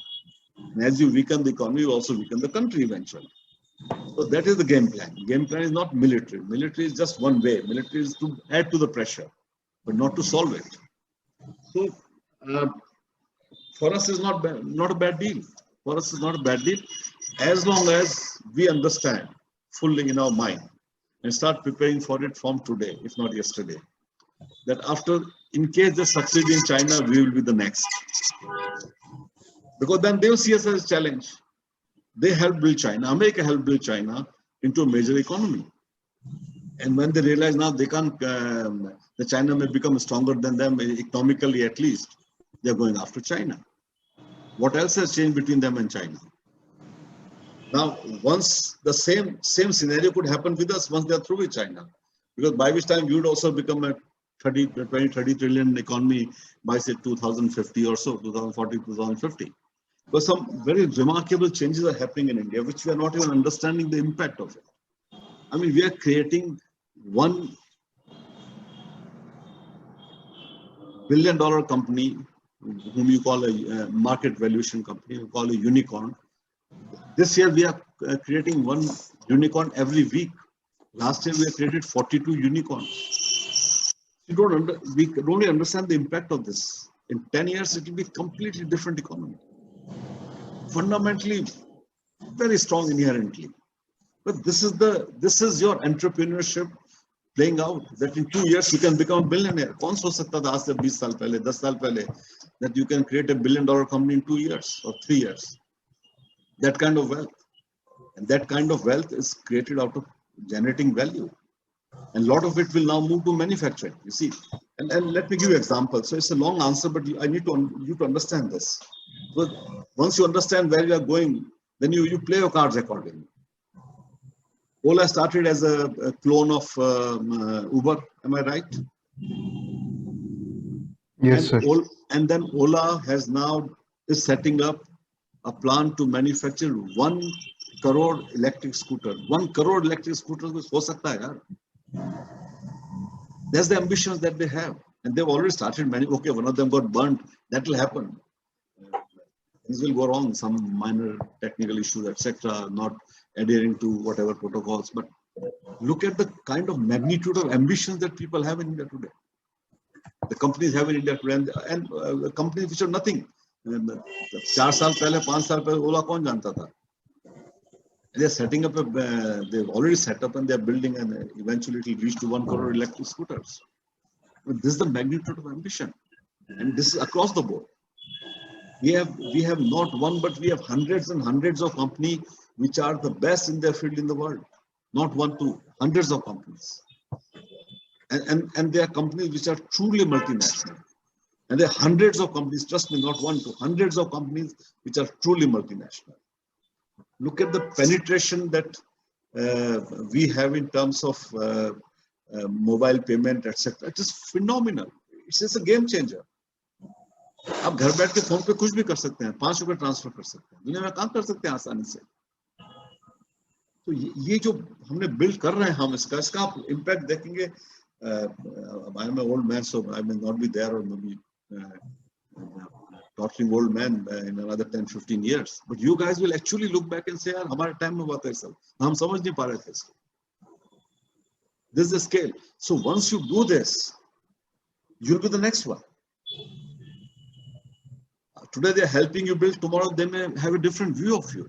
And as you weaken the economy, you also weaken the country eventually. So that is the game plan. Game plan is not military. Military is just one way. Military is to add to the pressure, but not to solve it. So for us, is not a bad deal. For us, is not a bad deal, as long as we understand fully in our mind and start preparing for it from today, if not yesterday. That after, in case they succeed in China, we will be the next. Because then they will see us as a challenge. They helped build China. America helped build China into a major economy. And when they realize now they can't, the China may become stronger than them economically at least, they're going after China. What else has changed between them and China? Now, once the same scenario could happen with us once they're through with China. Because by which time we would also become a 30 trillion economy by say 2050 or so, 2040, 2050. Because some very remarkable changes are happening in India, which we are not even understanding the impact of it. I mean, we are creating $1 billion company, whom you call a market valuation company, you call a unicorn. This year, we are creating one unicorn every week. Last year, we have created 42 unicorns. We don't really understand the impact of this. In 10 years, it will be a completely different economy. Fundamentally, very strong inherently. But this is your entrepreneurship playing out, that in 2 years you can become a billionaire. कौन सोच सकता था आज से 20 साल पहले, 10 साल पहले, that you can create $1 billion company in 2 years or 3 years? That kind of wealth. And that kind of wealth is created out of generating value. And a lot of it will now move to manufacturing, you see. And let me give you an example. So it's a long answer, but I need you to understand this. So once you understand where you are going, then you play your cards accordingly. Ola started as a clone of Uber, am I right? Yes, sir. And then Ola is setting up a plan to manufacture 1 crore electric scooter. 1 crore electric scooters कुछ हो सकता है यार. That's the ambitions that they have, and they've already started. Okay, one of them got burnt. That will happen. Things will go wrong. Some minor technical issues, etc. Not adhering to whatever protocols. But look at the kind of magnitude of ambitions that people have in India today. The companies have in India today, and companies which are nothing. 4 साल पहले, 5 साल पहले Ola कौन जानता था? They're setting up they've already set up and they're building, and eventually it will reach to 1 crore electric scooters. But this is the magnitude of ambition, and this is across the board. We have not one, but we have hundreds and hundreds of companies which are the best in their field in the world. Not 1, 2, hundreds of companies. And they are companies which are truly multinational. And there are hundreds of companies, trust me, not 1, 2, hundreds of companies which are truly multinational. Look at the penetration that we have in terms of mobile payment, etc. It is phenomenal. It's just a game changer. आप घर बैठ के phone पे कुछ भी कर सकते हैं, 5 रुपए ट्रांसफर कर सकते हैं, दुनिया में काम कर सकते हैं आसानी से. तो ये जो हमने बिल्ड कर रहे हैं हम, इसका आप इम्पैक्ट देखेंगे. I am an old man, so I may not be there, or maybe tottering old man in another 10-15 years. But you guys will actually look back and say, यार हमारे टाइम में हुआ था सब, हम समझ नहीं पा रहे थे इसको. This is the scale. So once you do this, you'll be the next one. Today they are helping you build, tomorrow they may have a different view of you.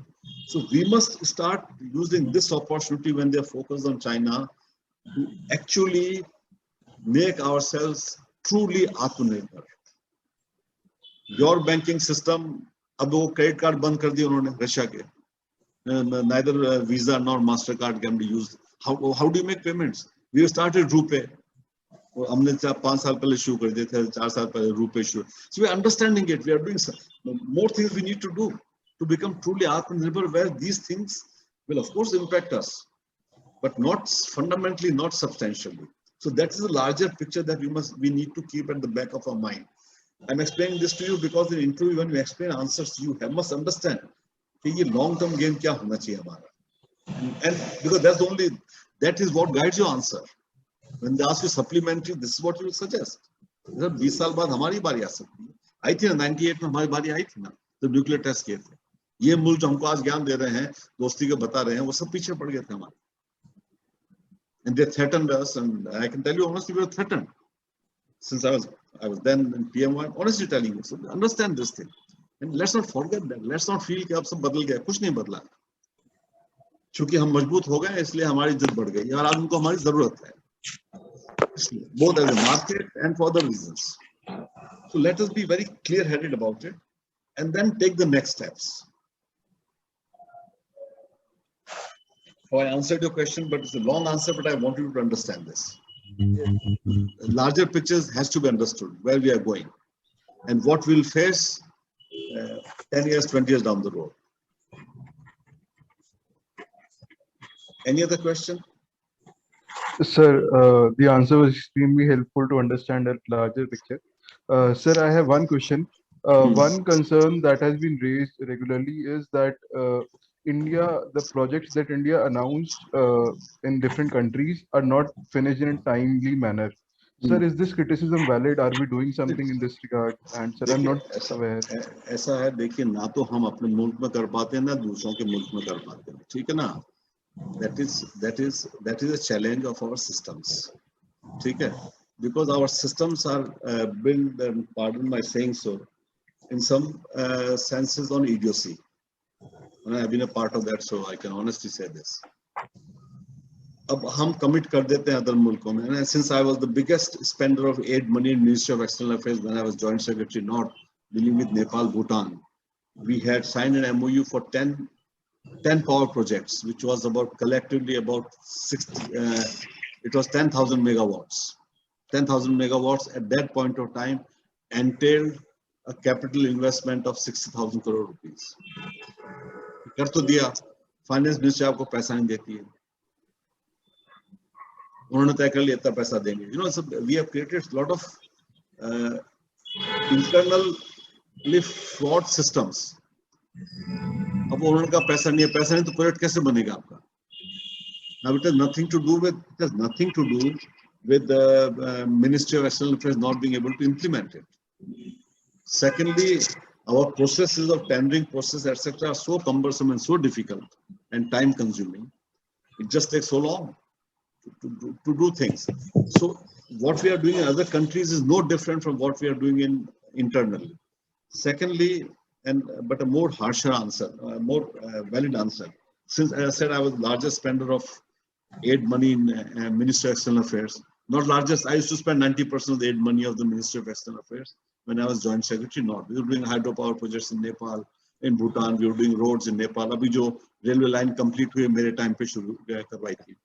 So we must start using this opportunity when they are focused on China to actually make ourselves truly Atmanirbhar. Your banking system, अब वो credit card बंद कर दिए उन्होंने Russia के. Neither Visa nor MasterCard can be used. How do you make payments? We started RuPay. हमने 5 साल पहले शुरू कर दिए थे, 4 साल पहले RuPay शुरू. So we are understanding it. We are doing more things we need to do to become truly Atmanirbhar, where these things will of course impact us, but not fundamentally, not substantially. So that is a larger picture that we need to keep at the back of our mind. I'm explaining this to you because in interview when you explain answers, you must understand कि ये long-term game क्या होना चाहिए हमारा. And because that is what guides your answer. When they ask you supplementary, this is what you will suggest. 20 साल बाद हमारी बारी आ सकती है. आई थी ना 98 में हमारी बारी आई थी ना, तो न्यूक्लियर टेस्ट किए थे. ये मुल्क जो हमको आज ज्ञान दे रहे हैं, दोस्ती के बता रहे हैं, वो सब पीछे पड़ गए थे हमारे. And they threatened us, and I can tell you honestly, we were threatened. Since I was then in PMY, honestly telling you, so understand this thing. And let's not forget that. Let's not feel कि अब सब बदल गया. कुछ नहीं बदला. क्योंकि हम मजबूत हो गए, इसलिए हमारी इज्जत बढ़ गई. और आज उनको हमारी जरूरत है. Both as a market and for other reasons. So let us be very clear-headed about it, and then take the next steps. So I answered your question, but it's a long answer, but I want you to understand this. Larger pictures has to be understood, where we are going and what we'll face 10 years, 20 years down the road. Any other question? Sir, the answer was extremely helpful to understand a larger picture. Sir, I have one question. One concern that has been raised regularly is that the projects that India announced in different countries are not finished in a timely manner. Sir, is this criticism valid? Are we doing something in this regard? And sir, I'm not aware. ऐसा है, देखिए ना तो हम अपने मुल्क में कर पाते हैं ना दूसरों के मुल्क में कर पाते हैं, ठीक है ना? That is a challenge of our systems, ठीक है? Because our systems are built, and pardon my saying so, in some senses on idiocy. And I've been a part of that, so I can honestly say this. अब हम commit कर देते हैं other मुल्कों में. And since I was the biggest spender of aid money in Ministry of External Affairs when I was Joint Secretary North, dealing with Nepal, Bhutan, we had signed an MOU for 10 power projects, which was collectively about 60. It was 10,000 megawatts. 10,000 megawatts at that point of time entailed a capital investment of 60,000 crore rupees. कर तो दिया, finance ministry आपको पैसा नहीं देती है. उन्होंने तय कर लिया इतना पैसा देंगे. You know, so we have created a lot of internally flawed systems. अब उन्होंने कहा पैसा नहीं तो प्रोजेक्ट कैसे बनेगा आपका? Now it has nothing to do with the Ministry of External Affairs not being able to implement it. Secondly, our processes of tendering process, etc., are so cumbersome and so difficult and time consuming. It just takes so long to do things. So what we are doing in other countries is no different from what we are doing internally. Secondly, but a more harsher answer, a more valid answer. Since, as I said, I was the largest spender of aid money in Ministry of External Affairs. Not largest, I used to spend 90% of the aid money of the Ministry of External Affairs when I was Joint Secretary. Not. We were doing hydropower projects in Nepal, in Bhutan, we were doing roads in Nepal. Abhi jo railway line complete हुए मेरे time पे शुरू करवाई थी.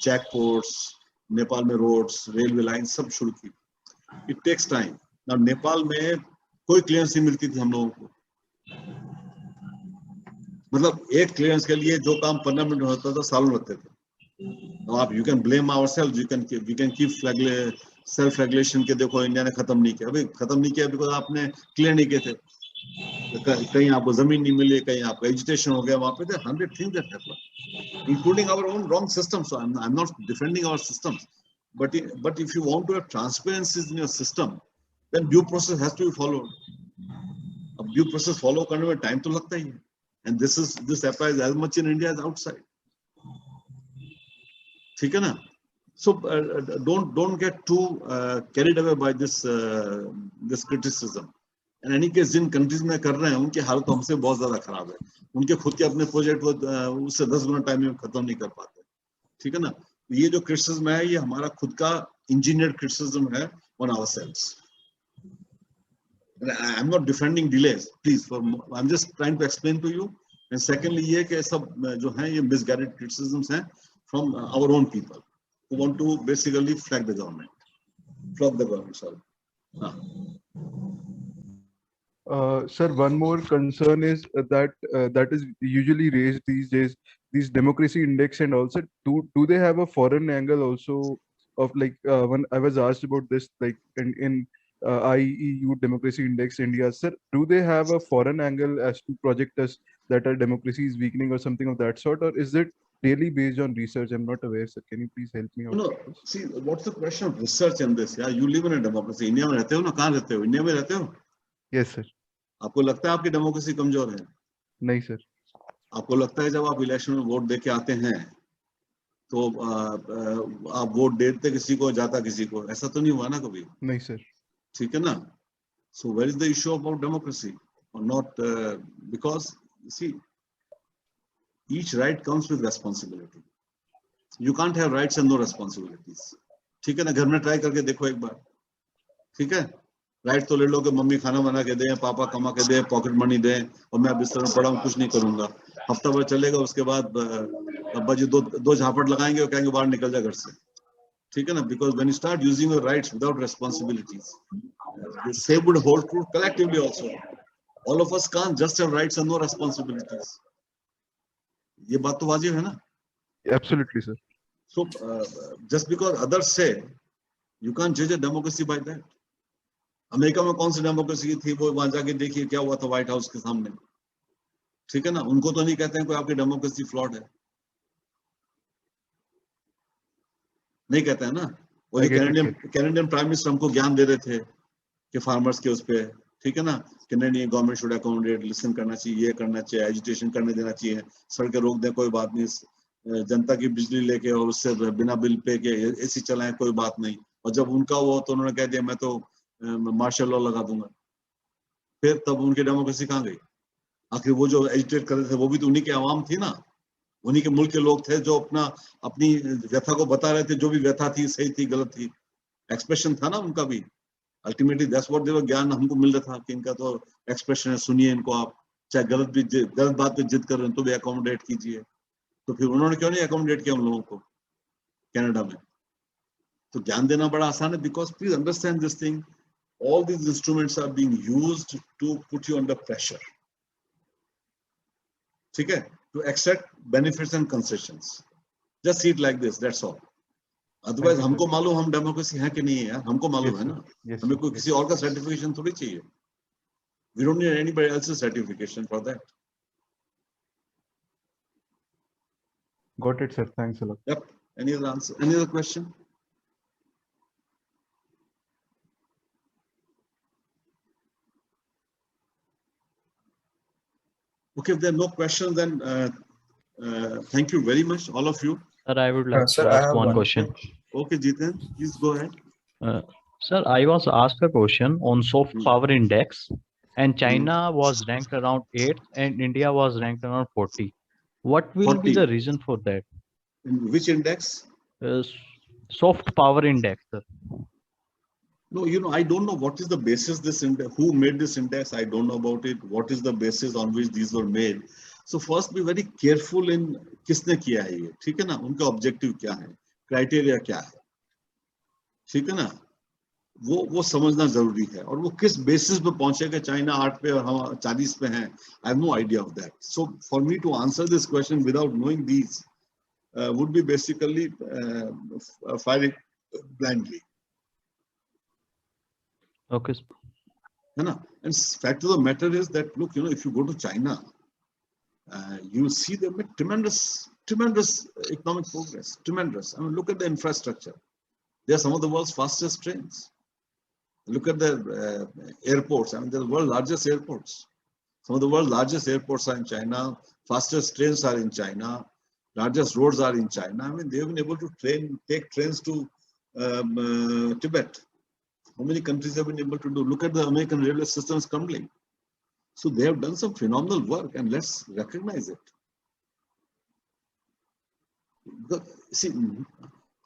Checkports, Nepal में roads, railway lines सब शुरू की. It takes time. Now Nepal में कोई clearance नहीं मिलती थी हम लोगों को. मतलब एक clearance के लिए जो काम 15 मिनट में होता था सालों लगते थे. Now you can blame ourselves. We can keep self-regulation के देखो इंडिया ने खत्म नहीं किया. अभी खत्म नहीं किया because आपने clear नहीं किए थे. कहीं आपको जमीन नहीं मिली, कहीं आपका एजुटेशन हो गया, वहाँ पे there are 100 things that happen, including our own wrong systems. So I'm not defending our systems, but if you want to have transparency in your system, then due process has to be followed. अब due process follow करने में time तो लगता ही है, and this applies as much in India as outside. ठीक है ना? So don't get too carried away by this criticism. In any case, Jin countries में कर रहे हैं उनकी हालत हमसे बहुत ज्यादा खराब है. उनके खुद के अपने प्रोजेक्ट वो उससे 10 गुना टाइम में खत्म नहीं कर पाते. ठीक है ना? ये जो क्रिटिसिज्म है ये हमारा खुद का इंजीनियर्ड क्रिटिसिज्म है on ourselves. I'm not defending delays, please. I'm just trying to explain to you. And secondly, ये कि सब जो हैं ये misguided criticisms हैं from our own people who want to basically flog the government. Sorry. Sir, one more concern is that is usually raised these days, these democracy index, and also do they have a foreign angle also of like when I was asked about this, like in IEU democracy index India, sir, do they have a foreign angle as to project us that our democracy is weakening or something of that sort, or is it really based on research? I'm not aware, sir. Can you please help me out? No, see, what's the question of research in this? Yeah, you live in a democracy. India में रहते हो ना? कहाँ रहते हो? India में रहते हो? Yes, sir. आपको लगता है आपकी डेमोक्रेसी कमजोर है? नहीं सर. आपको लगता है जब आप इलेक्शन में वोट दे के आते हैं तो आप वोट देते किसी को जाता किसी को, ऐसा तो नहीं हुआ ना कभी? नहीं सर. ठीक है ना? So where is the issue about democracy or not? Because see, each right comes with responsibility. You can't have rights and no responsibilities. ठीक है ना? घर में ट्राई करके देखो एक बार. ठीक है? राइट तो ले लो कि मम्मी खाना बना के दे, पापा कमा के दे, पॉकेट मनी दे और मैं बिस्तर में पड़ा हूँ कुछ नहीं करूंगा. हफ्ता भर चलेगा, उसके बाद अब्बा जी दो झापड़ लगाएंगे और कहेंगे बाहर निकल जा घर से. ठीक है ना? Because when you start using your rights without responsibilities, the same would hold true collectively also. All of us can't just have rights and no responsibilities. ये बात तो वाजिब है ना? Absolutely, sir. So just because others say, you can't judge a democracy by that. America में कौन सी democracy थी वो वहां जाके देखिए क्या हुआ था व्हाइट हाउस के सामने. ठीक है ना? उनको तो नहीं कहते हैं कोई आपकी डेमोक्रेसी फ्लॉड है, नहीं कहते हैं ना. वो कैनेडियन प्राइम मिनिस्टर हमको ज्ञान दे रहे थे कि फार्मर्स के उस पे. ठीक है ना? कि नहीं गवर्नमेंट शुड अकोमोडेट, लिसन करना चाहिए, ये करना चाहिए, एजुकेशन करने देना चाहिए, सड़कें रोक दें कोई बात नहीं, जनता की बिजली लेके और उससे बिना बिल पे के एसी चलाएं कोई बात नहीं. और जब उनका वो तो उन्होंने कह दिया मैं तो मार्शल लॉ लगा दूंगा. फिर तब उनकी डेमोक्रेसी कहाँ गई? आखिर वो जो एजिटेट कर रहे थे वो भी तो उन्हीं के आवाम थी ना, उन्हीं के मुल्क के लोग थे जो अपनी व्यथा को बता रहे थे, जो भी व्यथा थी सही थी गलत थी, एक्सप्रेशन था ना उनका भी. अल्टीमेटली दैट्स व्हाट दे वर, ज्ञान हमको मिल रहा था कि इनका तो एक्सप्रेशन है, सुनिए इनको आप, चाहे गलत बात पे जिद कर रहे हैं तो भी अकोमोडेट कीजिए. तो फिर उन्होंने क्यों नहीं अकोमोडेट किया उन लोगों को कनाडा में? तो ज्ञान देना बड़ा आसान है. Because please understand this thing, all these instruments are being used to put you under pressure. ठीक है? To accept benefits and concessions. Just see it like this, that's all. Otherwise हमको मालूम हम डेमोक्रेसी है कि नहीं है यार, हमको मालूम है ना, हमें कोई किसी और का सर्टिफिकेशन थोड़ी चाहिए. We don't need anybody else's certification for that. Got it, sir. Thanks a lot. Yep. Any other answer? Any other question? Okay, if there are no questions, then thank you very much, all of you. Sir, I would like sir, to I ask have one one question. Okay, Jiten, please go ahead. Sir, I was asked a question on soft power index, and China was ranked around 8th and India was ranked around 40. What will 40. be the reason for that? In which index? Soft power index, sir. No, you know, I don't know what is the basis this index, who made this index, I don't know about it. What is the basis on which these were made? So first be very careful in किसने किया है ये, ठीक है ना, उनका objective क्या है, क्राइटेरिया क्या है, ठीक है ना, वो समझना जरूरी है, और वो किस बेसिस पे पहुंचेगा, चाइना 8 पे और हम 40 पे हैं. I have no idea of that. So for me to answer this question without knowing these would be basically firing blindly. Okay. And fact of the matter is that, look, you know, if you go to China, you will see them make tremendous economic progress, tremendous. I mean, look at the infrastructure. They are some of the world's fastest trains. Look at the airports. I mean, they're the world's largest airports. Some of the world's largest airports are in China. Fastest trains are in China. Largest roads are in China. I mean, they've been able to take trains to Tibet. How many countries have been able to do? Look at the American railway systems crumbling. So they have done some phenomenal work, and let's recognize it. See,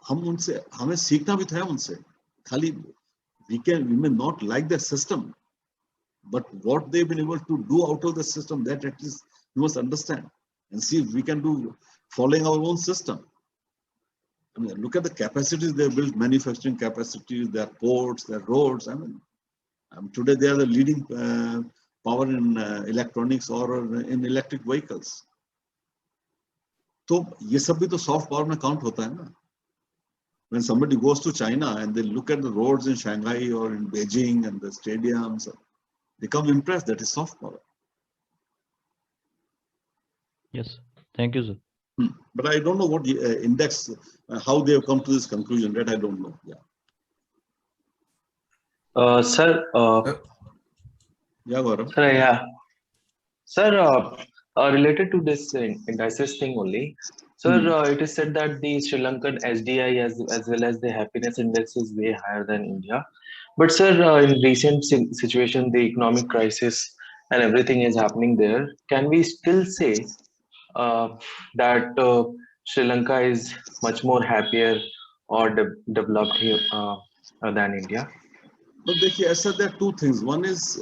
हमें सीखना भी था उनसे. खाली we may not like the system, but what they've been able to do out of the system, that at least we must understand and see if we can do following our own system. I mean, look at the capacities they built, manufacturing capacities, their ports, their roads. I mean, today they are the leading power in electronics or in electric vehicles. So, ये सब भी तो soft power में count होता है ना. When somebody goes to China and they look at the roads in Shanghai or in Beijing and the stadiums, they come impressed. That is soft power. Yes, thank you, sir. But I don't know what index, how they have come to this conclusion. That I don't know. Yeah. Sir. Yeah, Gaurav. Sir, yeah. Sir, related to this indices thing only. Sir, it is said that the Sri Lankan SDI as well as the happiness index is way higher than India. But sir, in recent situation, the economic crisis and everything is happening there. Can we still say that Sri Lanka is much more happier or developed here than India? But there are two things. One is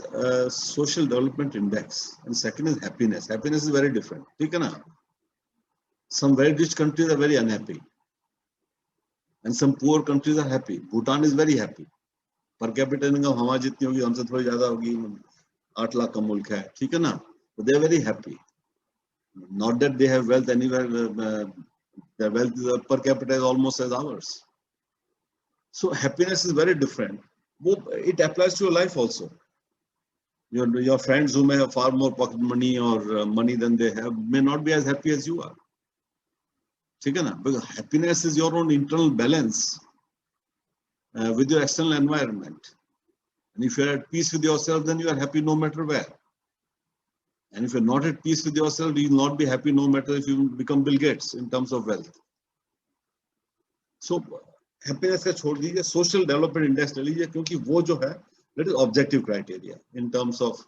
social development index, and second is happiness. Happiness is very different. Some very rich countries are very unhappy, and some poor countries are happy. Bhutan is very happy. Per capita income हमारी जितनी होगी हमसे थोड़ी ज़्यादा होगी. 8 लाख का मुल्क है, ठीक है ना? But they are very happy. Not that they have wealth anywhere. Their wealth per capita is almost as ours. So happiness is very different. It applies to your life also. Your friends who may have far more pocket money or money than they have may not be as happy as you are. Because happiness is your own internal balance with your external environment. And if you're at peace with yourself, then you are happy no matter where. And if you're not at peace with yourself, you will not be happy no matter if you become Bill Gates in terms of wealth. So happiness का छोड़ दीजिए, social development index ले लीजिए, क्योंकि वो जो है, that is objective criteria in terms of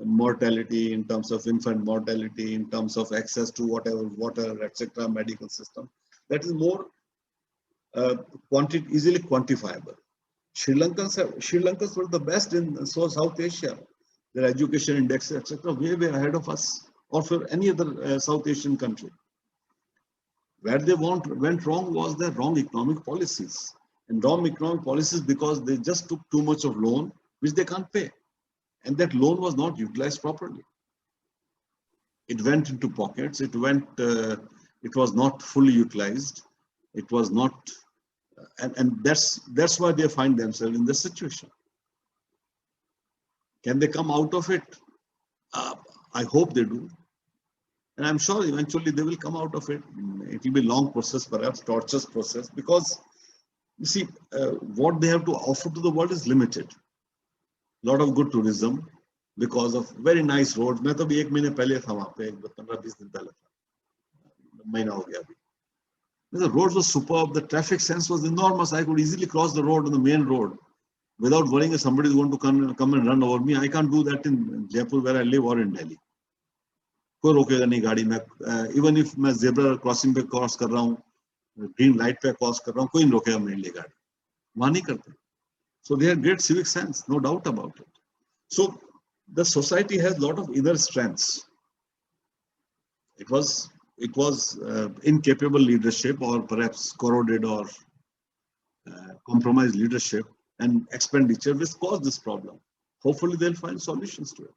mortality, in terms of infant mortality, in terms of access to whatever water, etc., medical system. That is more easily quantifiable. Sri Lankans were the best in South Asia. Their education index, etc., way ahead of us, or for any other South Asian country. Where they went wrong was their wrong economic policies. And wrong economic policies because they just took too much of loan, which they can't pay. And that loan was not utilized properly. It went into pockets. It was not fully utilized. It was not And that's why they find themselves in this situation. Can they come out of it? I hope they do. And I'm sure eventually they will come out of it. It will be a long process, perhaps torturous process, because you see, what they have to offer to the world is limited. A lot of good tourism because of very nice roads. मैं तो भी 1 महीने पहले था वहाँ पे, 15-20 दिन पहले था, महीना हो गया अभी. The roads were superb. The traffic sense was enormous. I could easily cross the road on the main road without worrying if somebody is going to come and run over me. I can't do that in Jaipur where I live or in Delhi. कोई रोकेगा नहीं गाड़ी में. Even if मैं zebra crossing पे cross कर रहा हूँ, green light पे cross कर रहा हूँ, कोई नहीं रोकेगा मेरे लिए गाड़ी. वहाँ नहीं करते. So they have great civic sense, no doubt about it. So the society has a lot of inner strengths. It was incapable leadership, or perhaps corroded or compromised leadership and expenditure which caused this problem. Hopefully they'll find solutions to it.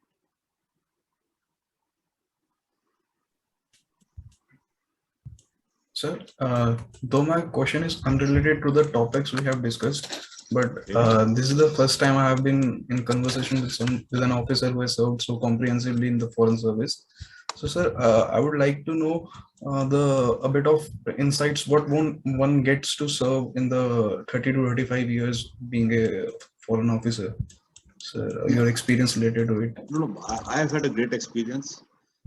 Sir, though my question is unrelated to the topics we have discussed, but this is the first time I have been in conversation with an officer who has served so comprehensively in the foreign service. So, sir, I would like to know a bit of insights what one gets to serve in the 30 to 35 years being a foreign officer. Sir, your experience related to it. No, I have had a great experience.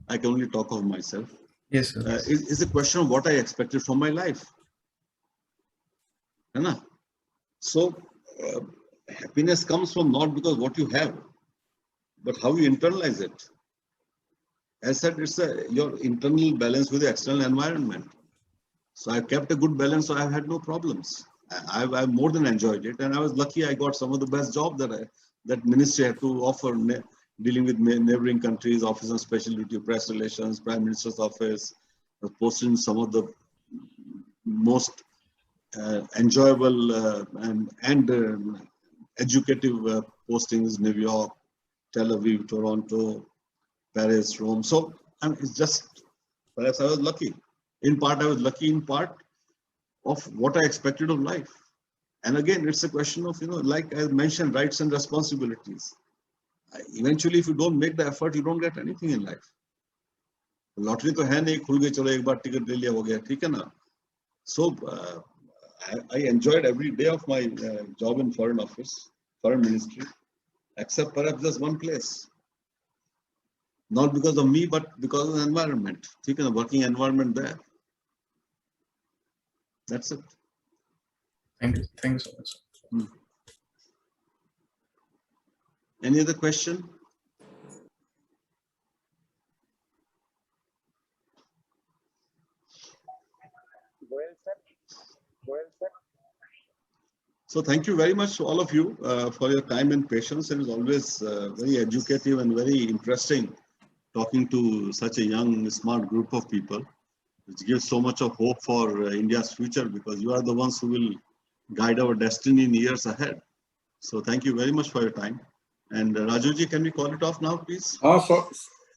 I can only talk of myself. Yes, sir. It's a question of what I expected from my life. So, happiness comes from not because what you have, but how you internalize it. As I said, it's your internal balance with the external environment. So I kept a good balance, so I've had no problems. I've more than enjoyed it, and I was lucky I got some of the best jobs that ministry had to offer, dealing with neighboring countries, Office of Special Duty, Press Relations, Prime Minister's Office, posted in some of the most enjoyable and educative postings: New York, Tel Aviv, Toronto, Paris, Rome. So it's just, perhaps I was lucky. In part, I was lucky in part of what I expected of life. And again, it's a question of, like I mentioned, rights and responsibilities. Eventually, if you don't make the effort, you don't get anything in life. Lottery to hai nahi, khul gayi, chalo ek baar ticket le liya, ho gaya, theek hai na? So I enjoyed every day of my job in Foreign Office, Foreign Ministry, except perhaps just one place. Not because of me, but because of the environment. Theek hai na, working environment there. That's it. Thank you. Thank you so much. Any other question? So thank you very much to all of you for your time and patience. It is always very educative and very interesting talking to such a young, smart group of people, which gives so much of hope for India's future, because you are the ones who will guide our destiny in years ahead. So thank you very much for your time. And Rajuji, can we call it off now, please?